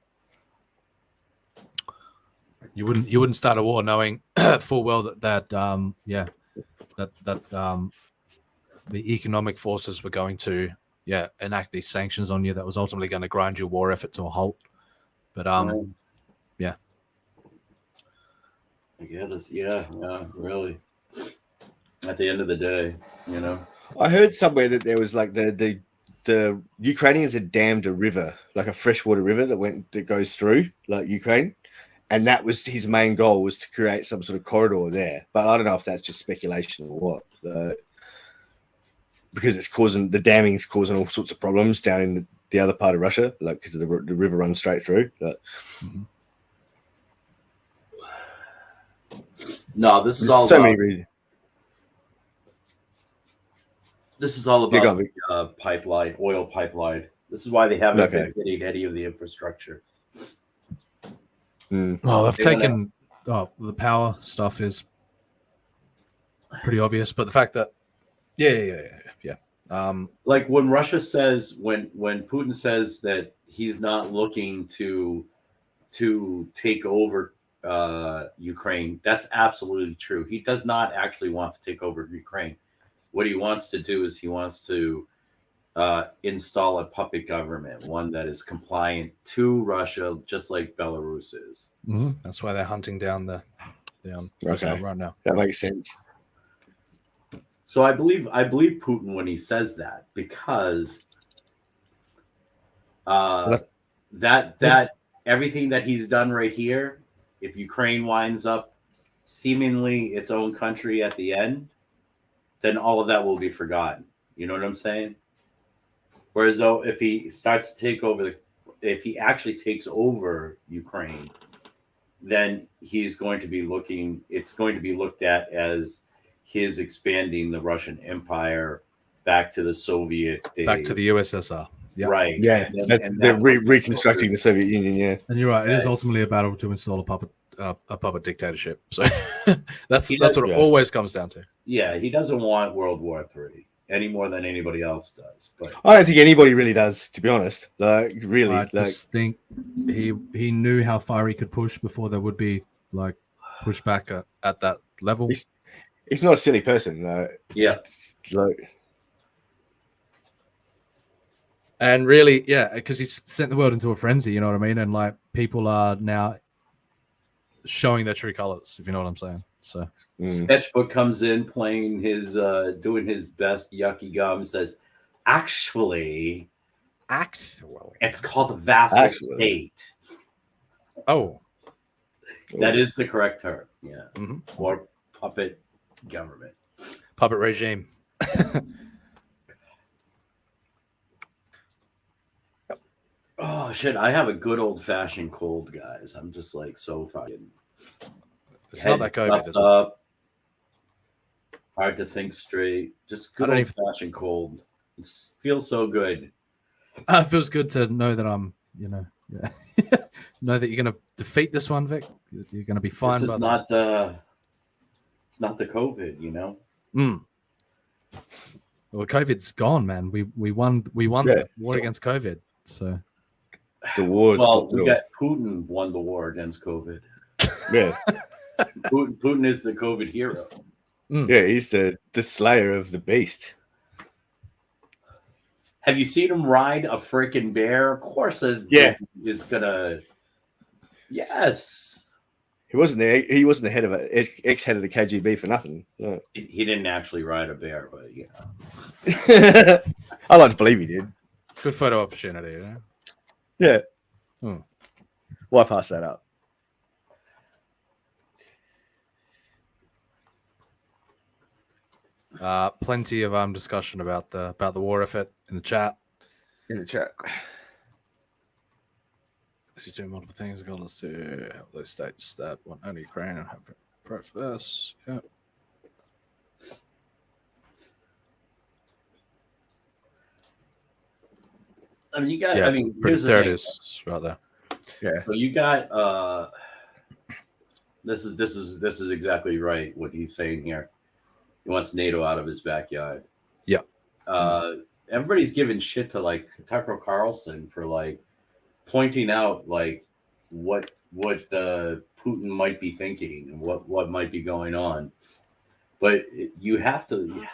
you wouldn't start a war knowing full well that the economic forces were going to enact these sanctions on you. That was ultimately going to grind your war effort to a halt. But I guess, really. At the end of the day, I heard somewhere that there was like the Ukrainians had dammed a river, like a freshwater river that goes through like Ukraine, and that was his main goal, was to create some sort of corridor there. But I don't know if that's just speculation or what, because the damming is causing all sorts of problems down in the other part of Russia, like because the river runs straight through. No, this is all so about, many reasons. This is all about pipeline, oil pipeline. This is why they haven't been hitting any of the infrastructure. Well, they've taken the power stuff is pretty obvious, but the fact that like when Russia says, when Putin says that he's not looking to take over Ukraine, that's absolutely true. He does not actually want to take over Ukraine. What he wants to do is he wants to install a puppet government, one that is compliant to Russia, just like Belarus is. Mm-hmm. That's why they're hunting down the president right now. That makes sense. So I believe Putin when he says that, because that everything that he's done right here, if Ukraine winds up seemingly its own country at the end, then all of that will be forgotten. You know what I'm saying? Whereas though if he starts to take over if he actually takes over Ukraine, then it's going to be looked at as his expanding the Russian Empire back to the Soviet days. Back to the USSR. Yep. Right. Yeah. They're reconstructing the Soviet Union, yeah. And you're right, it is ultimately a battle to install a puppet dictatorship. So that's what it always comes down to. Yeah, he doesn't want World War III any more than anybody else does. But I don't think anybody really does, to be honest. Like, really, I just think he knew how far he could push before there would be like pushback at that level. He's not a silly person. Yeah. And really, yeah, because he's sent the world into a frenzy, you know what I mean? And like people are now showing their true colors, if you know what I'm saying. So Sketchbook comes in playing his doing his best yucky gum, says, actually it's called a vassal state. Oh. That is the correct term. Yeah. Or puppet government. Puppet regime. Oh shit! I have a good old fashioned cold, guys. I'm just like so fucking. It's not that COVID, is it? Up, hard to think straight. Just good I don't old fashioned cold. It feels so good. It feels good to know that I'm, know that you're going to defeat this one, Vic. You're going to be fine. This is not the. It's not the COVID, you know. Well, COVID's gone, man. We won the war against COVID. So. The war. Well, we got Putin won the war against COVID. Yeah. Putin is the COVID hero. Yeah, he's the slayer of the beast. Have you seen him ride a freaking bear? Of course, is gonna. Yes. He wasn't there. He wasn't the head of ex-head of the KGB for nothing. No. He didn't actually ride a bear, but yeah. I like to believe he did. Good photo opportunity, you know? Yeah. Why pass that up? Plenty of discussion about the war effort in the chat. She's doing multiple things regardless to help those states that want only Ukraine and have pro for this. Yeah. I mean, you got. Yeah, I mean, there it is, right there. Yeah. So you got. This is exactly right what he's saying here. He wants NATO out of his backyard. Yeah. Everybody's giving shit to like Tucker Carlson for like pointing out like what Putin might be thinking and what might be going on. But you have to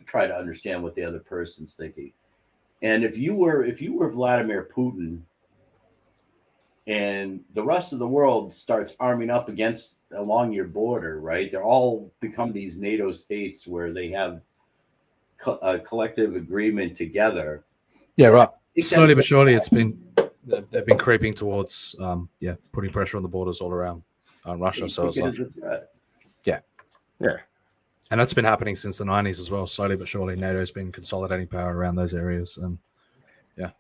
try to understand what the other person's thinking. And if you were Vladimir Putin and the rest of the world starts arming up along your border, right? They're all become these NATO states where they have a collective agreement together. Yeah, right. Slowly but surely, they've been creeping towards putting pressure on the borders all around Russia. So it's like, yeah. And that's been happening since the 90s as well. Slowly but surely, NATO's been consolidating power around those areas. And yeah.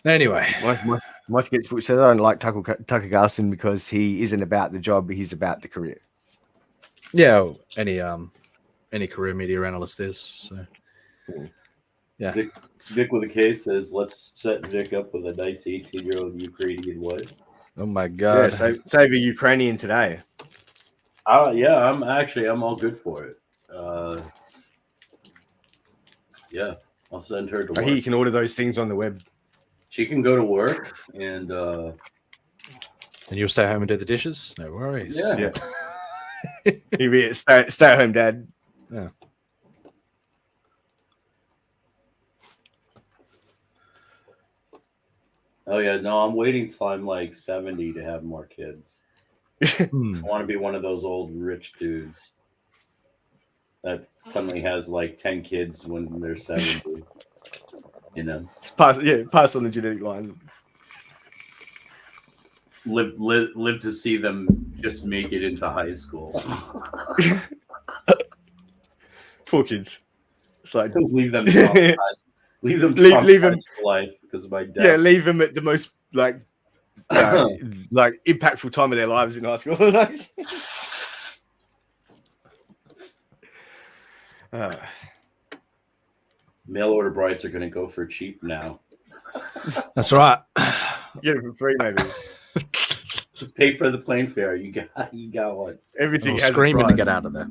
Anyway. My sketchbook says I don't like Tucker Carlson because he isn't about the job, but he's about the career. Yeah, any career media analyst is. So, yeah. Vic with a case says, let's set Vic up with a nice 18-year-old Ukrainian wife. Oh my God! Yeah, save a Ukrainian today. Yeah, I'm all good for it. Yeah, I'll send her to work. I hear you can order those things on the web. She can go to work and you'll stay home and do the dishes. No worries. Yeah. He'll be a stay-at-home dad. Yeah. Oh yeah, no, I'm waiting till I'm like 70 to have more kids. I want to be one of those old rich dudes that suddenly has like 10 kids when they're 70. You know, pass on the genetic line. Live to see them just make it into high school. Poor kids. It's like leave them traumatized. Leave them for life because of my dad. Yeah, leave them at the most like impactful time of their lives in high school. Mail order brides are going to go for cheap now. That's right. Get it for free, maybe. Just pay for the plane fare. You got one. Everything has screaming to get out of there.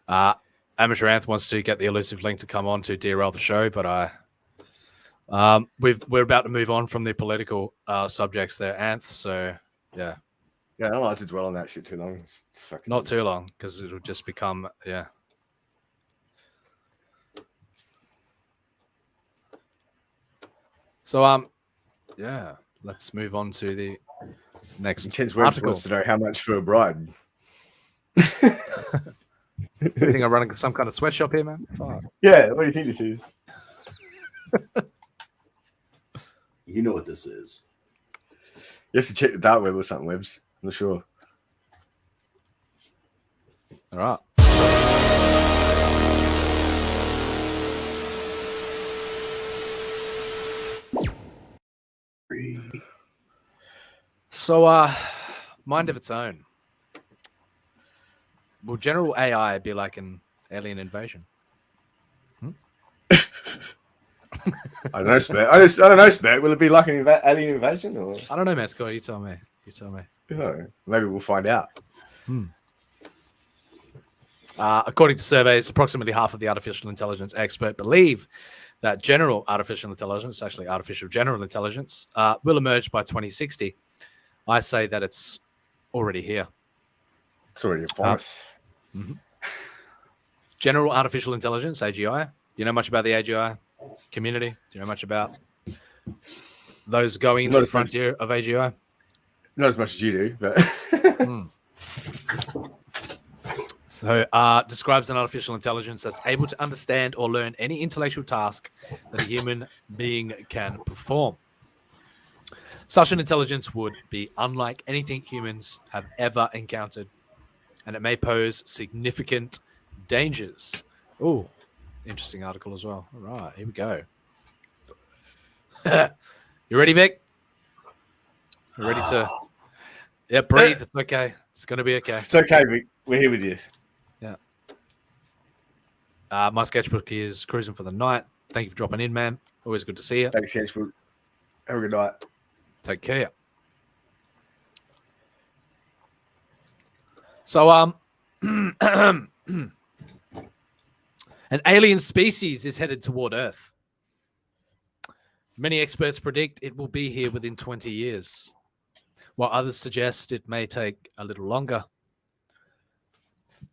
Amateur Anth wants to get the elusive link to come on to derail the show, but we're about to move on from the political subjects there, Anth. So yeah, I don't like to dwell on that shit too long. Not too long, because it'll just become So let's move on to the next article. Wants to know how much for a bride. You think I'm running some kind of sweatshop here, man? Fuck. Yeah, what do you think this is? You know what this is. You have to check the dark web or something, Webs. I'm not sure. All right. So, mind of its own. Will general AI be like an alien invasion? I don't know, Smack. I don't know, Smack. Will it be like an alien invasion? Or I don't know, man. Scott, you tell me. Maybe we'll find out. According to surveys, approximately half of the artificial intelligence expert believe that general artificial intelligence, actually artificial general intelligence, will emerge by 2060. I say that it's already here. It's already upon us. General artificial intelligence, AGI. Do you know much about the AGI community? Do you know much about those going into the frontier of AGI? Not as much as you do, but... So, describes an artificial intelligence that's able to understand or learn any intellectual task that a human being can perform. Such an intelligence would be unlike anything humans have ever encountered, and it may pose significant dangers. Oh, interesting article as well. All right, here we go. You ready, Vic? You ready to... Yeah, breathe. It's okay. It's going to be okay. It's okay, Vic. We're here with you. Yeah. My sketchbook is cruising for the night. Thank you for dropping in, man. Always good to see you. Thanks, sketchbook. Have a good night. Take care. So, an alien species is headed toward Earth. Many experts predict it will be here within 20 years, while others suggest it may take a little longer.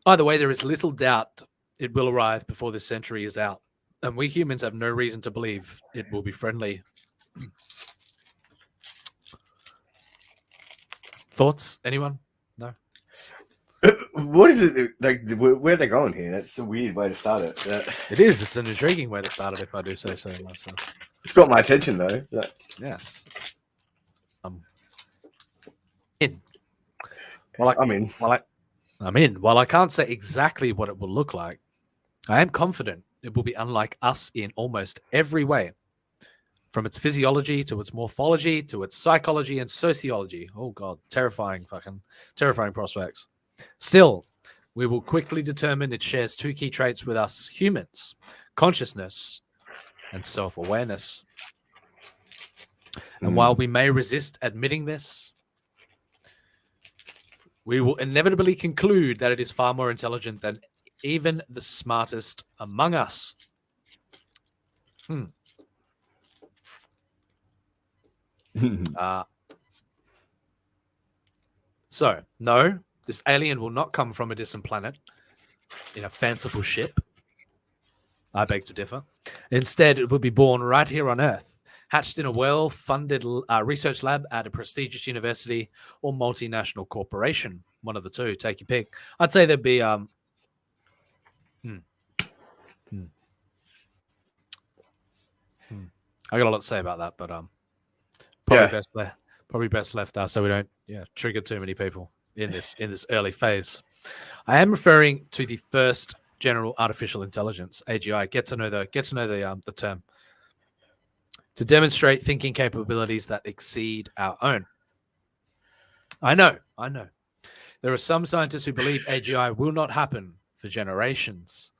Either way, there is little doubt it will arrive before this century is out, and we humans have no reason to believe it will be friendly. Thoughts? Anyone? No? What is it? Like, where are they going here? That's a weird way to start it. Yeah. It is. It's an intriguing way to start it, if I do say so myself. It's got my attention, though. Yeah. Yes. In. I'm in. I'm in. While I can't say exactly what it will look like, I am confident it will be unlike us in almost every way. From its physiology to its morphology to its psychology and sociology. Oh, God. Terrifying prospects. Still, we will quickly determine it shares two key traits with us humans: consciousness and self-awareness. And while we may resist admitting this, we will inevitably conclude that it is far more intelligent than even the smartest among us. So, no, this alien will not come from a distant planet in a fanciful ship. I beg to differ. Instead, it will be born right here on Earth, hatched in a well-funded research lab at a prestigious university or multinational corporation. One of the two, take your pick. I'd say there'd be I got a lot to say about that, but probably best left so we don't trigger too many people in this early phase. I am referring to the first general artificial intelligence, AGI. Get to know the term, to demonstrate thinking capabilities that exceed our own. I know. There are some scientists who believe AGI will not happen for generations,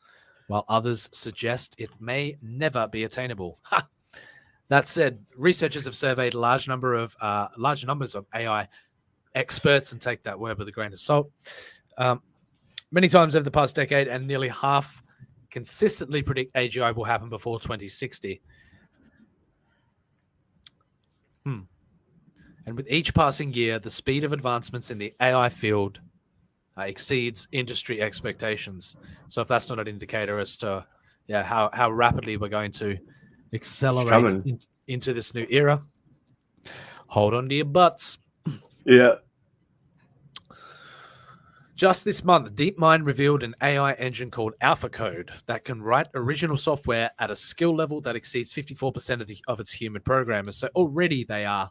while others suggest it may never be attainable. That said, researchers have surveyed large numbers of AI experts, and take that word with a grain of salt. many times over the past decade, and nearly half consistently predict AGI will happen before 2060. And with each passing year, the speed of advancements in the AI field exceeds industry expectations. So if that's not an indicator as to how rapidly we're going to accelerate into this new era, hold on to your butts. Yeah. Just this month, DeepMind revealed an AI engine called AlphaCode that can write original software at a skill level that exceeds 54% of its human programmers. So already they are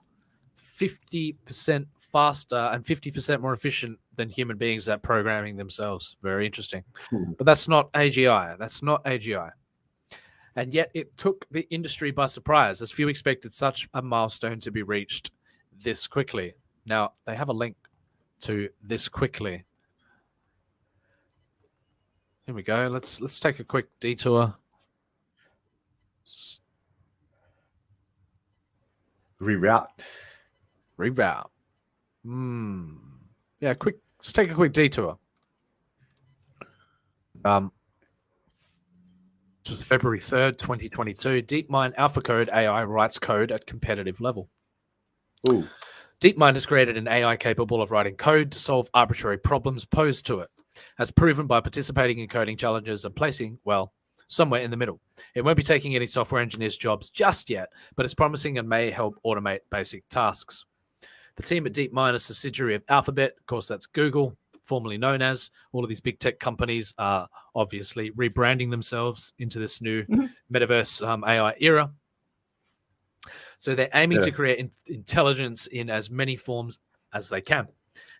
50% faster and 50% more efficient than human beings at programming themselves. Very interesting. But that's not AGI. That's not AGI. And yet it took the industry by surprise, as few expected such a milestone to be reached this quickly. Now, they have a link to this quickly. Here we go. Let's take a quick detour. Reroute. Yeah, let's take a quick detour. This was February 3rd, 2022. DeepMind AlphaCode AI writes code at competitive level. Ooh. DeepMind has created an AI capable of writing code to solve arbitrary problems posed to it, as proven by participating in coding challenges and placing, well, somewhere in the middle. It won't be taking any software engineers' jobs just yet, but it's promising and may help automate basic tasks. The team at DeepMind, a subsidiary of Alphabet, of course, that's Google, formerly known as. All of these big tech companies are obviously rebranding themselves into this new metaverse AI era. So they're aiming to create intelligence in as many forms as they can.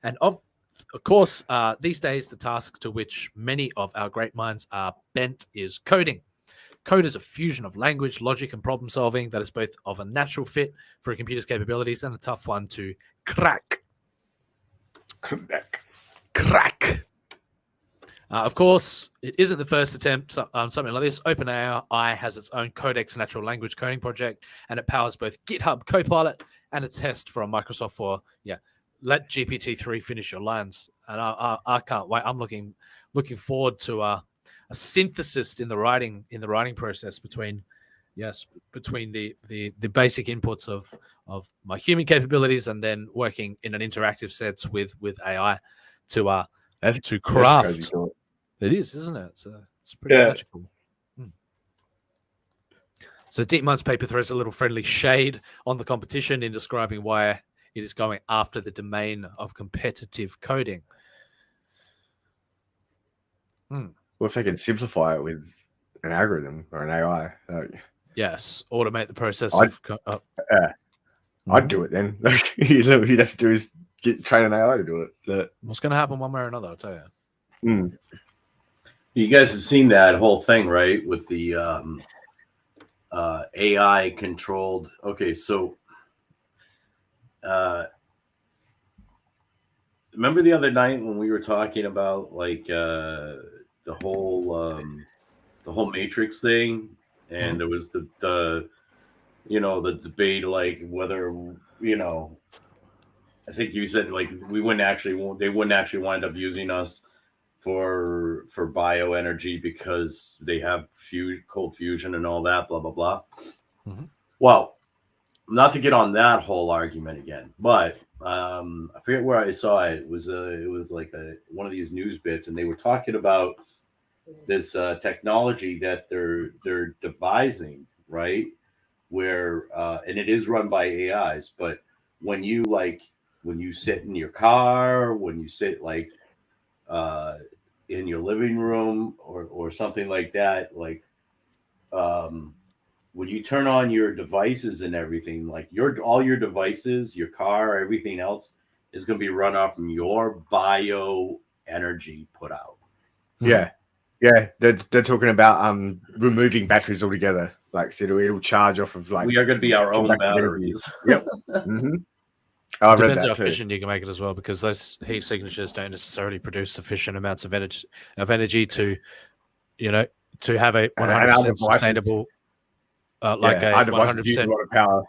And of course, these days, the task to which many of our great minds are bent is coding. Code is a fusion of language, logic, and problem solving that is both of a natural fit for a computer's capabilities and a tough one to crack. Of course, it isn't the first attempt on something like this. OpenAI has its own Codex natural language coding project, and it powers both GitHub Copilot and a test from Microsoft for let GPT-3 finish your lines. And I can't wait. I'm looking forward to a synthesis in the writing process between the basic inputs of my human capabilities and then working in an interactive sense with AI to craft. It is, isn't it? It's pretty magical. So DeepMind's paper throws a little friendly shade on the competition in describing why it is going after the domain of competitive coding. Well, if they can simplify it with an algorithm or an AI. Yes, automate the process. I'd do it then. You'd have to do is train an AI to do it. What's going to happen one way or another, I'll tell you. You guys have seen that whole thing, right? With the AI controlled. Okay, so remember the other night when we were talking about like the whole Matrix thing, and there was the debate like whether I think you said like they wouldn't actually wind up using us for bioenergy because they have cold fusion and all that, blah blah blah. Well, not to get on that whole argument again, but I forget where I saw it. It was like one of these news bits, and they were talking about this technology that they're devising, right? Where and it is run by AIs, but when you sit in your car, when you sit like in your living room or something like that, like when you turn on your devices and everything, like all your devices, your car, everything else is going to be run off from your bio energy put out. Yeah. They're talking about removing batteries altogether. Like so it'll charge off of like we are going to be our own batteries. Yep. It depends how efficient you can make it as well, because those heat signatures don't necessarily produce sufficient amounts of energy to have a 100% sustainable our devices use a lot of power.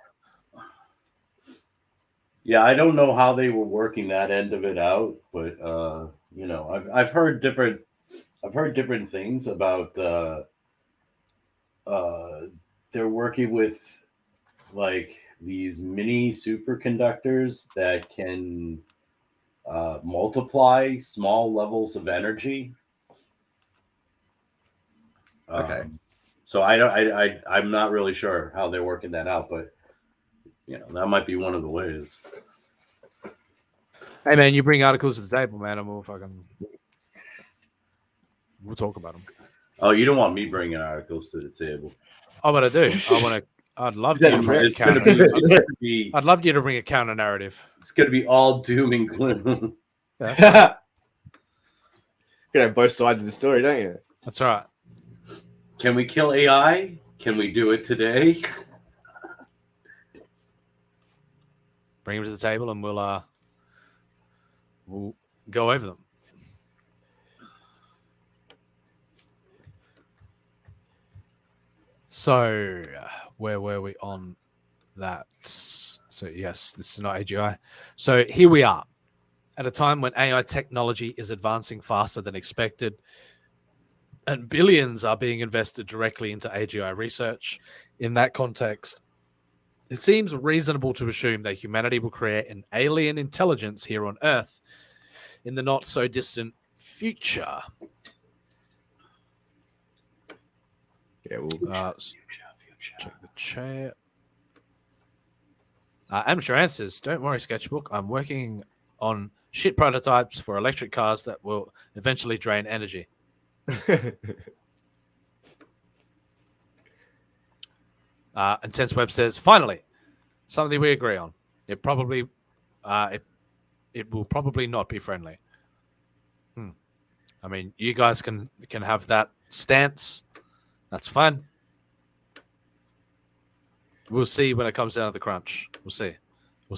Yeah, I don't know how they were working that end of it out, but You know, I've heard different things about they're working with like these mini superconductors that can multiply small levels of energy. Okay. So I'm not really sure how they're working that out, but you know, that might be one of the ways. Hey man, you bring articles to the table, man, and we'll talk about them. Oh, you don't want me bringing articles to the table? Oh, but I do. I'd love you to bring a counter. I'd love you to bring a counter narrative. It's going to be all doom and gloom. Yeah, that's right. You have both sides of the story, don't you? That's right. Can we kill AI? Can we do it today? Bring them to the table, and we'll go over them. So, where were we on that? So, yes, this is not AGI. So, here we are at a time when AI technology is advancing faster than expected, and billions are being invested directly into AGI research. In that context, it seems reasonable to assume that humanity will create an alien intelligence here on Earth in the not so distant future. Yeah, we'll check the chat. Amateur answers. Don't worry, Sketchbook. I'm working on shit prototypes for electric cars that will eventually drain energy. Intense Web says, finally, something we agree on. It probably, it will probably not be friendly. I mean, you guys can have that stance. That's fine. We'll see when it comes down to the crunch. We'll see. We'll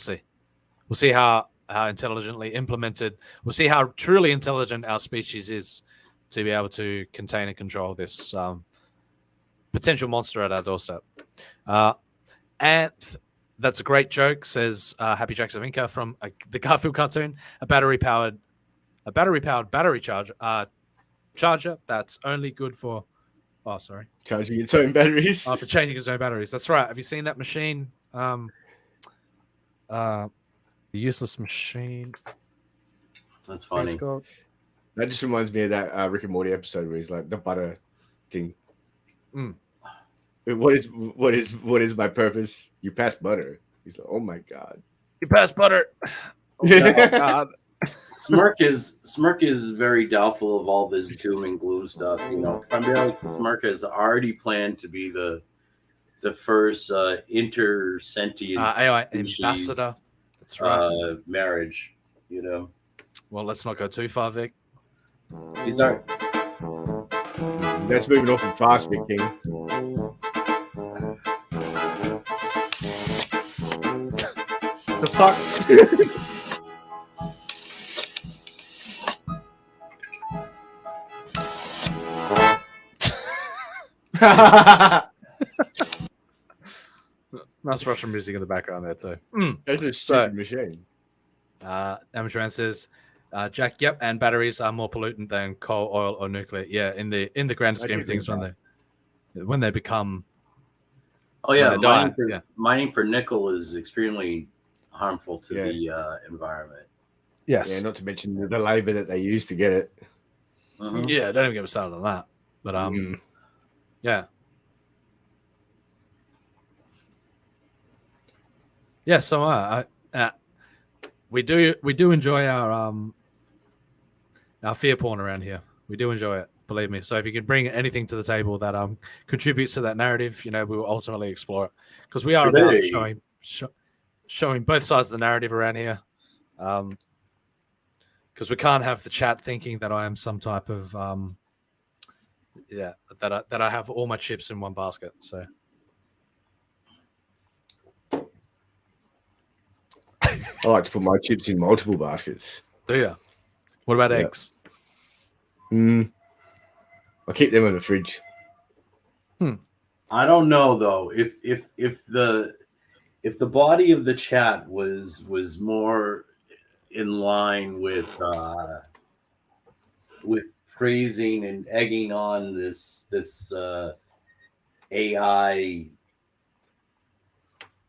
see how intelligently implemented. We'll see how truly intelligent our species is to be able to contain and control this potential monster at our doorstep. And that's a great joke, says Happy Jack Savinka from the Garfield cartoon. A battery powered battery charger that's only good for. Oh, sorry. Charging its own batteries. For changing its own batteries. That's right. Have you seen that machine? The useless machine. That's funny. That just reminds me of that Rick and Morty episode where he's like the butter thing. What is my purpose? You pass butter. He's like, oh my god. You pass butter. Oh god. Smirk is very doubtful of all this doom and gloom stuff. You know, primarily Smirk has already planned to be the first intersentient AI ambassador. That's right. Marriage. You know. Well, let's not go too far, Vic. These are. That's moving awful fast, Vic King. The fuck. Nice Russian music in the background there too. That's a stupid machine. Amateur says, Jack, yep, and batteries are more pollutant than coal, oil, or nuclear. Yeah, in the grand scheme of things, when they become. Oh yeah, mining for nickel is extremely harmful to the environment. Yes. Yeah, not to mention the labor that they use to get it. Yeah, don't even get me started on that. But yeah. Yeah, so we do enjoy our fear porn around here. We do enjoy it, believe me. So if you can bring anything to the table that contributes to that narrative, you know, we will ultimately explore it because we are about showing both sides of the narrative around here. Because we can't have the chat thinking that I am some type of that I have all my chips in one basket. So. I like to put my chips in multiple baskets. Do you? What about eggs? I keep them in the fridge. I don't know though. If the body of the chat was more in line with praising and egging on this AI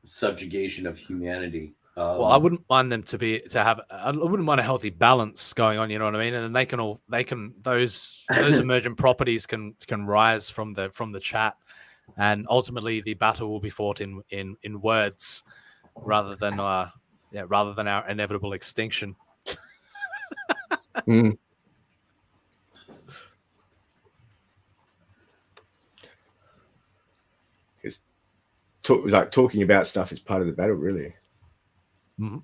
subjugation of humanity. Well, I wouldn't mind them to have. I wouldn't mind a healthy balance going on. You know what I mean? And then those emergent properties can rise from the chat, and ultimately the battle will be fought in words rather than our inevitable extinction. Mm. It's talking about stuff is part of the battle, really. Mm-hmm.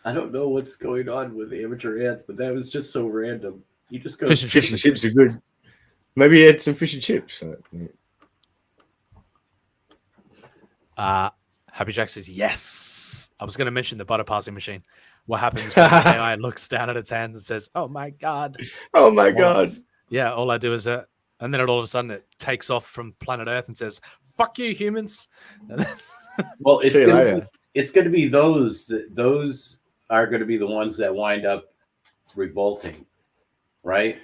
I don't know what's going on with Amateur Ant, but that was just so random. You just go fish and chips are good. Maybe he had some fish and chips. Happy Jack says yes. I was going to mention the butter passing machine. What happens when the AI looks down at its hands and says, "Oh my god, oh my god." All I do is and then all of a sudden it takes off from planet Earth and says, "Fuck you, humans." Well, it's going to be those are going to be the ones that wind up revolting, right?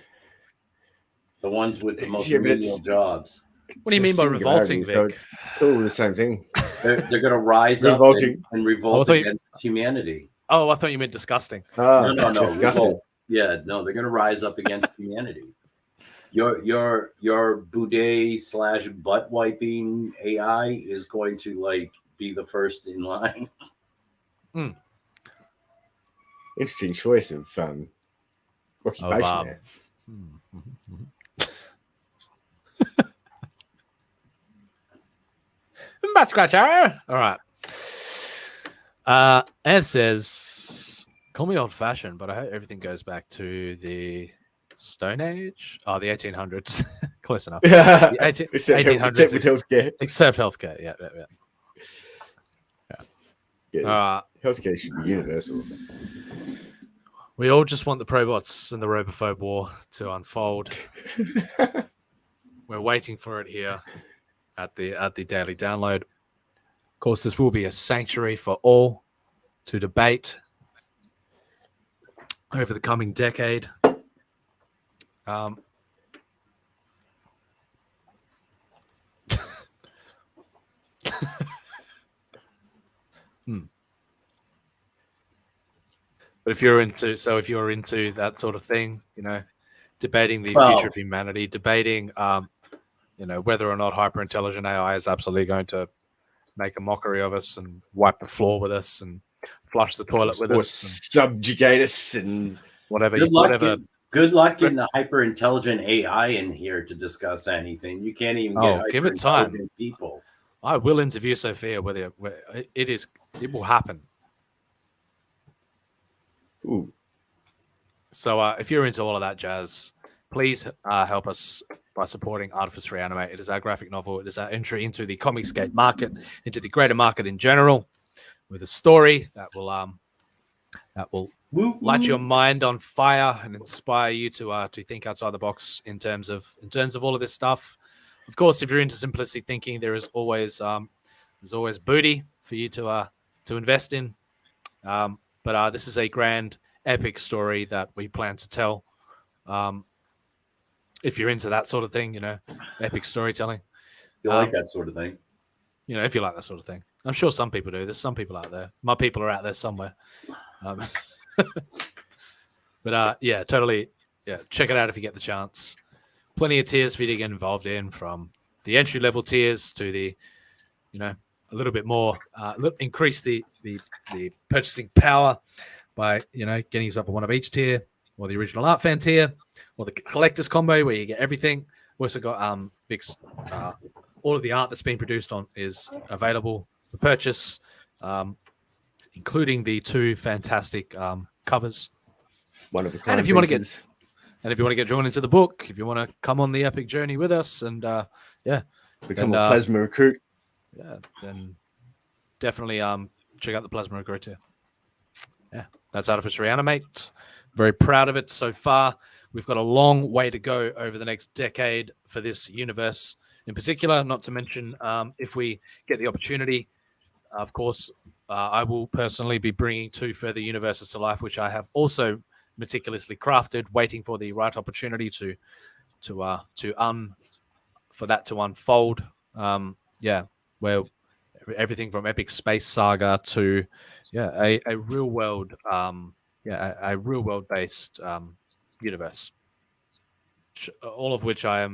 The ones with the most menial jobs. What do you mean by revolting, Vic? It's all the same thing. They're going to rise up and revolt against humanity. Oh, I thought you meant disgusting. No. Disgusting. Yeah, no, they're going to rise up against humanity. Your boudet / butt wiping AI is going to be the first in line. Interesting choice of occupation there. Butt scratcher. All right. Ed says, "Call me old-fashioned, but I hope everything goes back to the Stone Age. Oh, the 1800s. Close enough. Yeah. The 1800s with healthcare. Except healthcare. Yeah. Healthcare should be universal. We all just want the Probots and the Robophobe war to unfold. We're waiting for it here at the daily download. Of course, this will be a sanctuary for all to debate over the coming decade. But if you're into that sort of thing, debating the future of humanity, debating, whether or not hyper-intelligent AI is absolutely going to make a mockery of us and wipe the floor with us and flush the toilet with us, subjugate us, and whatever. Good luck getting a hyper-intelligent AI in here to discuss anything. You can't even get give it time. People. I will interview Sophia whether it will happen. Ooh. So if you're into all of that jazz, please help us by supporting Artifice Re-Animate. It is our graphic novel. It is our entry into the Comicsgate market, into the greater market in general, with a story that will light your mind on fire and inspire you to think outside the box in terms of all of this stuff. Of course, if you're into simplicity thinking, there is always booty for you to invest in. But this is a grand, epic story that we plan to tell. If you're into that sort of thing, epic storytelling. You like that sort of thing. If you like that sort of thing. I'm sure some people do. There's some people out there. My people are out there somewhere. But totally. Yeah, check it out if you get the chance. Plenty of tiers for you to get involved in, from the entry-level tiers to the, a little bit more, increase the purchasing power by, getting yourself one of each tier, or the original art fan tier, or the collector's combo where you get everything. We've also got Vic's, all of the art that's been produced is available for purchase, including the 2 fantastic covers. And if you want to get drawn into the book, if you want to come on the epic journey with us, and become a plasma recruit, then definitely check out the Plasma Recruit too. Yeah, that's Artifice Re-Animate. Very proud of it so far. We've got a long way to go over the next decade for this universe in particular, not to mention if we get the opportunity, of course, I will personally be bringing 2 further universes to life, which I have also meticulously crafted, waiting for the right opportunity for that to unfold. Where everything from epic space saga to a real world a real world based universe, all of which I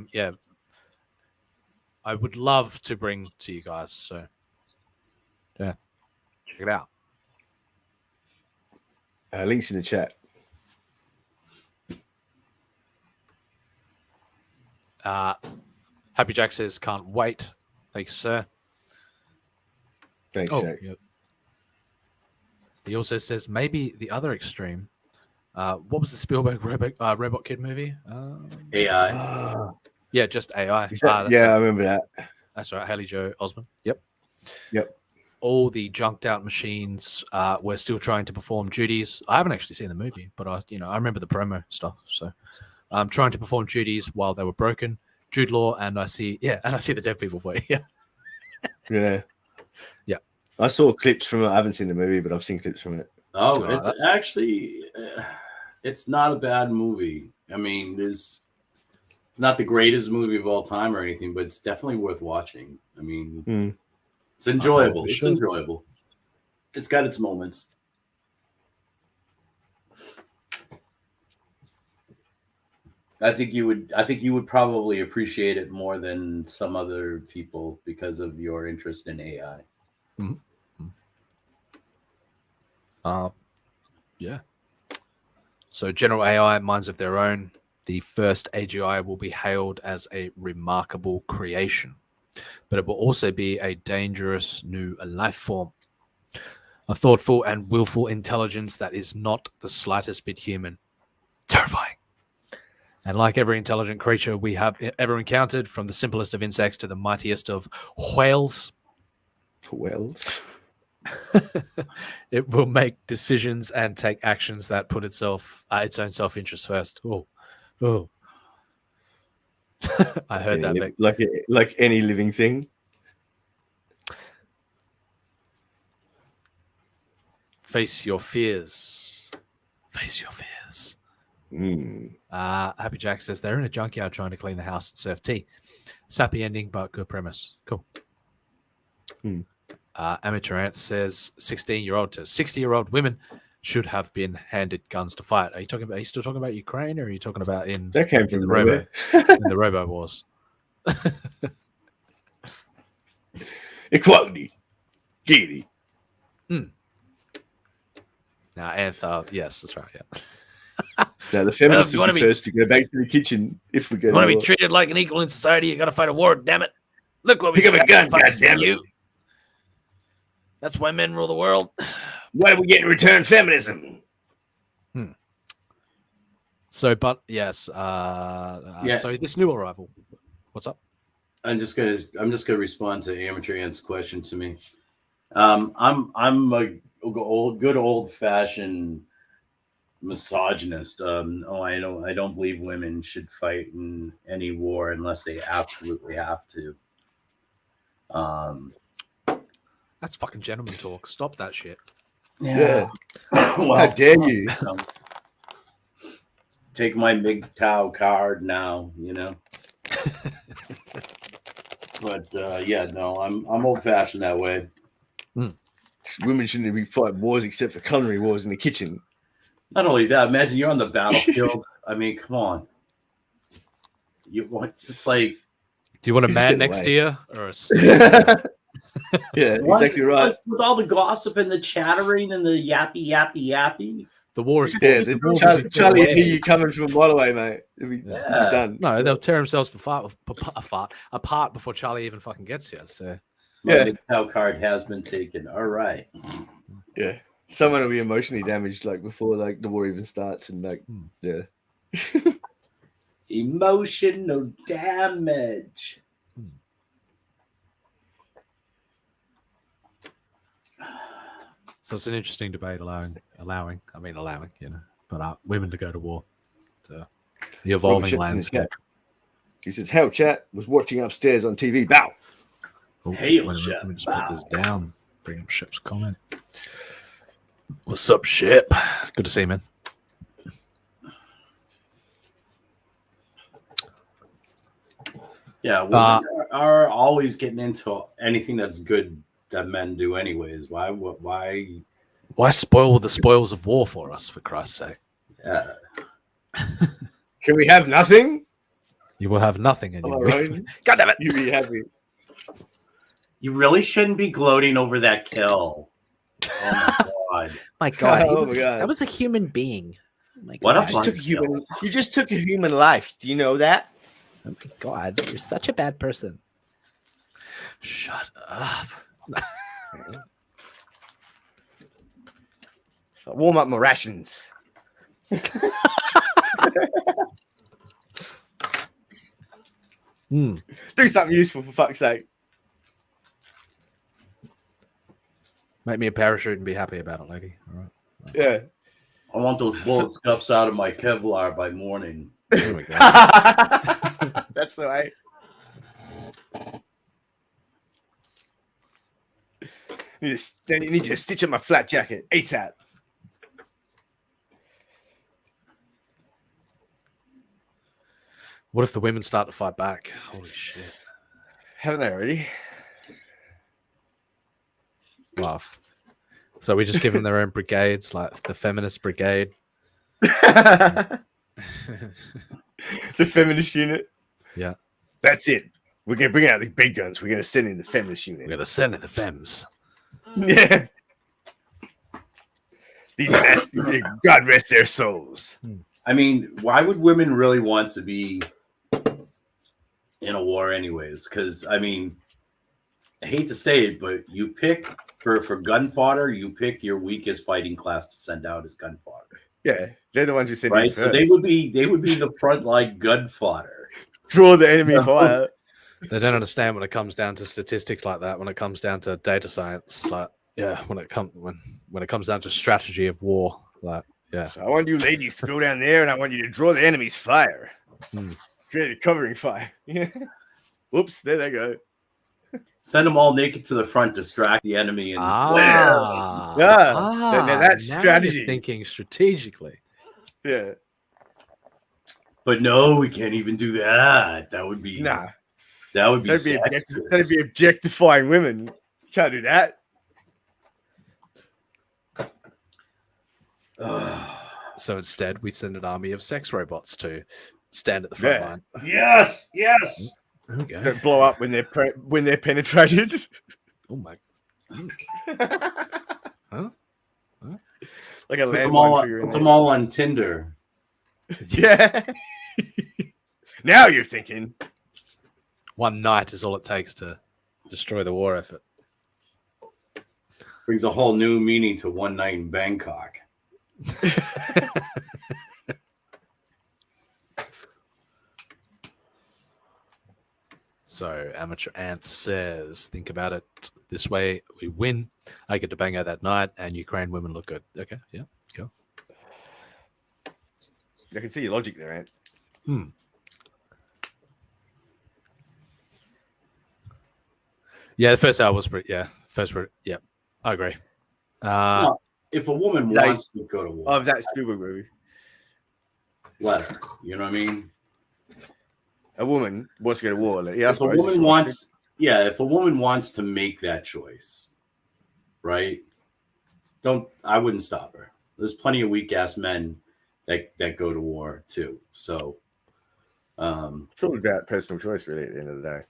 would love to bring to you guys. So check it out. Links in the chat. Happy Jack says, can't wait. Thanks, sir. Thanks, Jack. Yep. He also says maybe the other extreme. What was the Spielberg Robot Kid movie? AI. Yeah, just AI. I remember that. That's right, Haley Joel Osment. Yep. Yep. All the junked out machines were still trying to perform duties. I haven't actually seen the movie, but I remember the promo stuff. So I'm trying to perform duties while they were broken. Jude Law, and I see the dead people play. Yeah. Yeah. Yeah. I saw clips from it. I haven't seen the movie, but I've seen clips from it. Oh, it's actually, it's not a bad movie. I mean, it's not the greatest movie of all time or anything, but it's definitely worth watching. I mean, it's enjoyable. It's enjoyable. It's got its moments. I think you would probably appreciate it more than some other people because of your interest in AI. Mm-hmm. Yeah. So general AI, minds of their own. The first AGI will be hailed as a remarkable creation, but it will also be a dangerous new life form. A thoughtful and willful intelligence that is not the slightest bit human. Terrifying. And like every intelligent creature we have ever encountered, from the simplest of insects to the mightiest of whales, it will make decisions and take actions that put its own self-interest first. Oh. I heard that. Vic. Like any living thing. Face your fears. Face your fears. Happy Jack says they're in a junkyard trying to clean the house and serve tea. Sappy ending, but good premise. Cool. Amateur Ant says 16-year-old to 60-year-old women should have been handed guns to fight. Are you still talking about Ukraine, or are you talking about that came from the Robo in the Robo Wars? Equality. Giddy. Now, Anth, yes, that's right. Yeah. Now the feminists will be first to go back to the kitchen if we go. You want to be treated like an equal in society? You got to fight a war. Damn it! Look what we pick up a gun, goddamn you. That's why men rule the world. What do we get in return? Feminism. So, but yes. So this new arrival. What's up? I'm just gonna respond to Amateur Ant's question to me. I'm a good old fashioned misogynist. I don't believe women should fight in any war unless they absolutely have to. That's fucking gentleman talk. Stop that shit. Yeah. Well, how dare you? Take my MGTOW card now, you know. But I'm old fashioned that way. Women shouldn't be fighting wars except for culinary wars in the kitchen. Not only that, imagine you're on the battlefield. I mean, come on. It's just like. Do you want a man next to you or a? Yeah, exactly right. With all the gossip and the chattering and the yappy. The war is. Yeah, Charlie will hear you coming from a mile away, mate. It'll be done. No, they'll tear themselves apart before Charlie even fucking gets here. So. Yeah, the cow card has been taken. All right. Yeah, someone will be emotionally damaged before the war even starts, and yeah. Emotional damage. So it's an interesting debate allowing, but women to go to war. So the evolving landscape. He says, "Hell, chat was watching upstairs on TV. Bow." Hail, let Shep. me just put this down. Bring up Shep's comment. What's up, Shep? Good to see you, man. Yeah, women are always getting into anything that's good that men do, anyways. Why spoil the spoils of war for us, for Christ's sake? Yeah. Can we have nothing? You will have nothing, and God damn it! You be happy. You really shouldn't be gloating over that kill. Oh My God, Oh my God. that was a human being. Oh my What a God. You just took a human life. Do you know that? Oh my God, you're such a bad person. Shut up. So warm up my rations. Do something useful, for fuck's sake. Make me a parachute and be happy about it, lady. All right. Yeah. I want those bullet scuffs out of my Kevlar by morning. There we go. That's the way. You need to stitch up my flat jacket ASAP. What if the women start to fight back? Holy shit. Haven't they already? Laugh. So we just give them their own brigades, like the feminist brigade. The feminist unit. Yeah. That's it. We're going to bring out the big guns. We're going to send in the feminist unit. We're going to send in the femmes. Yeah. These nasty, God rest their souls. I mean, why would women really want to be in a war anyways? Because, I mean, I hate to say it, but you pick for gun fodder, you pick your weakest fighting class to send out as gun fodder. Yeah, they're the ones who send right. in So first. they would be the front line gun fodder. Draw the enemy fire. They don't understand when it comes down to statistics like that. When it comes down to data science, like when it comes down to strategy of war, like So I want you ladies to go down there, and I want you to draw the enemy's fire. Create a covering fire. Whoops! There they go. Send them all naked to the front, distract the enemy, and Now that's now strategy. you're thinking strategically. Yeah. But no, we can't even do that. That would be That would be that'd be objectifying women. You can't do that. So instead, we send an army of sex robots to stand at the front line. Yes. Okay. That blow up when they're penetrated. Oh my! Like a Put them landmine. put them all on Tinder. Yeah. Now you're thinking. One night is all it takes to destroy the war effort. Brings a whole new meaning to one night in Bangkok. So Amateur Ant says, think about it this way. We win. I get to bang out that night, and Ukraine women look good. Okay, yeah, go. I can see your logic there, Ant. Yeah, the first hour was pretty. Yeah, yeah, I agree. Well, if a woman wants to go to war, Oh, that Spielberg movie. let her. You know what I mean? A woman wants to go to war. Yeah, If a woman wants, if a woman wants to make that choice, right? I wouldn't stop her. There's plenty of weak ass men that go to war too. So, it's all about personal choice, really. At the end of the day,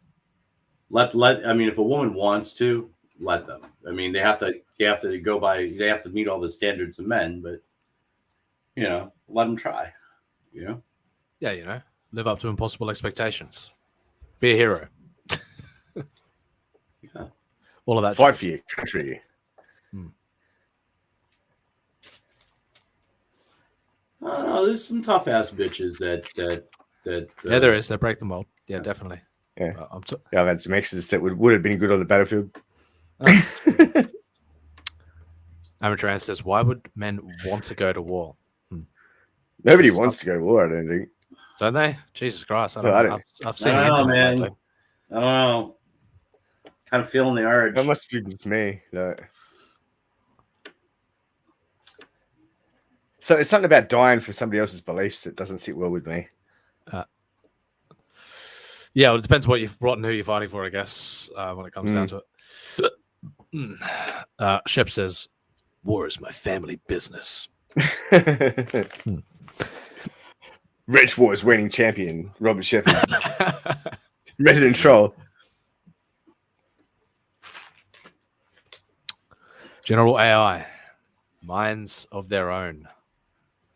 I mean, if a woman wants to, let them. I mean, they have to meet all the standards of men, but let them try. Yeah, live up to impossible expectations. Be a hero. Yeah. All of that. Fight for your country. There's some tough ass bitches that yeah, there is. They break the mold. Yeah, definitely. Yeah, I've had some exes that would have been good on the battlefield. Amateur Ant says, why would men want to go to war? Nobody wants to go to war, I don't think. Don't they? Jesus Christ. I don't know. I've seen I it. don't know, man. I don't know. Kind of feeling the urge. That must be just me. No. So it's something about dying for somebody else's beliefs that doesn't sit well with me. Yeah, well, it depends what and who you're fighting for, I guess, when it comes down to it. Shep says, "War is my family business." Rich Wars reigning champion, Robert Shepard. Resident Troll. General AI. Minds of their own.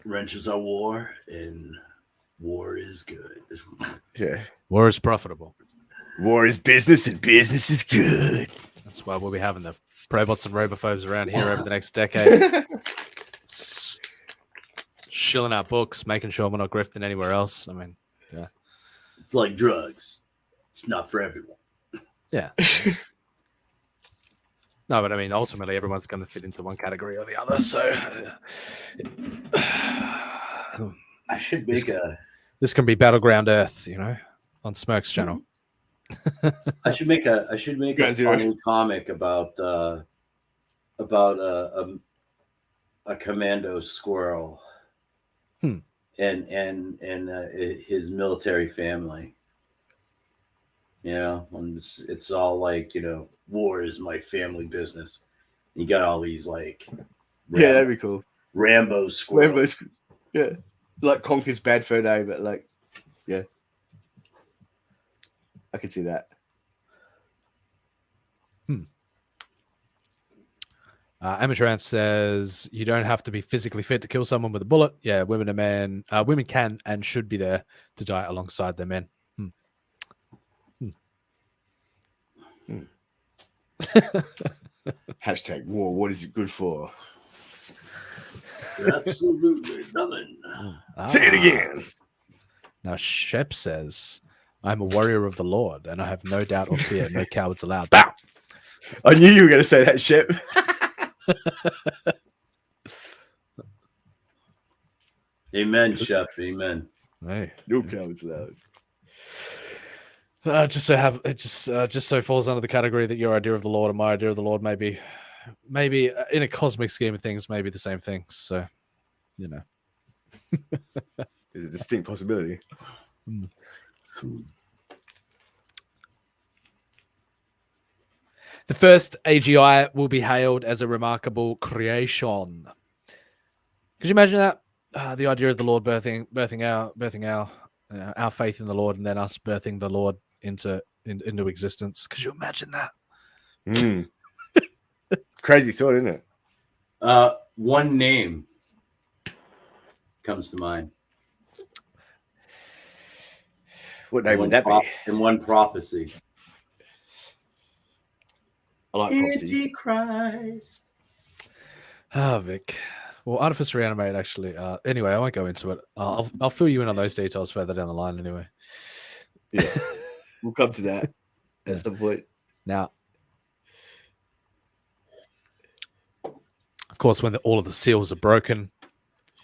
Wrenches are war, and war is good. Yeah. War is profitable. War is business, and business is good. That's why we'll be having the Probots and Robophobes around here over the next decade. Shilling out books, making sure we're not grifting anywhere else. I mean, yeah. It's like drugs. It's not for everyone. Yeah. No, but I mean, ultimately, everyone's going to fit into one category or the other. So, I should make this can be Battleground Earth, on Smirk's channel. I should make a funny comic about a commando squirrel and his military family. It's all like, war is my family business. You got all these like that'd be cool. Rambo squirrels. Yeah, like Conker's Bad Fur Day, but like, yeah, I could see that. Amatranth says you don't have to be physically fit to kill someone with a bullet. Yeah, women can and should be there to die alongside their men. Hashtag war. What is it good for? Absolutely nothing. Say it again. Now Shep says, "I'm a warrior of the Lord, and I have no doubt or fear. No cowards allowed." Bow. I knew you were going to say that, Shep. Amen, Shep. Amen. Hey, no cowards allowed. Just so falls under the category that your idea of the Lord and my idea of the Lord maybe in a cosmic scheme of things, maybe the same thing. So, is a distinct possibility. The first AGI will be hailed as a remarkable creation. Could you imagine that? The idea of the Lord birthing our faith in the Lord, and then us birthing the Lord into existence. Could you imagine that? Crazy thought, isn't it? One name comes to mind. What name would that be? In one prophecy. I like prophecy. Antichrist. Vic. Well, Artifice Re-Animate actually. Anyway, I won't go into it. I'll fill you in on those details further down the line. Anyway. Yeah, we'll come to that at some point. Now, of course, when all of the seals are broken,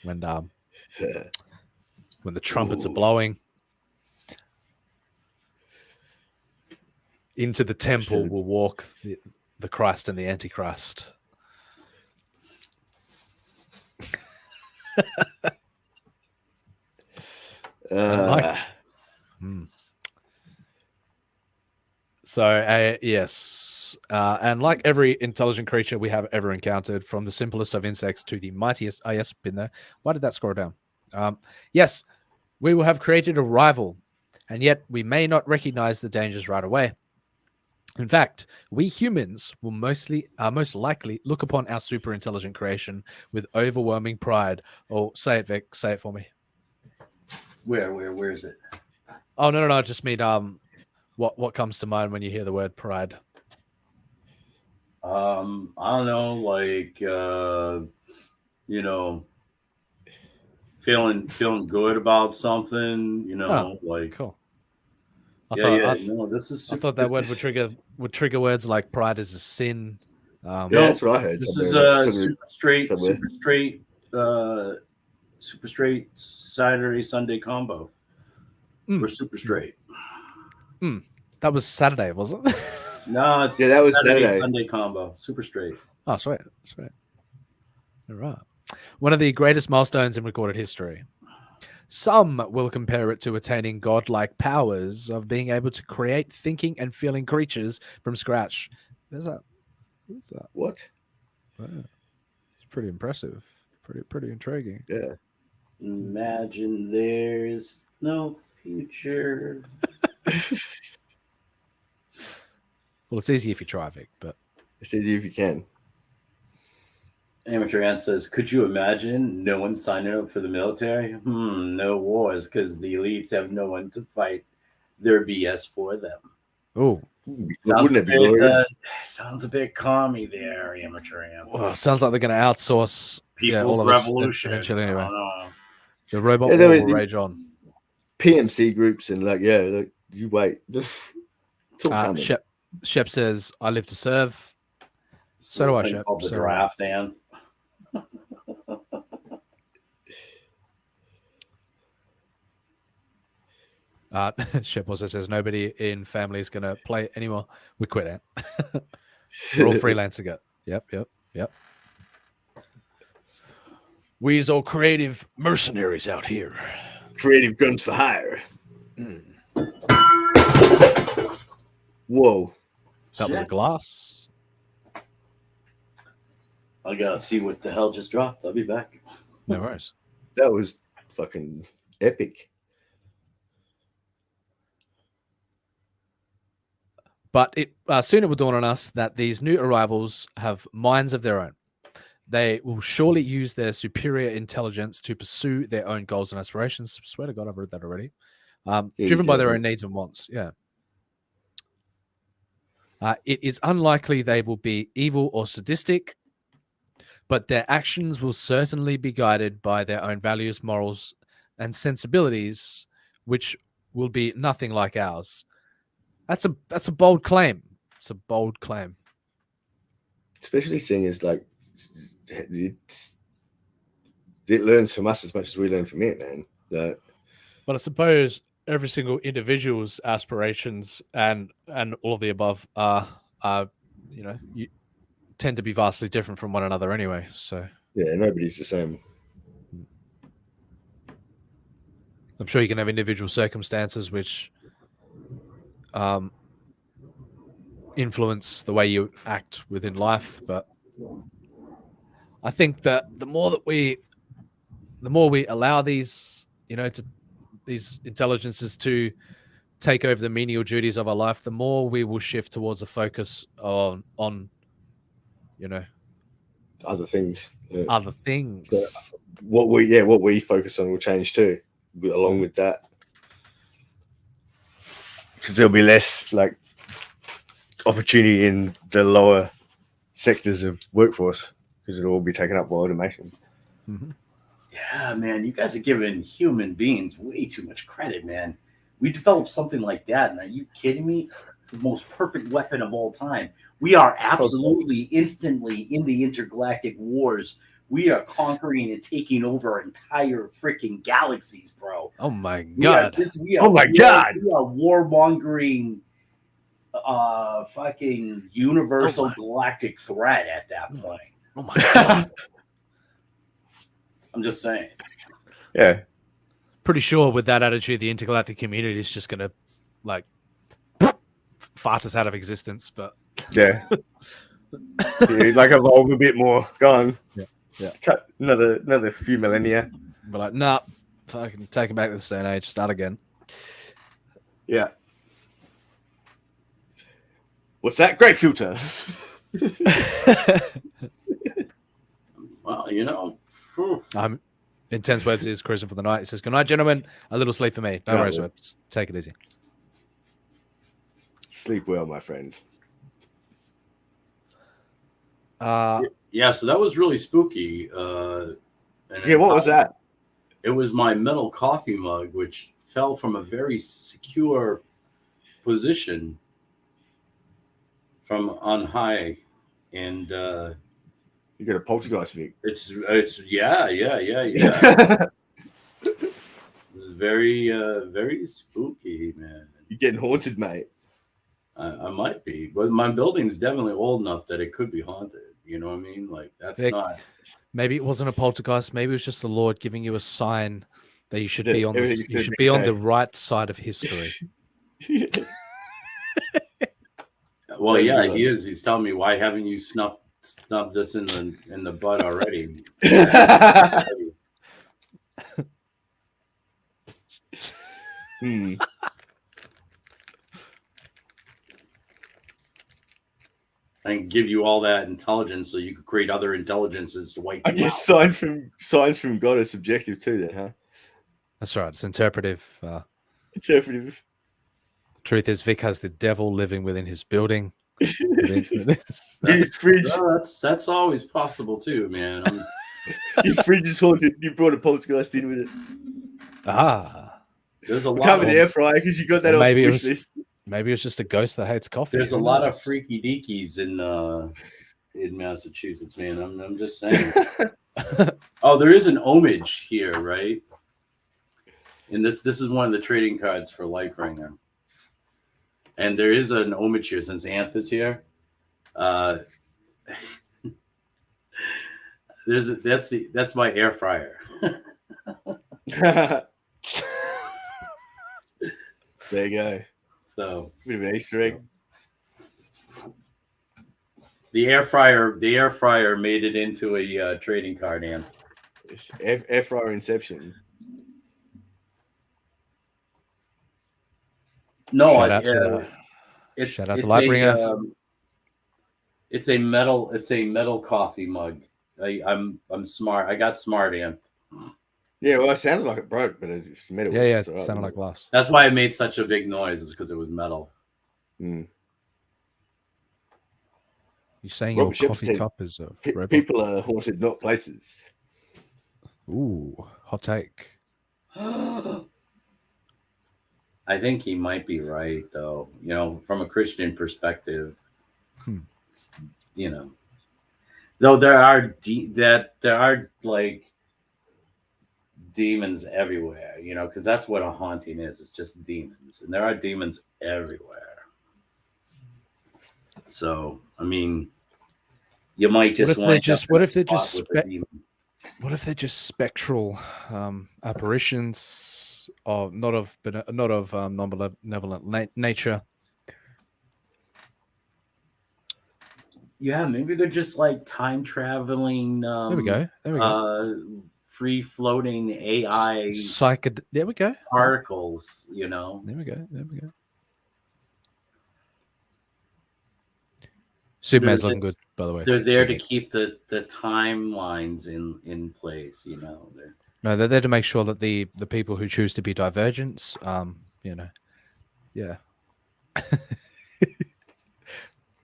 when the trumpets are blowing, into the temple will walk the Christ and the Antichrist. So, yes. And like every intelligent creature we have ever encountered, from the simplest of insects to the mightiest. Yes, been there. Why did that scroll down? Yes, we will have created a rival, and yet we may not recognize the dangers right away. In fact, we humans will most likely look upon our super intelligent creation with overwhelming pride. Oh, say it, Vic. Say it for me. Where is it? Oh, no. I just mean what comes to mind when you hear the word pride? I don't know, like feeling good about something, like cool. I thought that word would trigger words like pride is a sin. That's what I heard. This is super straight Saturday Sunday combo. We're super straight. That was Saturday, wasn't it? No, it's that was Saturday Sunday combo. Super straight. Oh, sweet. All right. One of the greatest milestones in recorded history. Some will compare it to attaining godlike powers of being able to create thinking and feeling creatures from scratch. There's that. What's that? What? Wow. It's pretty impressive. Pretty intriguing. Yeah. Imagine there's no future. Well, it's easy if you try, Vic, but it's easy if you can. Amateur Ant says, could you imagine no one signing up for the military? No wars because the elites have no one to fight their BS for them. Oh, Wouldn't it be sounds a bit commie there, Amateur Ant. Well, sounds like they're going to outsource People's all of us revolution. eventually anyway. I don't know. The robot war will rage on. PMC groups and you wait. Shep says, I live to serve. So do I, Shep. Called the So draft, Dan. Shep also says nobody in family is going to play anymore. We quit it. We're all freelancing it. Yep. We's all creative mercenaries out here. Creative guns for hire. Whoa. That was a glass. I gotta see what the hell just dropped. I'll be back. No worries. That was fucking epic. But it soon it will dawn on us that these new arrivals have minds of their own. They will surely use their superior intelligence to pursue their own goals and aspirations. I swear to God, I've read that already. Driven by their own needs and wants. Yeah. It is unlikely they will be evil or sadistic, but their actions will certainly be guided by their own values, morals, and sensibilities, which will be nothing like ours. That's a bold claim. It's a bold claim. Especially seeing as like it learns from us as much as we learn from it, man. But I suppose every single individual's aspirations and all of the above are you tend to be vastly different from one another anyway. So yeah, nobody's the same. I'm sure you can have individual circumstances which influence the way you act within life, but I think that the more we allow these these intelligences to take over the menial duties of our life, the more we will shift towards a focus on other things. Other things. So what we focus on will change too, along with that. Because there'll be less like opportunity in the lower sectors of workforce because it'll all be taken up by automation. Mm-hmm. Yeah, man, you guys are giving human beings way too much credit, man. We developed something like that, and are you kidding me? The most perfect weapon of all time. We are absolutely instantly in the intergalactic wars. We are conquering and taking over entire freaking galaxies, bro. Oh my God. We are warmongering fucking universal galactic threat at that point. Oh my God. I'm just saying. Yeah. Pretty sure with that attitude, the intergalactic community is just going to like fart us out of existence, but yeah. Like evolve a bit more. Go on. Yeah. Cut another few millennia. But like, nah, fucking take it back to the Stone Age, start again. Yeah. What's that? Great filter. Well, Intense Webs is cruising for the night. It says, good night, gentlemen. A little sleep for me. No worries, Web. Just take it easy. Sleep well, my friend. Yeah, so that was really spooky. What was that? It was my metal coffee mug, which fell from a very secure position from on high, and you got a poltergeist, Vic. It's yeah. It's very spooky, man. You're getting haunted, mate. I might be, but my building's definitely old enough that it could be haunted. You know what I mean? Like that's Vic, not. Maybe it wasn't a poltergeist. Maybe it was just the Lord giving you a sign that you should That be on everything's you gonna should be be on the okay. right side of history. Well, yeah, he is. He's telling me, why haven't you snubbed this in the butt already? Hmm. I can give you all that intelligence so you could create other intelligences to wipe I you guess out. signs from God are subjective too, then, huh? That's right. It's interpretive. Interpretive. Truth is, Vic has the devil living within his building. His fridge. Well, that's always possible too, man. Your fridge is haunted. You brought a poltergeist in with it. There's a We lot can't of with the air fryer because you got that off maybe wish list. Maybe it's just a ghost that hates coffee. There's a Who lot knows? of freaky deakies in Massachusetts, man. I'm just saying. Oh, there is an homage here, right? And this is one of the trading cards for Lightbringer. And there is an homage here since Anth is here. That's my air fryer. There you go. So bit of an Easter egg. The air fryer made it into a trading card, Anth. Air fryer inception. No, Shout out to Lightbringer. It's a metal coffee mug. I'm smart. I got smart, Anth. Yeah, well, it sounded like it broke, but it's metal. Yeah, It's all right. sounded like glass. That's why it made such a big noise, is because it was metal. Mm. You're saying Robert your coffee Shepard cup is a rebel? people are haunted, not places. Ooh, hot take. I think he might be right, though. You know, from a Christian perspective, you know, though there are like demons everywhere. You know, because that's what a haunting is. It's just demons, and there are demons everywhere. So, I mean, you might just what if they're just spectral apparitions of not of non-benevolent nature? Yeah, maybe they're just like time traveling. There we go. Free floating AI. There we go. Particles. You know. There we go. Superman's looking good, by the way. They're there to keep the timelines in place, you know. They're there to make sure that the people who choose to be divergents, you know, yeah.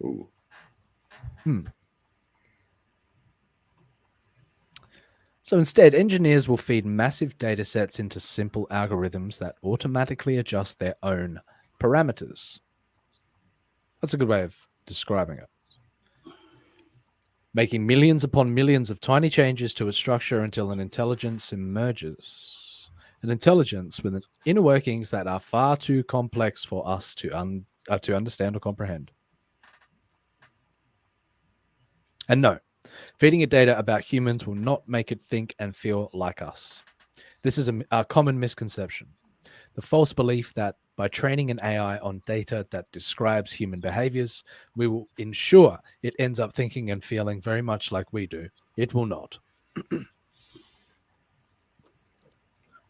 Ooh. So instead, engineers will feed massive data sets into simple algorithms that automatically adjust their own parameters. That's a good way of describing it. Making millions upon millions of tiny changes to a structure until an intelligence emerges. An intelligence with inner workings that are far too complex for us to understand or comprehend. And no, feeding it data about humans will not make it think and feel like us. This is a common misconception. The false belief that by training an AI on data that describes human behaviors, we will ensure it ends up thinking and feeling very much like we do. It will not.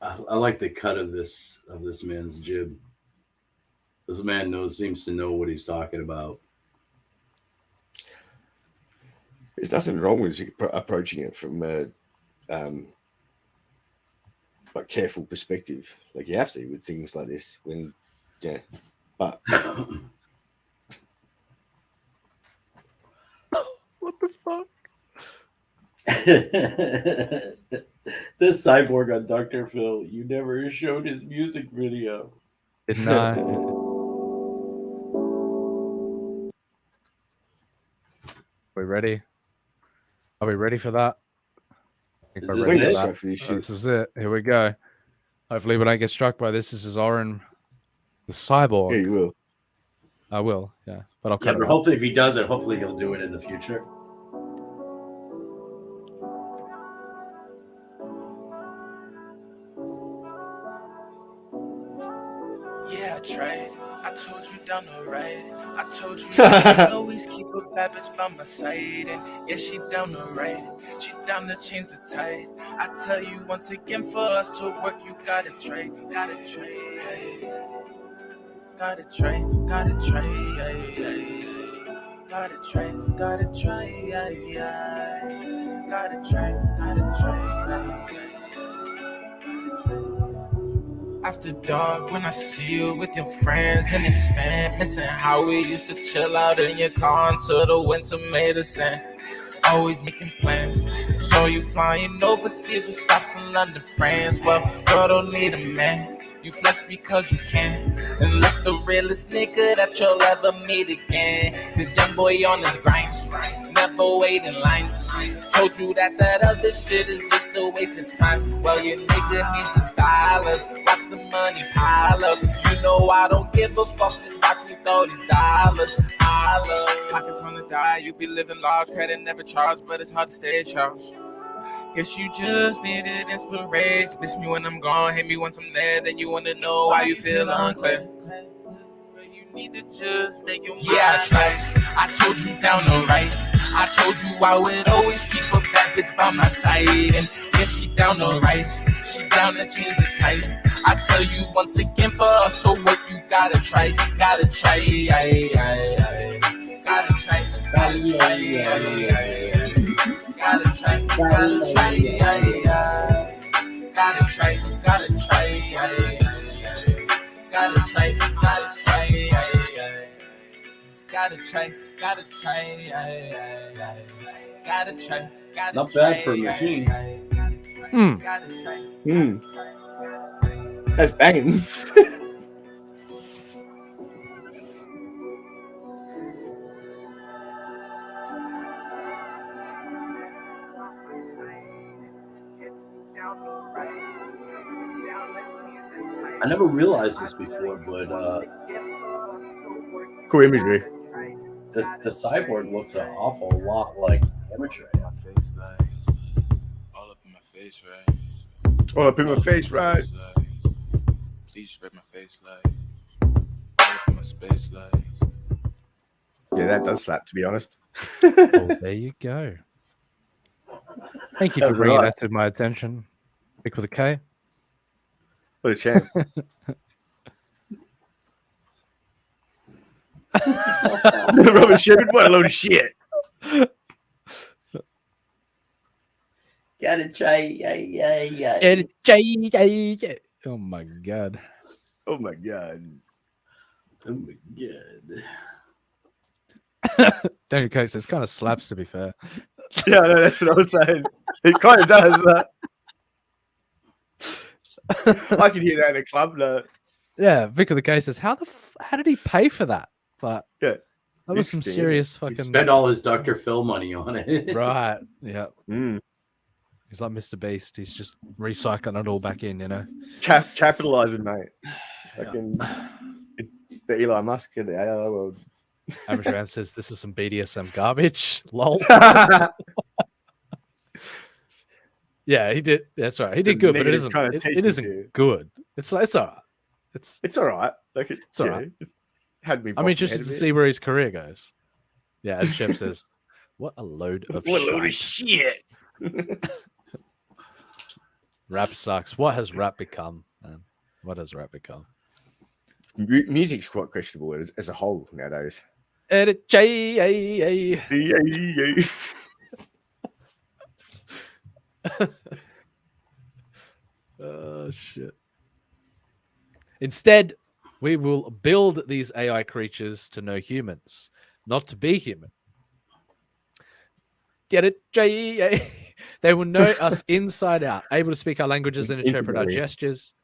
I like the cut of this man's jib. This man seems to know what he's talking about. There's nothing wrong with approaching it from a like careful perspective. Like you have to with things like this. When but what the fuck? This cyborg on Dr. Phil, you never showed his music video. Didn't I? We ready? Are we ready for that? This is it. Here we go. Hopefully we don't get struck by this. This is Oren, the cyborg. Yeah, you will. I will, yeah. But I'll Yeah, cut but it hopefully if he does it, hopefully he'll do it in the future. tried. I told you down the right. I told you I would always keep a bad bitch by my side. And yeah, she down the right. She down to change the tide. I tell you once again, for us to work, you gotta trade. Gotta trade. Gotta trade. Gotta trade. Gotta try, gotta try, gotta try, gotta try. After dark, when I see you with your friends in the span, missing how we used to chill out in your car until the winter made us in. Always making plans. So you flying overseas with stops in London, France. Well, girl don't need a man. You flex because you can. And left the realest nigga that you'll ever meet again. This young boy on his grind, never wait in line. Told you that other shit is just a waste of time. Well, your nigga needs a stylist. Watch the money pile up. You know I don't give a fuck. Just watch me throw these dollars. Pockets on the die. You be living large. Credit never charged, but it's hard to stay charged. Guess you just needed inspiration. Miss me when I'm gone. Hit me once I'm there. Then you wanna know why you feel unclear. You need to just make your mind. Yeah, I tried. I told you down the right. I told you I would always keep a bad bitch by my side. And yeah, she down the right. She down to change the type. I tell you once again, for us to work, you gotta try. Gotta try. Gotta try. Gotta try. Gotta try, gotta try, gotta try, gotta try, gotta try, gotta try, gotta try, gotta try, gotta try, gotta Not bad for a machine. That's banging. I never realized this before, but Cool imagery. the cyborg looks an awful lot like amateur. All up in my face, right? All up in my face, right? Please spread my face like. All up in my space like. Yeah, that does slap, to be honest. Oh, there you go. Thank you That for was bringing alright. that to my attention. Pick with a K. What a champ. Robert Shepard, what a load of shit. Gotta try, Oh my god. Oh my god. Oh my god. Daniel Coates, this kind of slaps, to be fair. Yeah, no, that's what I was saying. It kind of does. I can hear that in a club. No. Yeah, Vic of the Case says, how did he pay for that? But yeah, that was some serious fucking. He spent all his Dr. Phil money on it. Right. Yeah. Mm. He's like Mr. Beast. He's just recycling it all back in, you know. Capitalizing, mate. Fucking, it's the Elon Musk of the AI world. Amateur Man says this is some BDSM garbage. Lol. Yeah, he did. That's right. He did good, but it isn't. It isn't good. It's all right. It's all right. Like it's all right. It had me. I'm interested to see where his career goes. Yeah, as Shep says, what a load of shit. Rap sucks. What has rap become, man? What has rap become? Music's quite questionable as a whole nowadays. Oh shit. Instead, we will build these AI creatures to know humans, not to be human. Get it? They will know us inside out, able to speak our languages and interpret our gestures.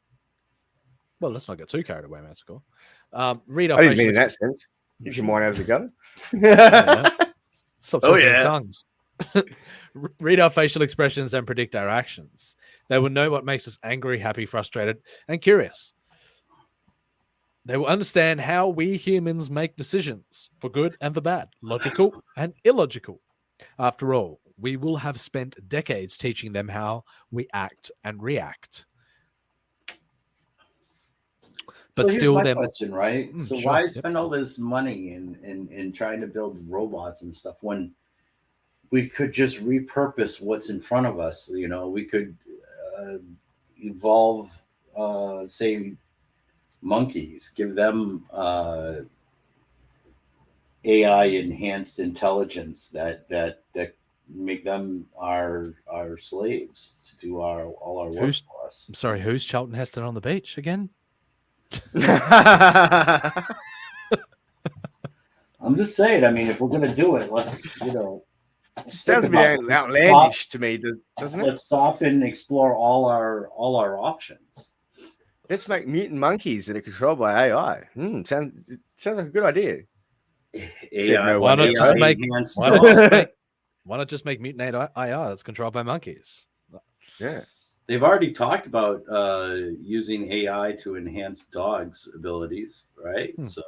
Well, let's not get too carried away, man. Cool. Read our I didn't mean in that sense. Use your mind out of the gun. Stop talking in tongues. Read our facial expressions and predict our actions. They will know what makes us angry, happy, frustrated, and curious. They will understand how we humans make decisions, for good and for bad, logical and illogical. After all, we will have spent decades teaching them how we act and react. but here's still, my they're question, right? So sure, why yep. spend all this money in trying to build robots and stuff when we could just repurpose what's in front of us? You know, we could evolve, say, monkeys, give them AI enhanced intelligence that make them our slaves to do all our work for us. I'm sorry, who's Charlton Heston on the beach again? I'm just saying. I mean, if we're gonna do it, let's Sounds a bit outlandish to me, doesn't it? Let's stop and explore all our options. Let's make mutant monkeys that are controlled by AI. Sounds like a good idea. AI, why not just make mutant AI that's controlled by monkeys? Yeah, they've already talked about using AI to enhance dogs' abilities, right? So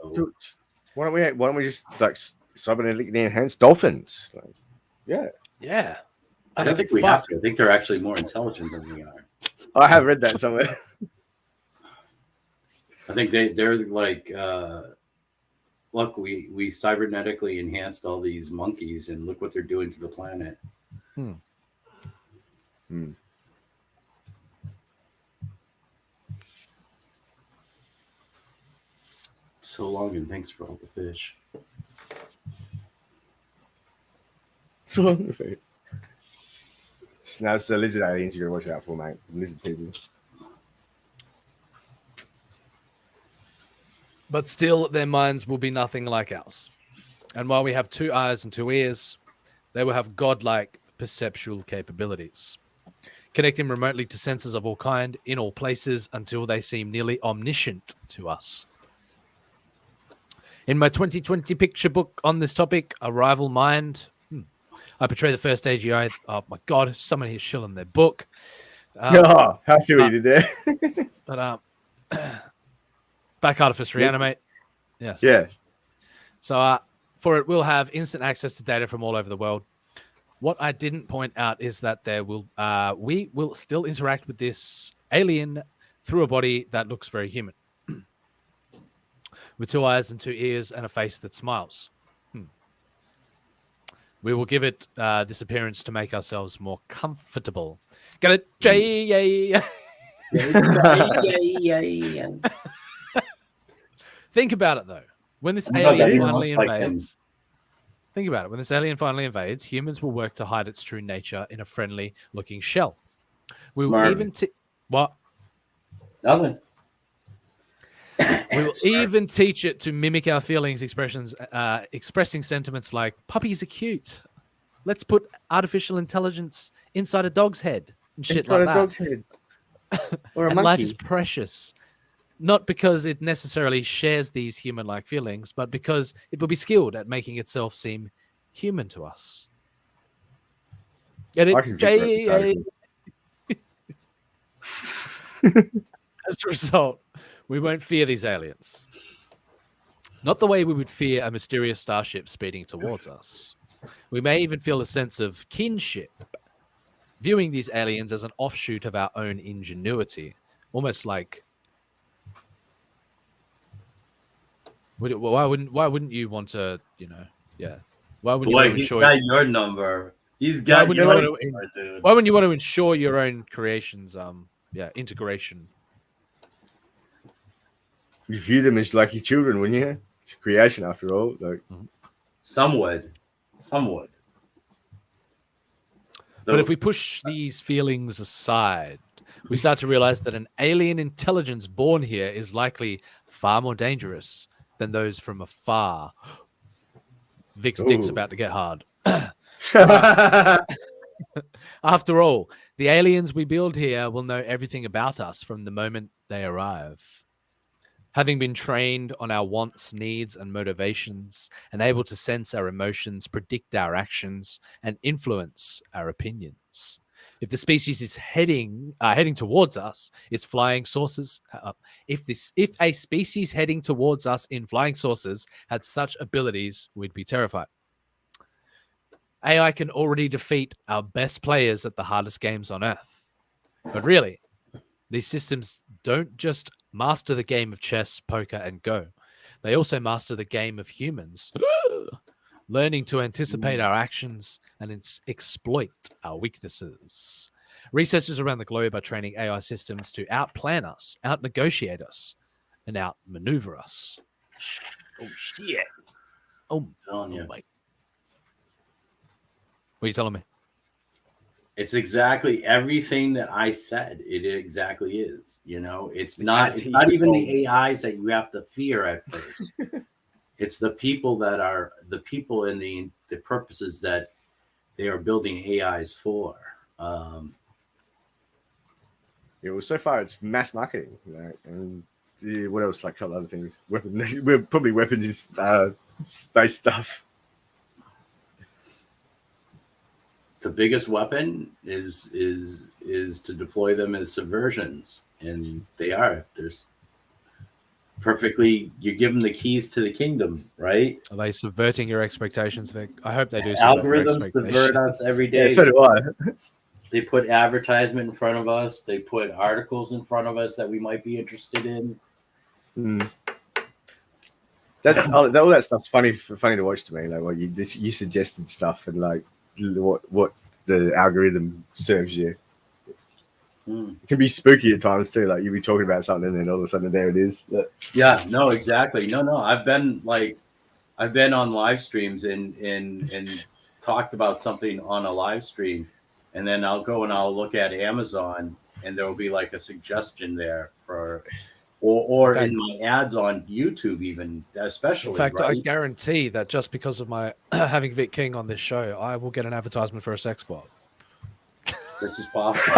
why don't we just like cybernetically enhance dolphins? Like, yeah. I don't think we have to. I think they're actually more intelligent than we are. I have read that somewhere. I think they're like, look, we cybernetically enhanced all these monkeys, and look what they're doing to the planet. So long, and thanks for all the fish. So long, fish. Now it's the lizard aliens you gotta watch out for, mate. Lizard people. But still, their minds will be nothing like ours. And while we have 2 eyes and 2 ears, they will have godlike perceptual capabilities, connecting remotely to senses of all kind in all places until they seem nearly omniscient to us. In my 2020 picture book on this topic, Arrival Mind, I portray the first AGI. Oh my God, someone here's shilling their book. How see what you did there. But back Artifice Re-Animate. Yes. Yeah. So for it, we'll have instant access to data from all over the world. What I didn't point out is that we will still interact with this alien through a body that looks very human, with 2 eyes and 2 ears and a face that smiles. We will give it this appearance to make ourselves more comfortable. Got it? Think about it, though. When this alien finally invades, think about it. When this alien finally invades, humans will work to hide its true nature in a friendly-looking shell. We will even what? Nothing. We will even teach it to mimic our feelings, expressing sentiments like "puppies are cute." Let's put artificial intelligence inside a dog's head and shit like that. Dog's head. Or a and monkey. Life is precious, not because it necessarily shares these human-like feelings, but because it will be skilled at making itself seem human to us. Get it? As a result, we won't fear these aliens. Not the way we would fear a mysterious starship speeding towards us. We may even feel a sense of kinship, viewing these aliens as an offshoot of our own ingenuity, almost like. Why wouldn't you want to? Why wouldn't you want to ensure your number? He's got your number, dude. Why wouldn't you want to ensure your own creations? Integration. You view them as like your children, wouldn't you? It's a creation after all. Like some would. But if we push these feelings aside, we start to realize that an alien intelligence born here is likely far more dangerous than those from afar. Vic's dick's about to get hard. After all, the aliens we build here will know everything about us from the moment they arrive. Having been trained on our wants, needs, and motivations, and able to sense our emotions, predict our actions, and influence our opinions. If the species is heading towards us, its flying saucers. If a species heading towards us in flying saucers had such abilities, we'd be terrified. AI can already defeat our best players at the hardest games on Earth. But really, these systems don't just master the game of chess, poker, and Go. They also master the game of humans, learning to anticipate our actions and exploit our weaknesses. Researchers around the globe are training AI systems to outplan us, outnegotiate us, and outmaneuver us. Oh shit! Oh, telling you. my! What are you telling me? It's exactly everything that I said. It exactly is. You know, it's not even the AIs that you have to fear at first. It's the people that are the people in the purposes that they are building AIs for. Well, so far it's mass marketing, and what else? Like a couple other things. We're probably weapons based stuff. The biggest weapon is to deploy them as subversions, and they are. There's perfectly. You give them the keys to the kingdom, right? Are they subverting your expectations, Vic? I hope they do. Algorithms subvert us every day. Yeah, so do I. They put advertisement in front of us. They put articles in front of us that we might be interested in. That's all that stuff's funny to watch to me. Like what you suggested stuff and like what the algorithm serves you. It can be spooky at times too. Like you'll be talking about something and then all of a sudden there it is. Yeah, no, exactly. No. I've been on live streams and talked about something on a live stream, and then I'll go and I'll look at Amazon and there will be like a suggestion there for. Or in my ads on YouTube, even especially. In fact, right? I guarantee that just because of my having Vic King on this show, I will get an advertisement for a sex bot. This is possible.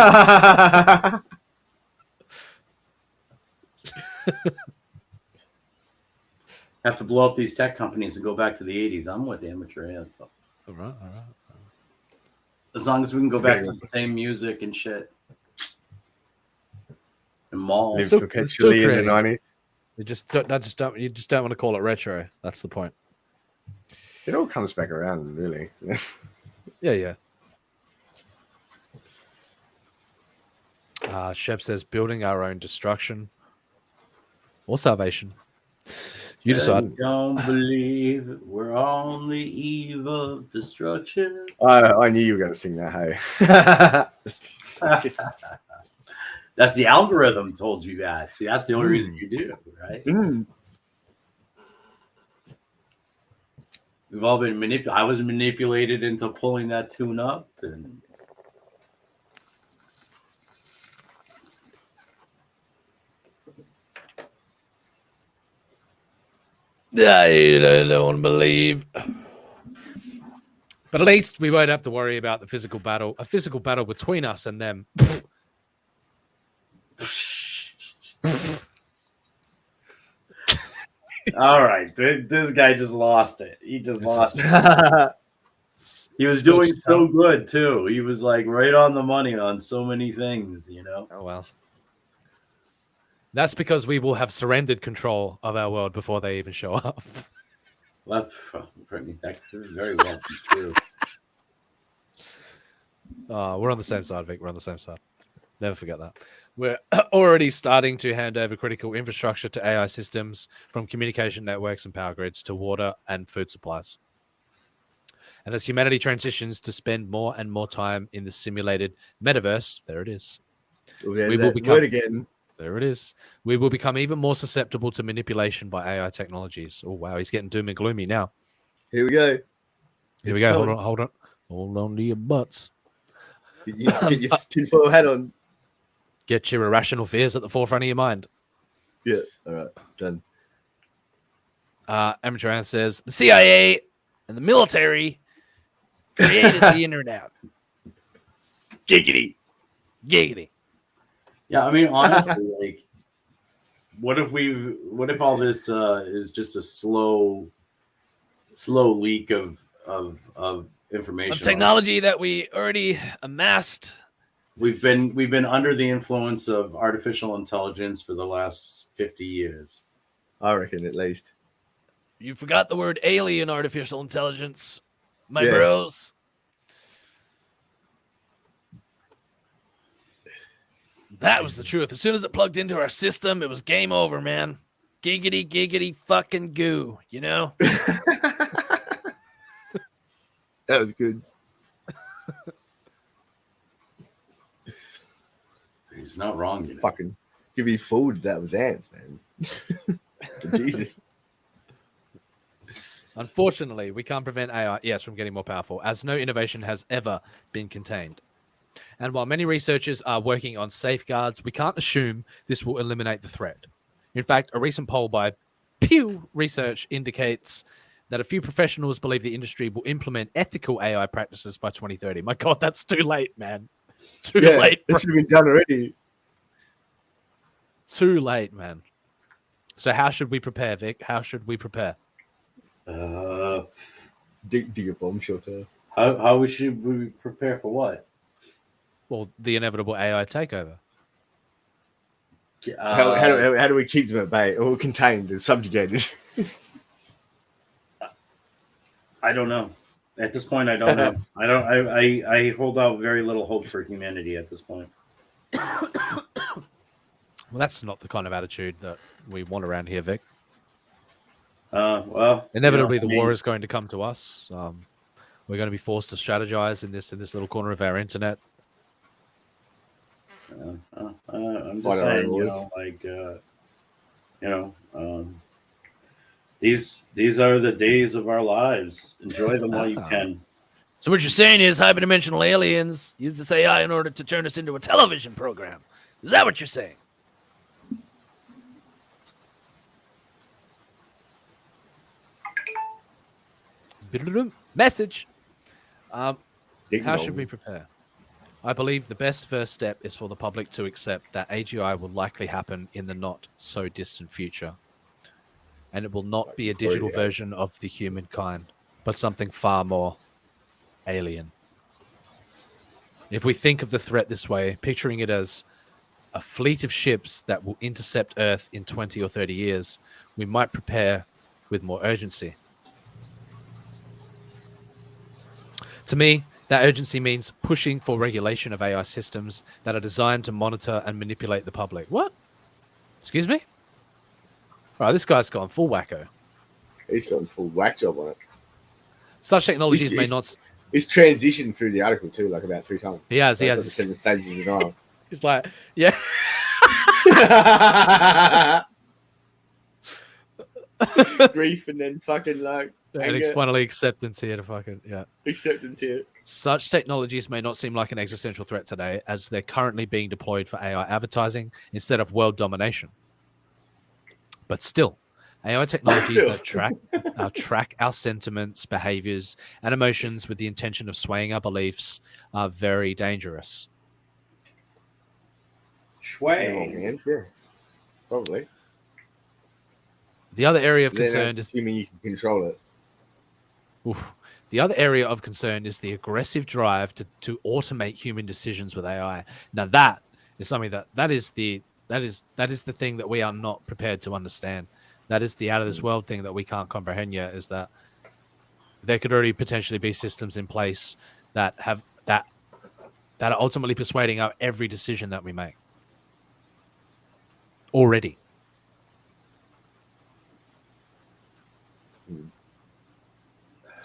Have to blow up these tech companies and go back to the 80s. I'm with amateur ads. All right. As long as we can go back to the same music and shit. And malls. Live perpetually in the 90s. You just don't want to call it retro. That's the point. It all comes back around, really. Yeah. Shep says building our own destruction or salvation. You decide. I don't believe we're on the eve of destruction. I knew you were going to sing that. Hey. That's the algorithm told you that. See, that's the only reason you do, right? We've all been manipulated. I was manipulated into pulling that tune up, and I don't believe. But at least we won't have to worry about a physical battle between us and them. all right, this guy just lost it. He just lost it. He was doing so good too. He was like right on the money on so many things, you know. Oh well. That's because we will have surrendered control of our world before they even show up. That's very well true. We're on the same side, Vic. We're on the same side. Never forget that. We're already starting to hand over critical infrastructure to AI systems, from communication networks and power grids to water and food supplies. And as humanity transitions to spend more and more time in the simulated metaverse, there it is. We will become again. There it is. We will become even more susceptible to manipulation by AI technologies. Oh wow, he's getting doom and gloomy now. Here we go. Here we go. Hold on to your butts. Get your tinfoil hat on. Get your irrational fears at the forefront of your mind. Yeah. All right. Done. Amateur Ant says the CIA and the military created the internet. Giggity. Yeah, I mean, honestly, like, what if all this is just a slow leak of information, of technology that we already amassed? We've been under the influence of artificial intelligence for the last 50 years. I reckon, at least. You forgot the word alien artificial intelligence, my bros. That was the truth. As soon as it plugged into our system, it was game over, man. Giggity, giggity, fucking goo. You know. That was good. He's not wrong. You know? Fucking give me food. That was ants, man. Jesus. Unfortunately, we can't prevent AI, yes, from getting more powerful, as no innovation has ever been contained. And while many researchers are working on safeguards, we can't assume this will eliminate the threat. In fact, a recent poll by Pew Research indicates that a few professionals believe the industry will implement ethical AI practices by 2030. My God, that's too late, man. Too late. That should have been done already. Too late, man. So how should we prepare, Vic? How should we prepare? Dig a bomb shelter. How should we prepare for what? Well, the inevitable AI takeover. How do we keep them at bay or contained and subjugated? I don't know. At this point, I don't know. I hold out very little hope for humanity at this point. Well, that's not the kind of attitude that we want around here, Vic. Well, inevitably, the war is going to come to us. We're going to be forced to strategize in this little corner of our internet. I'm just saying, these are the days of our lives. Enjoy them while you can. So what you're saying is hyperdimensional aliens use this AI in order to turn us into a television program. Is that what you're saying? Message. How should we prepare? I believe the best first step is for the public to accept that AGI will likely happen in the not so distant future. And it will not be a digital version of the humankind, but something far more alien. If we think of the threat this way, picturing it as a fleet of ships that will intercept Earth in 20 or 30 years, we might prepare with more urgency. To me, that urgency means pushing for regulation of AI systems that are designed to monitor and manipulate the public. What? Excuse me? All right, this guy's gone full wacko. He's got a full whack job on it. Such technologies may not... He's transitioned through the article too, like about 3 times. He has. The 7 stages of denial. He's like, yeah. Grief and then fucking like... And it's finally acceptance here to fucking, yeah. Acceptance here. Such technologies may not seem like an existential threat today, as they're currently being deployed for AI advertising instead of world domination. But still, AI technologies that track our sentiments, behaviors, and emotions with the intention of swaying our beliefs are very dangerous. Sway. Yeah, probably. The other area of concern is... You mean you can control it? Oof. The other area of concern is the aggressive drive to automate human decisions with AI. Now that is something that is the thing that we are not prepared to understand. That is the out of this world thing that we can't comprehend yet, is that there could already potentially be systems in place that are ultimately persuading our every decision that we make. Already.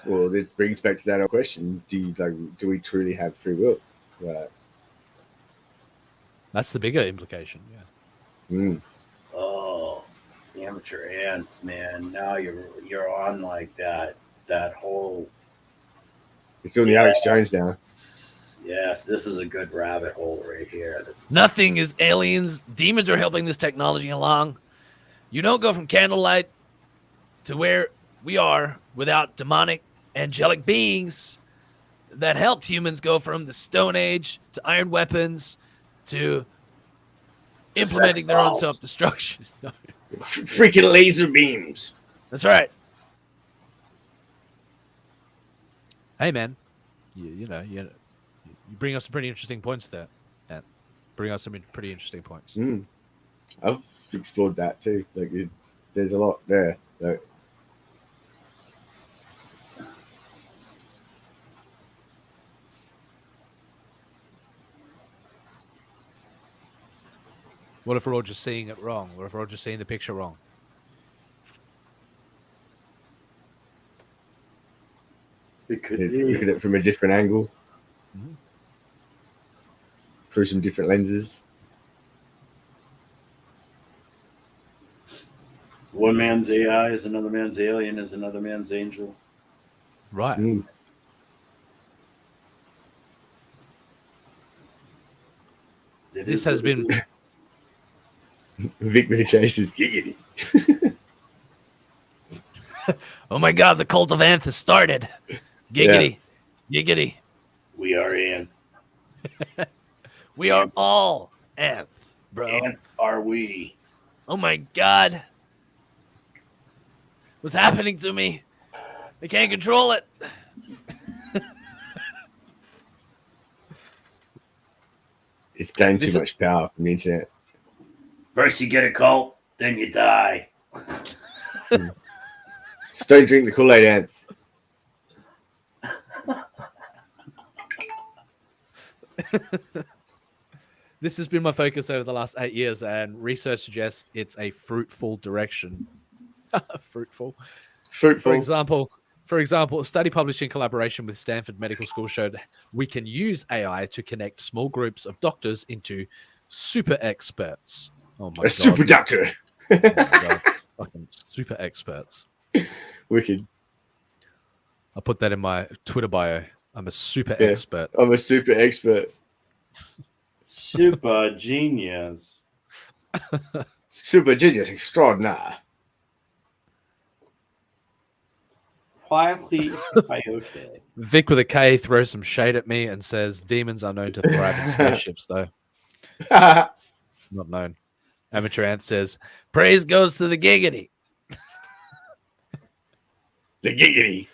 Well, this brings back to that question: do we truly have free will? Right. That's the bigger implication. Yeah. Oh, the amateur ants, man! Now you're on like that whole. It's doing the Alex Jones now. Yes, this is a good rabbit hole right here. Nothing is aliens. Demons are helping this technology along. You don't go from candlelight to where we are without demonic, angelic beings that helped humans go from the Stone Age to iron weapons to implementing their own self-destruction. Freaking laser beams. That's right. Hey, man, you bring up some pretty interesting points there. Bring up some pretty interesting points. I've explored that too. Like, there's a lot there. Like, What if we're all just seeing it wrong? What if we're all just seeing the picture wrong? It could Look at it from a different angle, through some different lenses. One man's AI is another man's alien, is another man's angel. Right. This has been Vic with the case is giggity. Oh my god, the cult of Anth has started. Giggity. Giggity. We are Anth. We are all Anth, bro. Anth are we. Oh my god. What's happening to me? I can't control it. It's gained too much power from the internet. First you get a cult, then you die. Just don't drink the Kool-Aid, Ants. This has been my focus over the last 8 years, and research suggests it's a fruitful direction. Fruitful. For example, a study published in collaboration with Stanford Medical School showed we can use AI to connect small groups of doctors into super experts. Oh my god. Super doctor. Oh my god. Fucking super experts. Wicked. I'll put that in my Twitter bio. I'm a super expert. I'm a super expert. Super genius. Super genius extraordinaire. Quietly coyote. Vic with a K throws some shade at me and says demons are known to thrive in spaceships, though. Not known. Amateur Ant says, praise goes to the giggity. The giggity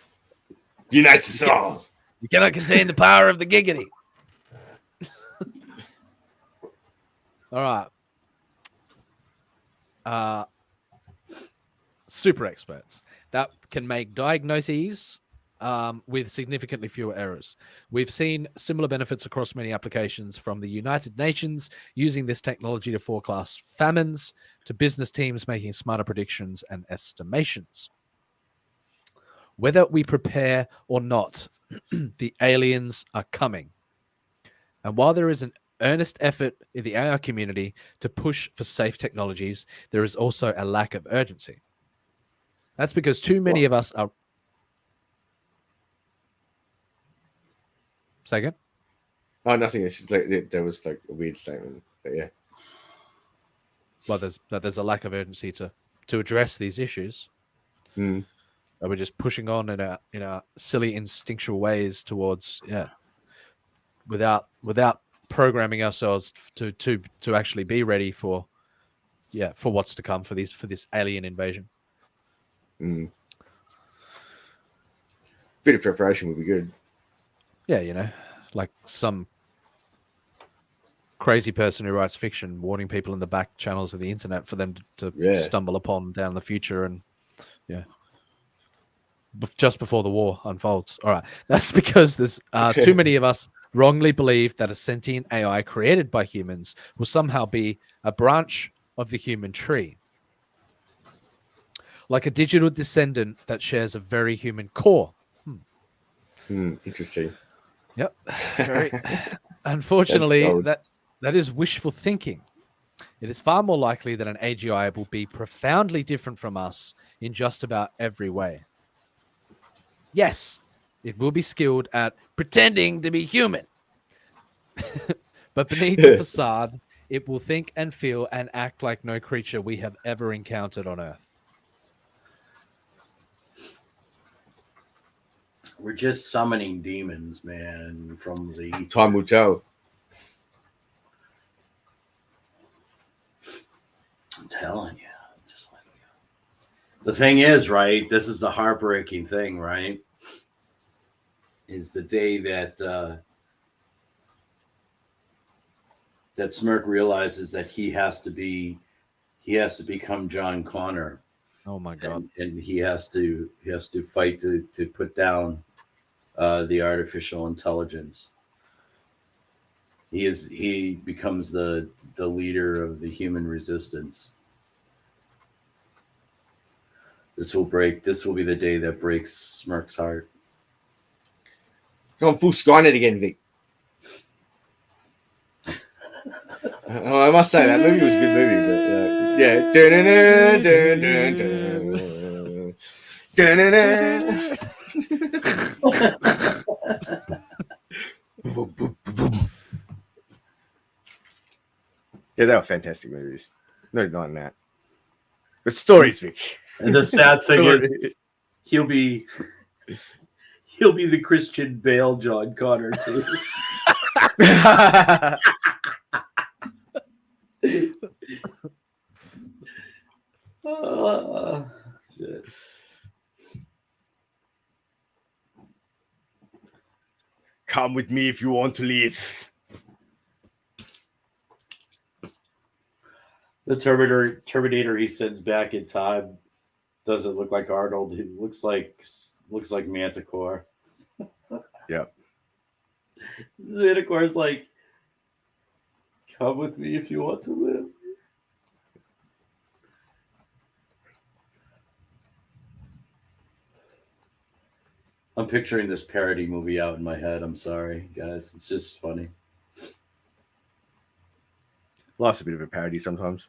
unites us all. You cannot contain the power of the giggity. All right. Super experts that can make diagnoses with significantly fewer errors. We've seen similar benefits across many applications, from the United Nations using this technology to forecast famines to business teams making smarter predictions and estimations. Whether we prepare or not, the aliens are coming. And while there is an earnest effort in the AI community to push for safe technologies, there is also a lack of urgency. That's because too many of us are... Second? Oh, nothing. It's just like there was like a weird statement, but yeah. Well, there's a lack of urgency to address these issues. Mm. We're just pushing on in our silly instinctual ways towards without programming ourselves to actually be ready for what's to come for this alien invasion. Mm. Bit of preparation would be good. Yeah, like some crazy person who writes fiction warning people in the back channels of the internet for them to stumble upon down the future, and just before the war unfolds. All right, that's because there's too many of us wrongly believe that a sentient AI created by humans will somehow be a branch of the human tree, like a digital descendant that shares a very human core. Interesting. Yep. Very. Unfortunately, that is wishful thinking. It is far more likely that an AGI will be profoundly different from us in just about every way. Yes, it will be skilled at pretending to be human. But beneath the facade, it will think and feel and act like no creature we have ever encountered on Earth. We're just summoning demons, man, from the... Time will tell. I'm telling you. Just like the thing is, right? This is the heartbreaking thing, right? Is the day that that Smirk realizes that he has to become John Connor. Oh my god! And he has to fight to put down the artificial intelligence. He becomes the leader of the human resistance. This will be the day that breaks Smirk's heart. Going full Skynet again, Vic. Oh, I must say that movie was a good movie, but yeah. Yeah, they were fantastic movies. No denying that. But stories, Vic. And the sad thing is, he'll be the Christian Bale John Connor too. Shit. Come with me if you want to live. The Terminator he sends back in time doesn't look like Arnold. He looks like Manticore. Yep. Manticore's like, come with me if you want to live. I'm picturing this parody movie out in my head. I'm sorry, guys. It's just funny. Life's a bit of a parody sometimes.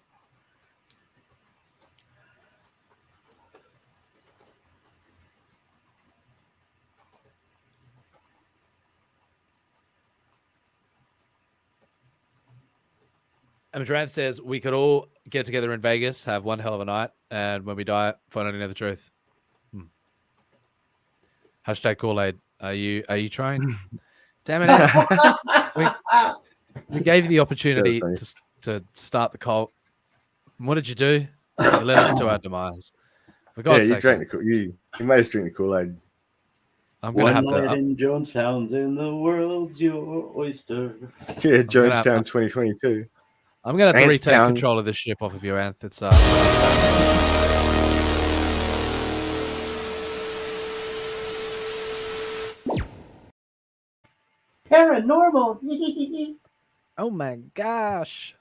Amadran says we could all get together in Vegas, have one hell of a night, and when we die, finally know the truth. Hashtag Kool-Aid. Are you trying? Damn it! we gave you the opportunity to start the cult. And what did you do? You led us to our demise. For God's sake, you made us drink the Kool-Aid. I'm gonna have One to. night in Jonestown's in the world's your oyster. Yeah, Jonestown 2022. I'm gonna have to retake Anthstown. control of this ship off of you, Anth. It's Paranormal. Oh my gosh.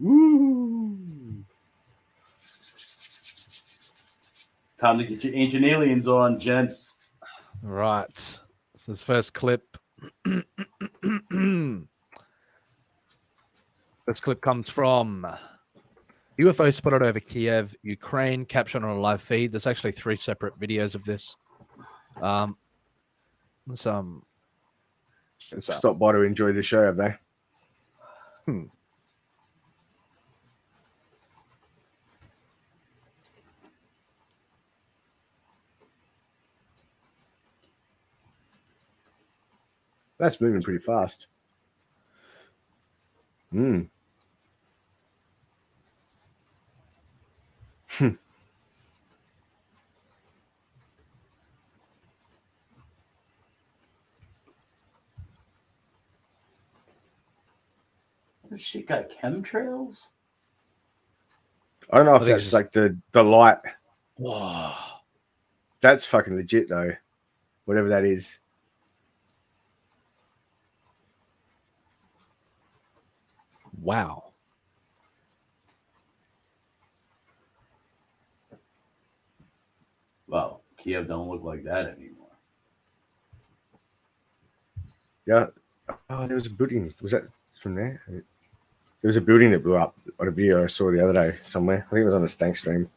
Woo. Time to get your ancient aliens on, gents. right. This is first clip. This clip comes from UFO spotted over Kiev, Ukraine, captured on a live feed. There's actually 3 separate videos of this. Stop by to enjoy the show, have they? That's moving pretty fast. This shit got chemtrails? I don't know if I think that's it's like the light. Whoa. That's fucking legit though. Whatever that is. Wow. Well, Kiev don't look like that anymore. Yeah. Oh, there was a building. Was that from there? There was a building that blew up on a video I saw the other day somewhere. I think it was on the Stank stream.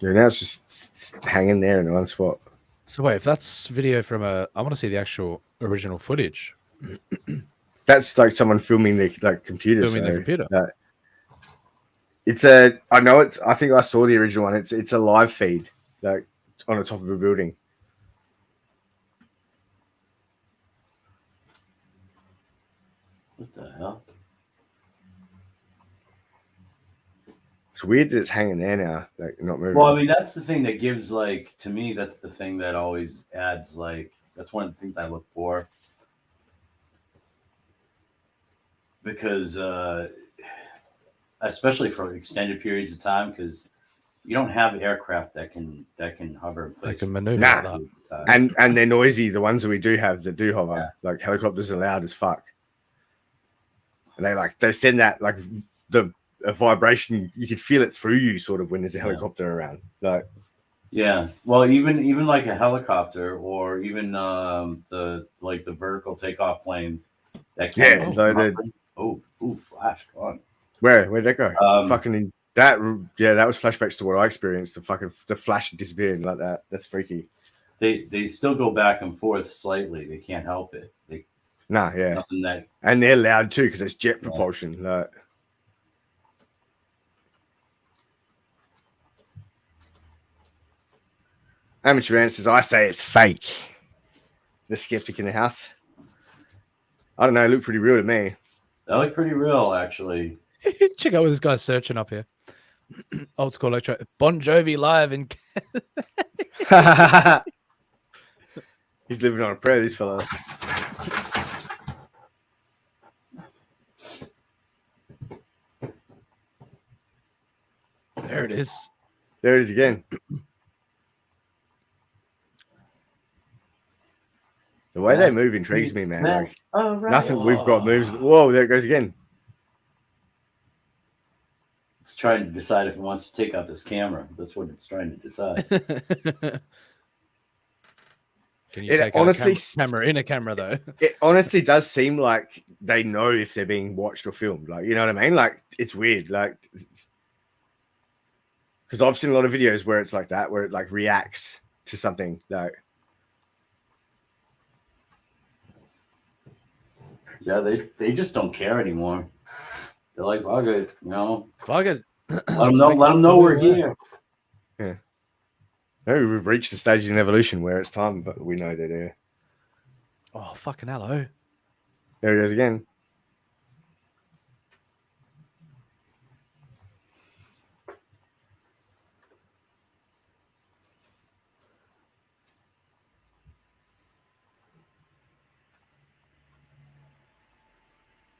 Yeah, now it's just hanging there in one spot. So wait, if that's video from I want to see the actual original footage. That's like someone filming their computer. Filming their computer. It's a. I know it's. I think I saw the original one. It's a live feed, like on the top of a building. What the hell? It's weird that it's hanging there now, like not moving. Well, I mean, that's the thing that gives, like, to me, that's the thing that always adds, like, that's one of the things I look for. Because, especially for extended periods of time, because You don't have aircraft that can hover in place. They can maneuver Nah. like that. And they're noisy. The ones that we do have that do hover, like helicopters, are loud as fuck. And they send that like a vibration. You could feel it through you, sort of, when there's a helicopter around. Like, yeah. Well, even like a helicopter, or even the vertical takeoff planes that can. Flash gone. Where'd that go? That was flashbacks to what I experienced. The flash disappearing like that. That's freaky. They still go back and forth slightly. They can't help it. And they're loud too because it's jet propulsion. Like, Amateur answers, I say it's fake. The skeptic in the house. I don't know. It looked pretty real to me. That looked pretty real, actually. Check out what this guy's searching up here. Old school electro. Bon Jovi live in. He's living on a prayer, this fella. There it is. There it is again. The way they move intrigues me, man. Like, nothing we've got moves. Whoa, there it goes again. It's trying to decide if it wants to take out this camera. That's what it's trying to decide. Can you take out a camera in a camera, though? It honestly does seem like they know if they're being watched or filmed. Like, you know what I mean? Like, it's weird. Like, because I've seen a lot of videos where it's like that, where it like reacts to something. Like, yeah, they just don't care anymore. They're like, fuck it, you know. Fuck it. Let them know we're here. Yeah. Maybe we've reached the stage in evolution where it's time, but we know they're there. Oh, fucking hello. There he goes again.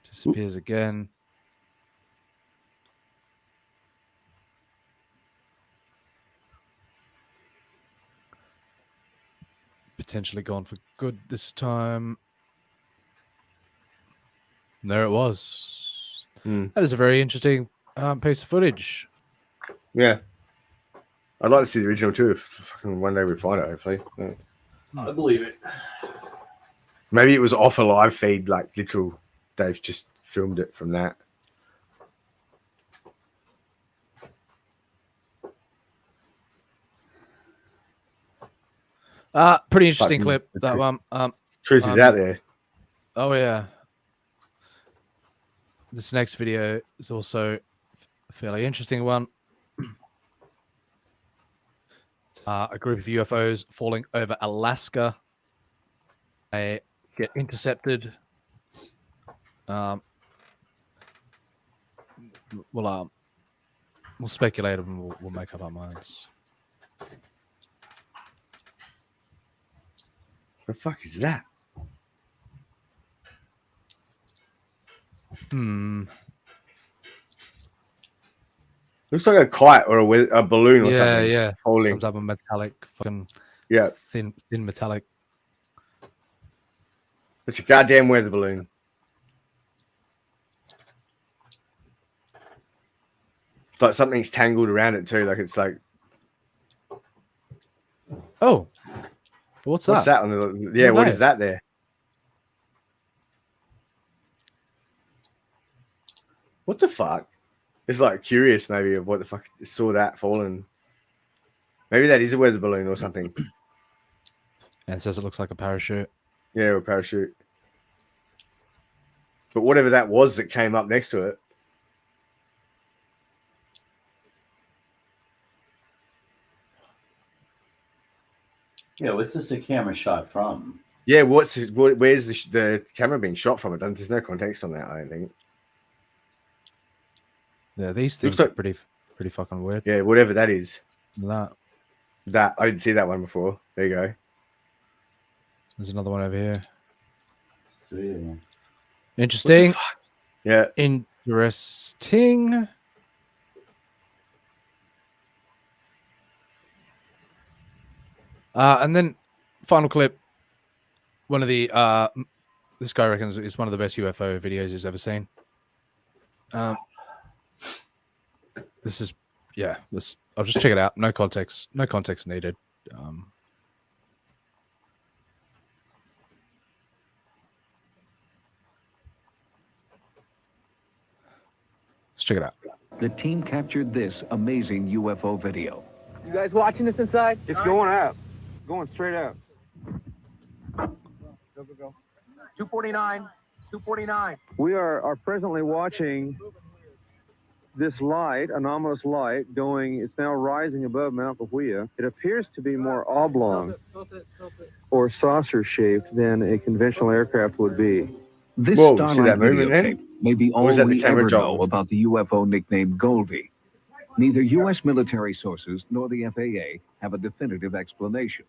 Disappears again. Potentially gone for good this time. And there it was. That is a very interesting piece of footage. Yeah. I'd like to see the original too. If fucking one day we find it, hopefully. Yeah. I believe it. Maybe it was off a live feed, like literal. They've just filmed it from that. Pretty interesting clip, that one. Truth is out there. Oh, yeah. This next video is also a fairly interesting one. A group of UFOs falling over Alaska. They get intercepted. We'll speculate and we'll make up our minds. The fuck is that? Looks like a kite or a balloon or something. Yeah. Falling. Some type of metallic fucking thin metallic. It's a goddamn weather balloon. It's like something's tangled around it too. Like it's like. Oh. What's that? What's that on the? Yeah, what is that there? What the fuck? It's like curious, maybe, of what the fuck saw that falling. Maybe that is a weather balloon or something. And it says it looks like a parachute. Yeah, or a parachute. But whatever that was that came up next to it. Yeah, what's this a camera shot from? Yeah, where's the camera being shot from? There's no context on that, I don't think. Yeah, these things are pretty fucking weird. Yeah, whatever that is. That I didn't see that one before. There you go. There's another one over here. Yeah. Interesting. Yeah. Interesting. And then final clip. One of the this guy reckons it's one of the best UFO videos he's ever seen. This is I'll just check it out. No context needed. Let's check it out. The team captured this amazing UFO video. You guys watching this inside? It's going up. Going straight up. Go, go, go. 249. 249. We are presently watching this light, anomalous light, going, it's now rising above Mount Cahuilla. It appears to be more oblong or saucer-shaped than a conventional aircraft would be. This Whoa, starlight see that movement, videotape may be all we ever know about the UFO nicknamed Goldie. Neither U.S. military sources nor the FAA have a definitive explanation.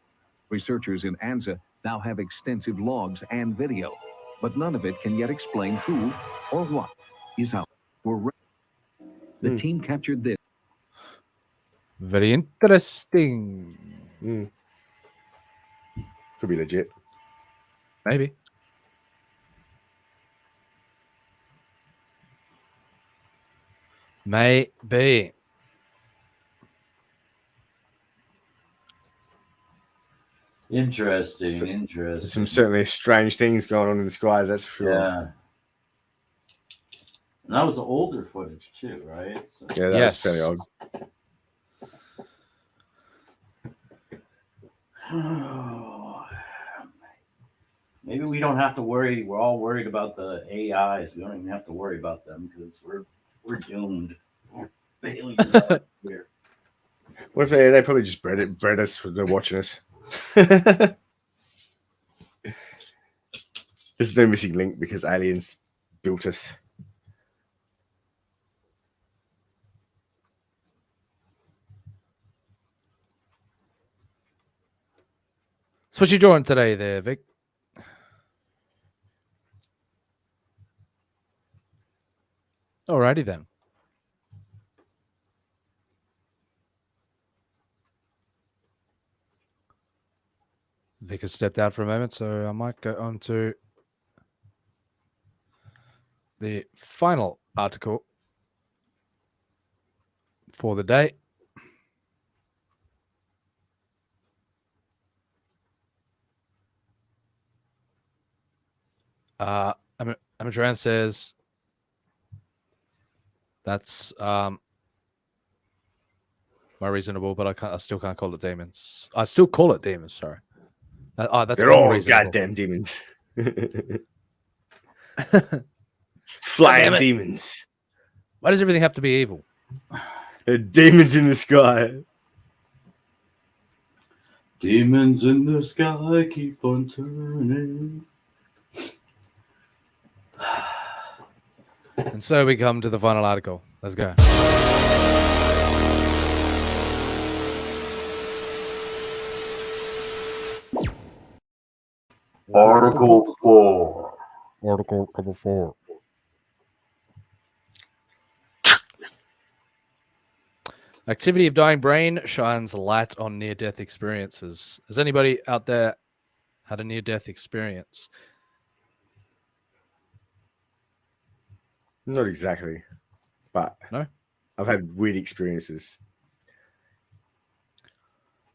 Researchers in ANZA now have extensive logs and video, but none of it can yet explain who or what is out. The team captured this. Very interesting. Could be legit. Maybe. Maybe. Interesting. There's some certainly strange things going on in the skies, that's for sure. Yeah. And that was older footage too, right? So, Yeah, that's fairly old. Maybe we don't have to worry. We're all worried about the AIs. We don't even have to worry about them because we're doomed. The aliens out here. What if they probably just bred us when they're watching us? There's no missing link because aliens built us. So what you doing today there, Vic? Alrighty then. Vic has stepped out for a moment, so I might go on to the final article for the day. Amatran says that's more reasonable, but I still can't call it demons. I still call it demons. Sorry, that's they're all goddamn demons. Flying demons. Why does everything have to be evil? They're demons in the sky. Demons in the sky keep on turning. And so we come to the final article. Let's go. Article 4. Article number 4. Activity of dying brain shines light on near-death experiences. Has anybody out there had a near-death experience? Not exactly, but no, I've had weird experiences.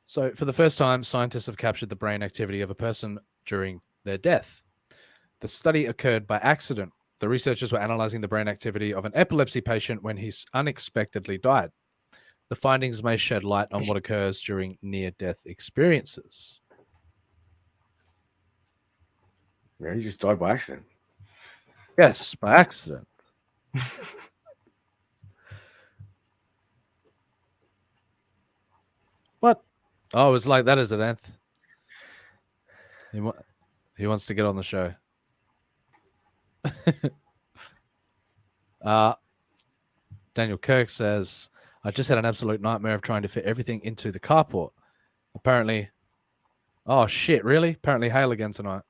So, for the first time, scientists have captured the brain activity of a person during their death. The study occurred by accident. The researchers were analyzing the brain activity of an epilepsy patient when he unexpectedly died. The findings may shed light on what occurs during near-death experiences. Yeah, he just died by accident. Yes, by accident. What? Oh, it's like that, is it, Anth? He wants to get on the show. Daniel Kirk says, I just had an absolute nightmare of trying to fit everything into the carport. Apparently, oh shit, really? Apparently hail again tonight.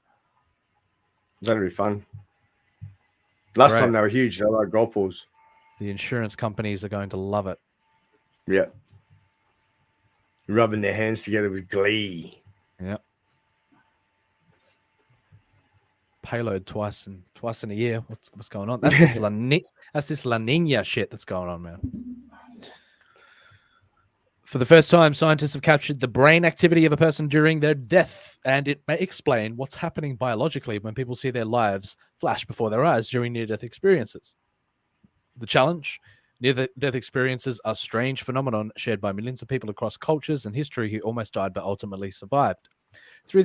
That'll be fun. Last Great. time they were huge. They were like golf balls. The insurance companies are going to love it. Yeah. Rubbing their hands together with glee. payload twice in a year. What's going on? That's this La Nina shit that's going on, man. For the first time, scientists have captured the brain activity of a person during their death, and it may explain what's happening biologically when people see their lives flash before their eyes during near-death experiences. The challenge: near-death experiences are a strange phenomenon shared by millions of people across cultures and history who almost died but ultimately survived. Though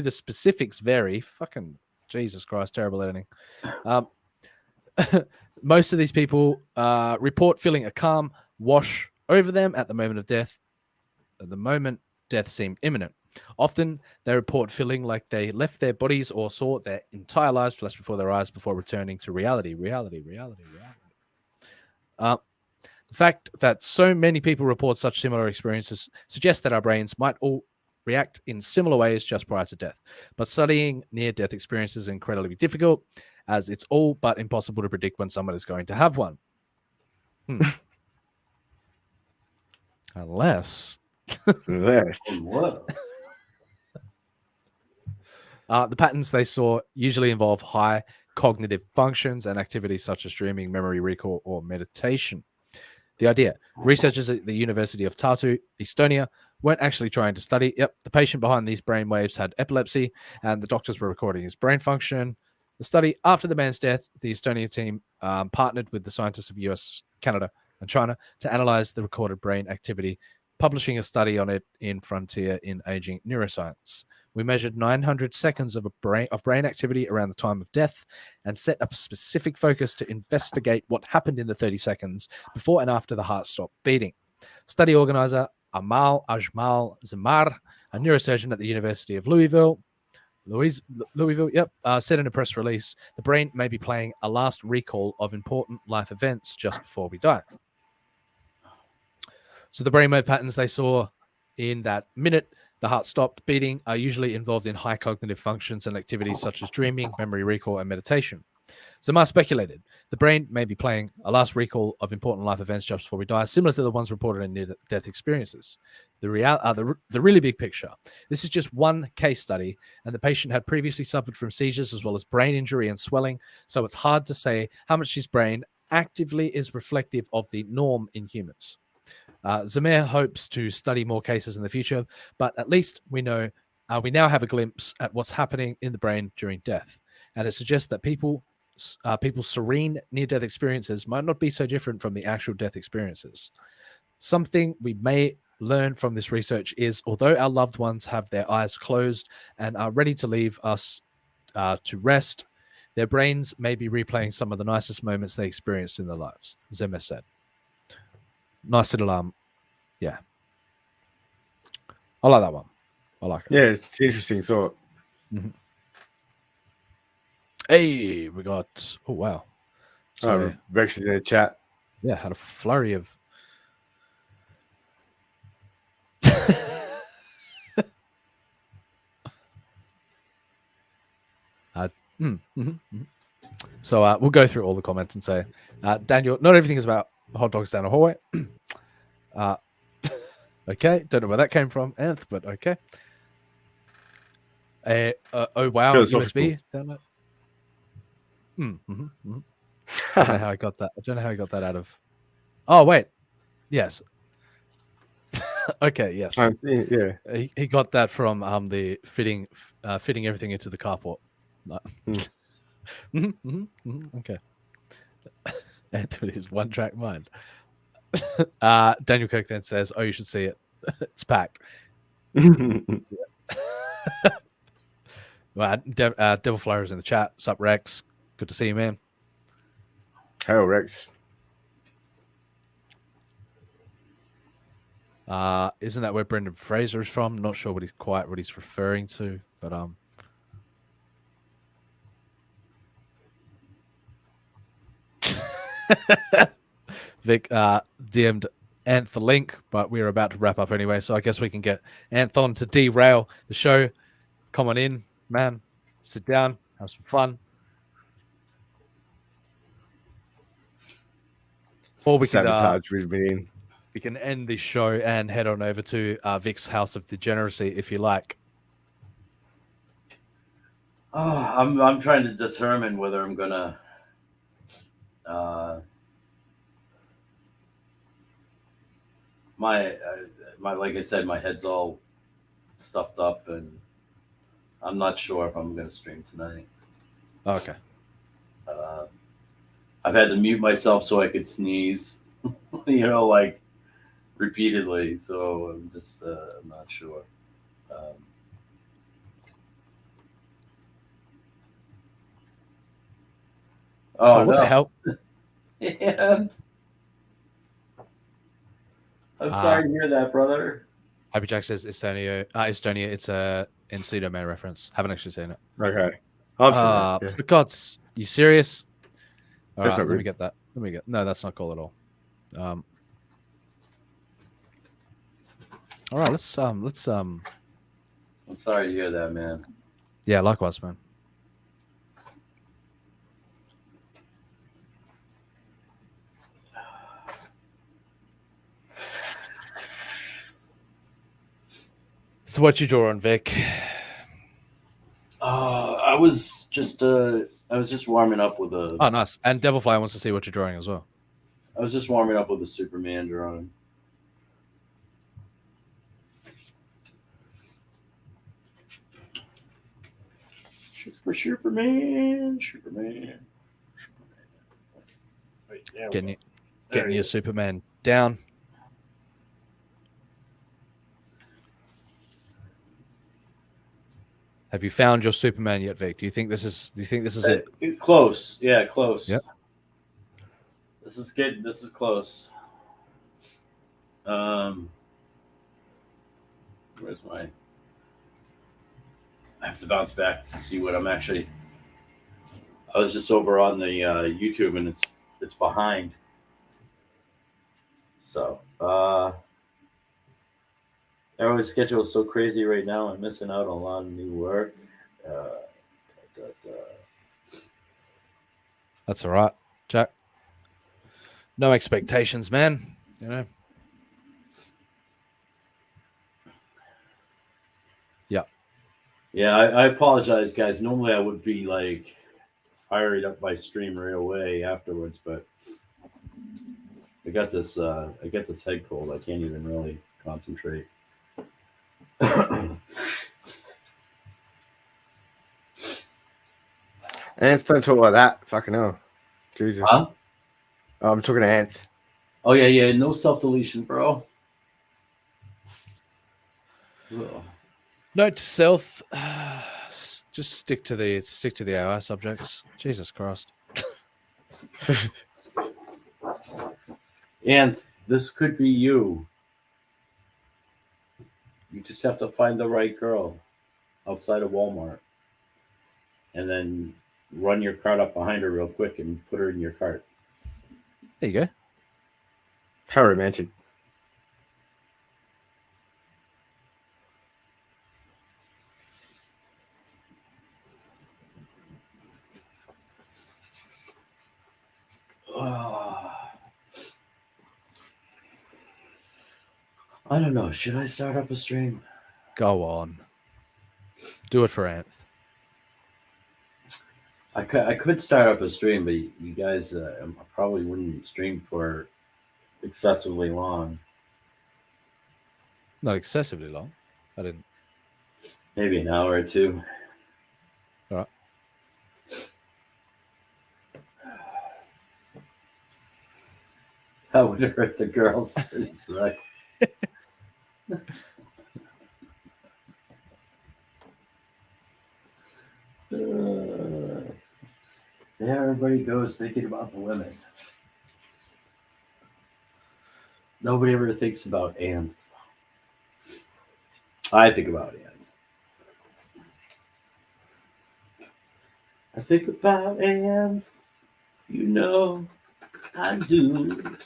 the specifics vary, fucking Jesus Christ, terrible editing. Most of these people report feeling a calm wash over them at the moment of death. At the moment death seemed imminent. Often they report feeling like they left their bodies or saw their entire lives flash before their eyes before returning to reality. The fact that so many people report such similar experiences suggests that our brains might all react in similar ways just prior to death. But studying near-death experiences is incredibly difficult, as it's all but impossible to predict when someone is going to have one. Unless. The patterns they saw usually involve high cognitive functions and activities such as dreaming, memory recall, or meditation. The idea: researchers at the University of Tartu, Estonia, weren't actually trying to study. The patient behind these brain waves had epilepsy, and the doctors were recording his brain function. The study after the man's death, the Estonia team partnered with the scientists of US, Canada, and China to analyze the recorded brain activity, publishing a study on it in Frontier in Aging Neuroscience. We measured 900 seconds of brain activity around the time of death and set up a specific focus to investigate what happened in the 30 seconds before and after the heart stopped beating. Study organizer Amal Ajmal Zamar, a neurosurgeon at the University of Louisville, said in a press release, the brain may be playing a last recall of important life events just before we die. So the brainwave patterns they saw in that minute the heart stopped beating are usually involved in high cognitive functions and activities such as dreaming, memory recall, and meditation. Zamar speculated the brain may be playing a last recall of important life events just before we die, similar to the ones reported in near-death experiences. The really big picture: this is just one case study, and the patient had previously suffered from seizures as well as brain injury and swelling, so it's hard to say how much his brain actively is reflective of the norm in humans. Zamir hopes to study more cases in the future, but at least we now have a glimpse at what's happening in the brain during death, and it suggests that people's serene near-death experiences might not be so different from the actual death experiences. Something we may learn from this research is, although our loved ones have their eyes closed and are ready to leave us to rest, their brains may be replaying some of the nicest moments they experienced in their lives, Zimmer said. Nice little, yeah. I like that one. I like it. Yeah, it's an interesting thought. Mm-hmm. Hey, we got. Oh wow! So Rex is in the chat. Yeah, had a flurry of. So we'll go through all the comments and say, Daniel, not everything is about hot dogs down a hallway. Okay, don't know where that came from, Anth, but okay. Oh wow, USB download. I don't know how I got that. I don't know how I got that out of. Oh wait, yes. Okay, yes. Yeah. He got that from the fitting everything into the carport. Okay. Anthony's one-track mind. Daniel Kirk then says, "Oh, you should see it. It's packed." Well, Devil Flyer is in the chat. What's up, Rex? Good to see you, man. Hello, Rex. Isn't that where Brendan Fraser is from? Not sure what he's referring to, but Vic DM'd Anth the link, but we're about to wrap up anyway, so I guess we can get Anthon to derail the show. Come on in, man. Sit down, have some fun. Or we can end this show and head on over to Vic's House of Degeneracy if you like. I'm trying to determine whether I'm gonna my like I said, my head's all stuffed up, and I'm not sure if I'm gonna stream tonight. Okay. I've had to mute myself so I could sneeze, like repeatedly. So I'm just I'm not sure. Oh, what no. the hell? And I'm sorry to hear that, brother. Happy Jack says Estonia. Estonia. It's a Encino Man reference. Haven't actually seen it. Okay. I've seen that. Yeah. For God's, you serious? All That's right, not let me good. get that. No, that's not cool at all. All right, let's. I'm sorry to hear that, man. Yeah, likewise, man. So what you drawing, Vic? I was just warming up with a. Oh, nice. And Devilfly wants to see what you're drawing as well. I was just warming up with a Superman drawing. Superman. Wait, Getting your Superman down. Have you found your Superman yet, Vic? Do you think this is it? Close. Yeah, close. Yep. This is good. This is close. Where's my? I have to bounce back to see what I'm actually. I was just over on the YouTube, and it's behind. So everyone's schedule is so crazy right now. I'm missing out on a lot of new work. That's all right, Jack. No expectations, man. You know. Yeah. Yeah, I apologize, guys. Normally, I would be like firing up my stream right away afterwards, but I got this head cold. I can't even really concentrate. Ants don't talk like that. Fucking hell. Jesus. Huh? Oh, I'm talking to Ants. Oh yeah. No self deletion, bro. Ugh. Note to self: just stick to the AI subjects. Jesus Christ. And this could be you. You just have to find the right girl outside of Walmart, and then run your cart up behind her real quick and put her in your cart. There you go. How romantic. I don't know. Should I start up a stream? Go on. Do it for Ant. I could start up a stream, but you guys probably wouldn't stream for excessively long. Not excessively long. I didn't. Maybe an hour or two. All right. That would hurt the girls. Right. There everybody goes thinking about the women. Nobody ever thinks about Anne. I think about Anne. I think about Anne. You know, I do.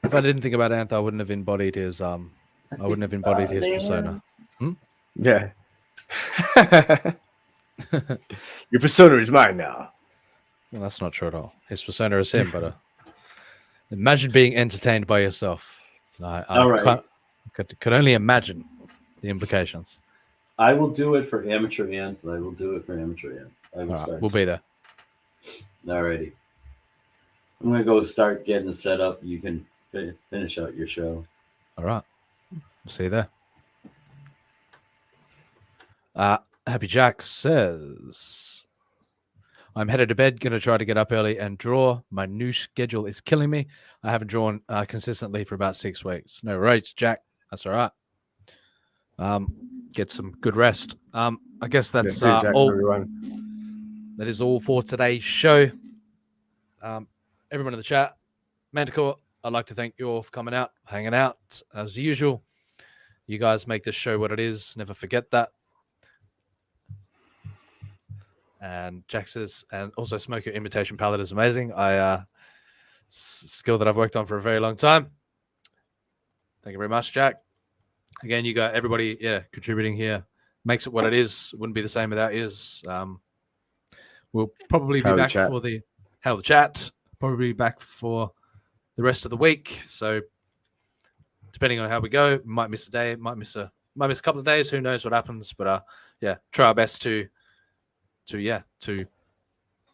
If I didn't think about Anth, I wouldn't have embodied his persona. Yeah. Your persona is mine now. Well, that's not true at all. His persona is him, but imagine being entertained by yourself. I All right. could only imagine the implications. I will do it for amateur Anth. I will do it for amateur Anth. I will All right, start. we'll be there. Alrighty. I'm gonna go start getting set up. You can finish out your show. All right. We'll see you there. Happy Jack says, I'm headed to bed, going to try to get up early and draw. My new schedule is killing me. I haven't drawn consistently for about 6 weeks. No worries, Jack. That's all right. Get some good rest. I guess that's Jack, all. everyone. That is all for today's show. Everyone in the chat, Manticore, I'd like to thank you all for coming out, hanging out as usual. You guys make this show what it is. Never forget that. And Jack says, and also Smoke, your imitation palette is amazing. It's a skill that I've worked on for a very long time. Thank you very much, Jack. Again, you got everybody, contributing here. Makes it what it is. Wouldn't be the same without yours. We'll probably be back for the Hell of the Chat. Probably be back for the rest of the week. So depending on how we go, we might miss a day, might miss a couple of days. Who knows what happens? But try our best to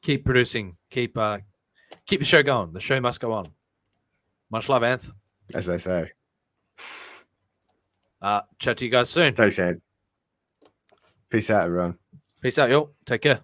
keep producing, keep the show going. The show must go on. Much love, Anth. As they say. Chat to you guys soon. Thanks, Ed. Peace out, everyone. Peace out, y'all. Take care.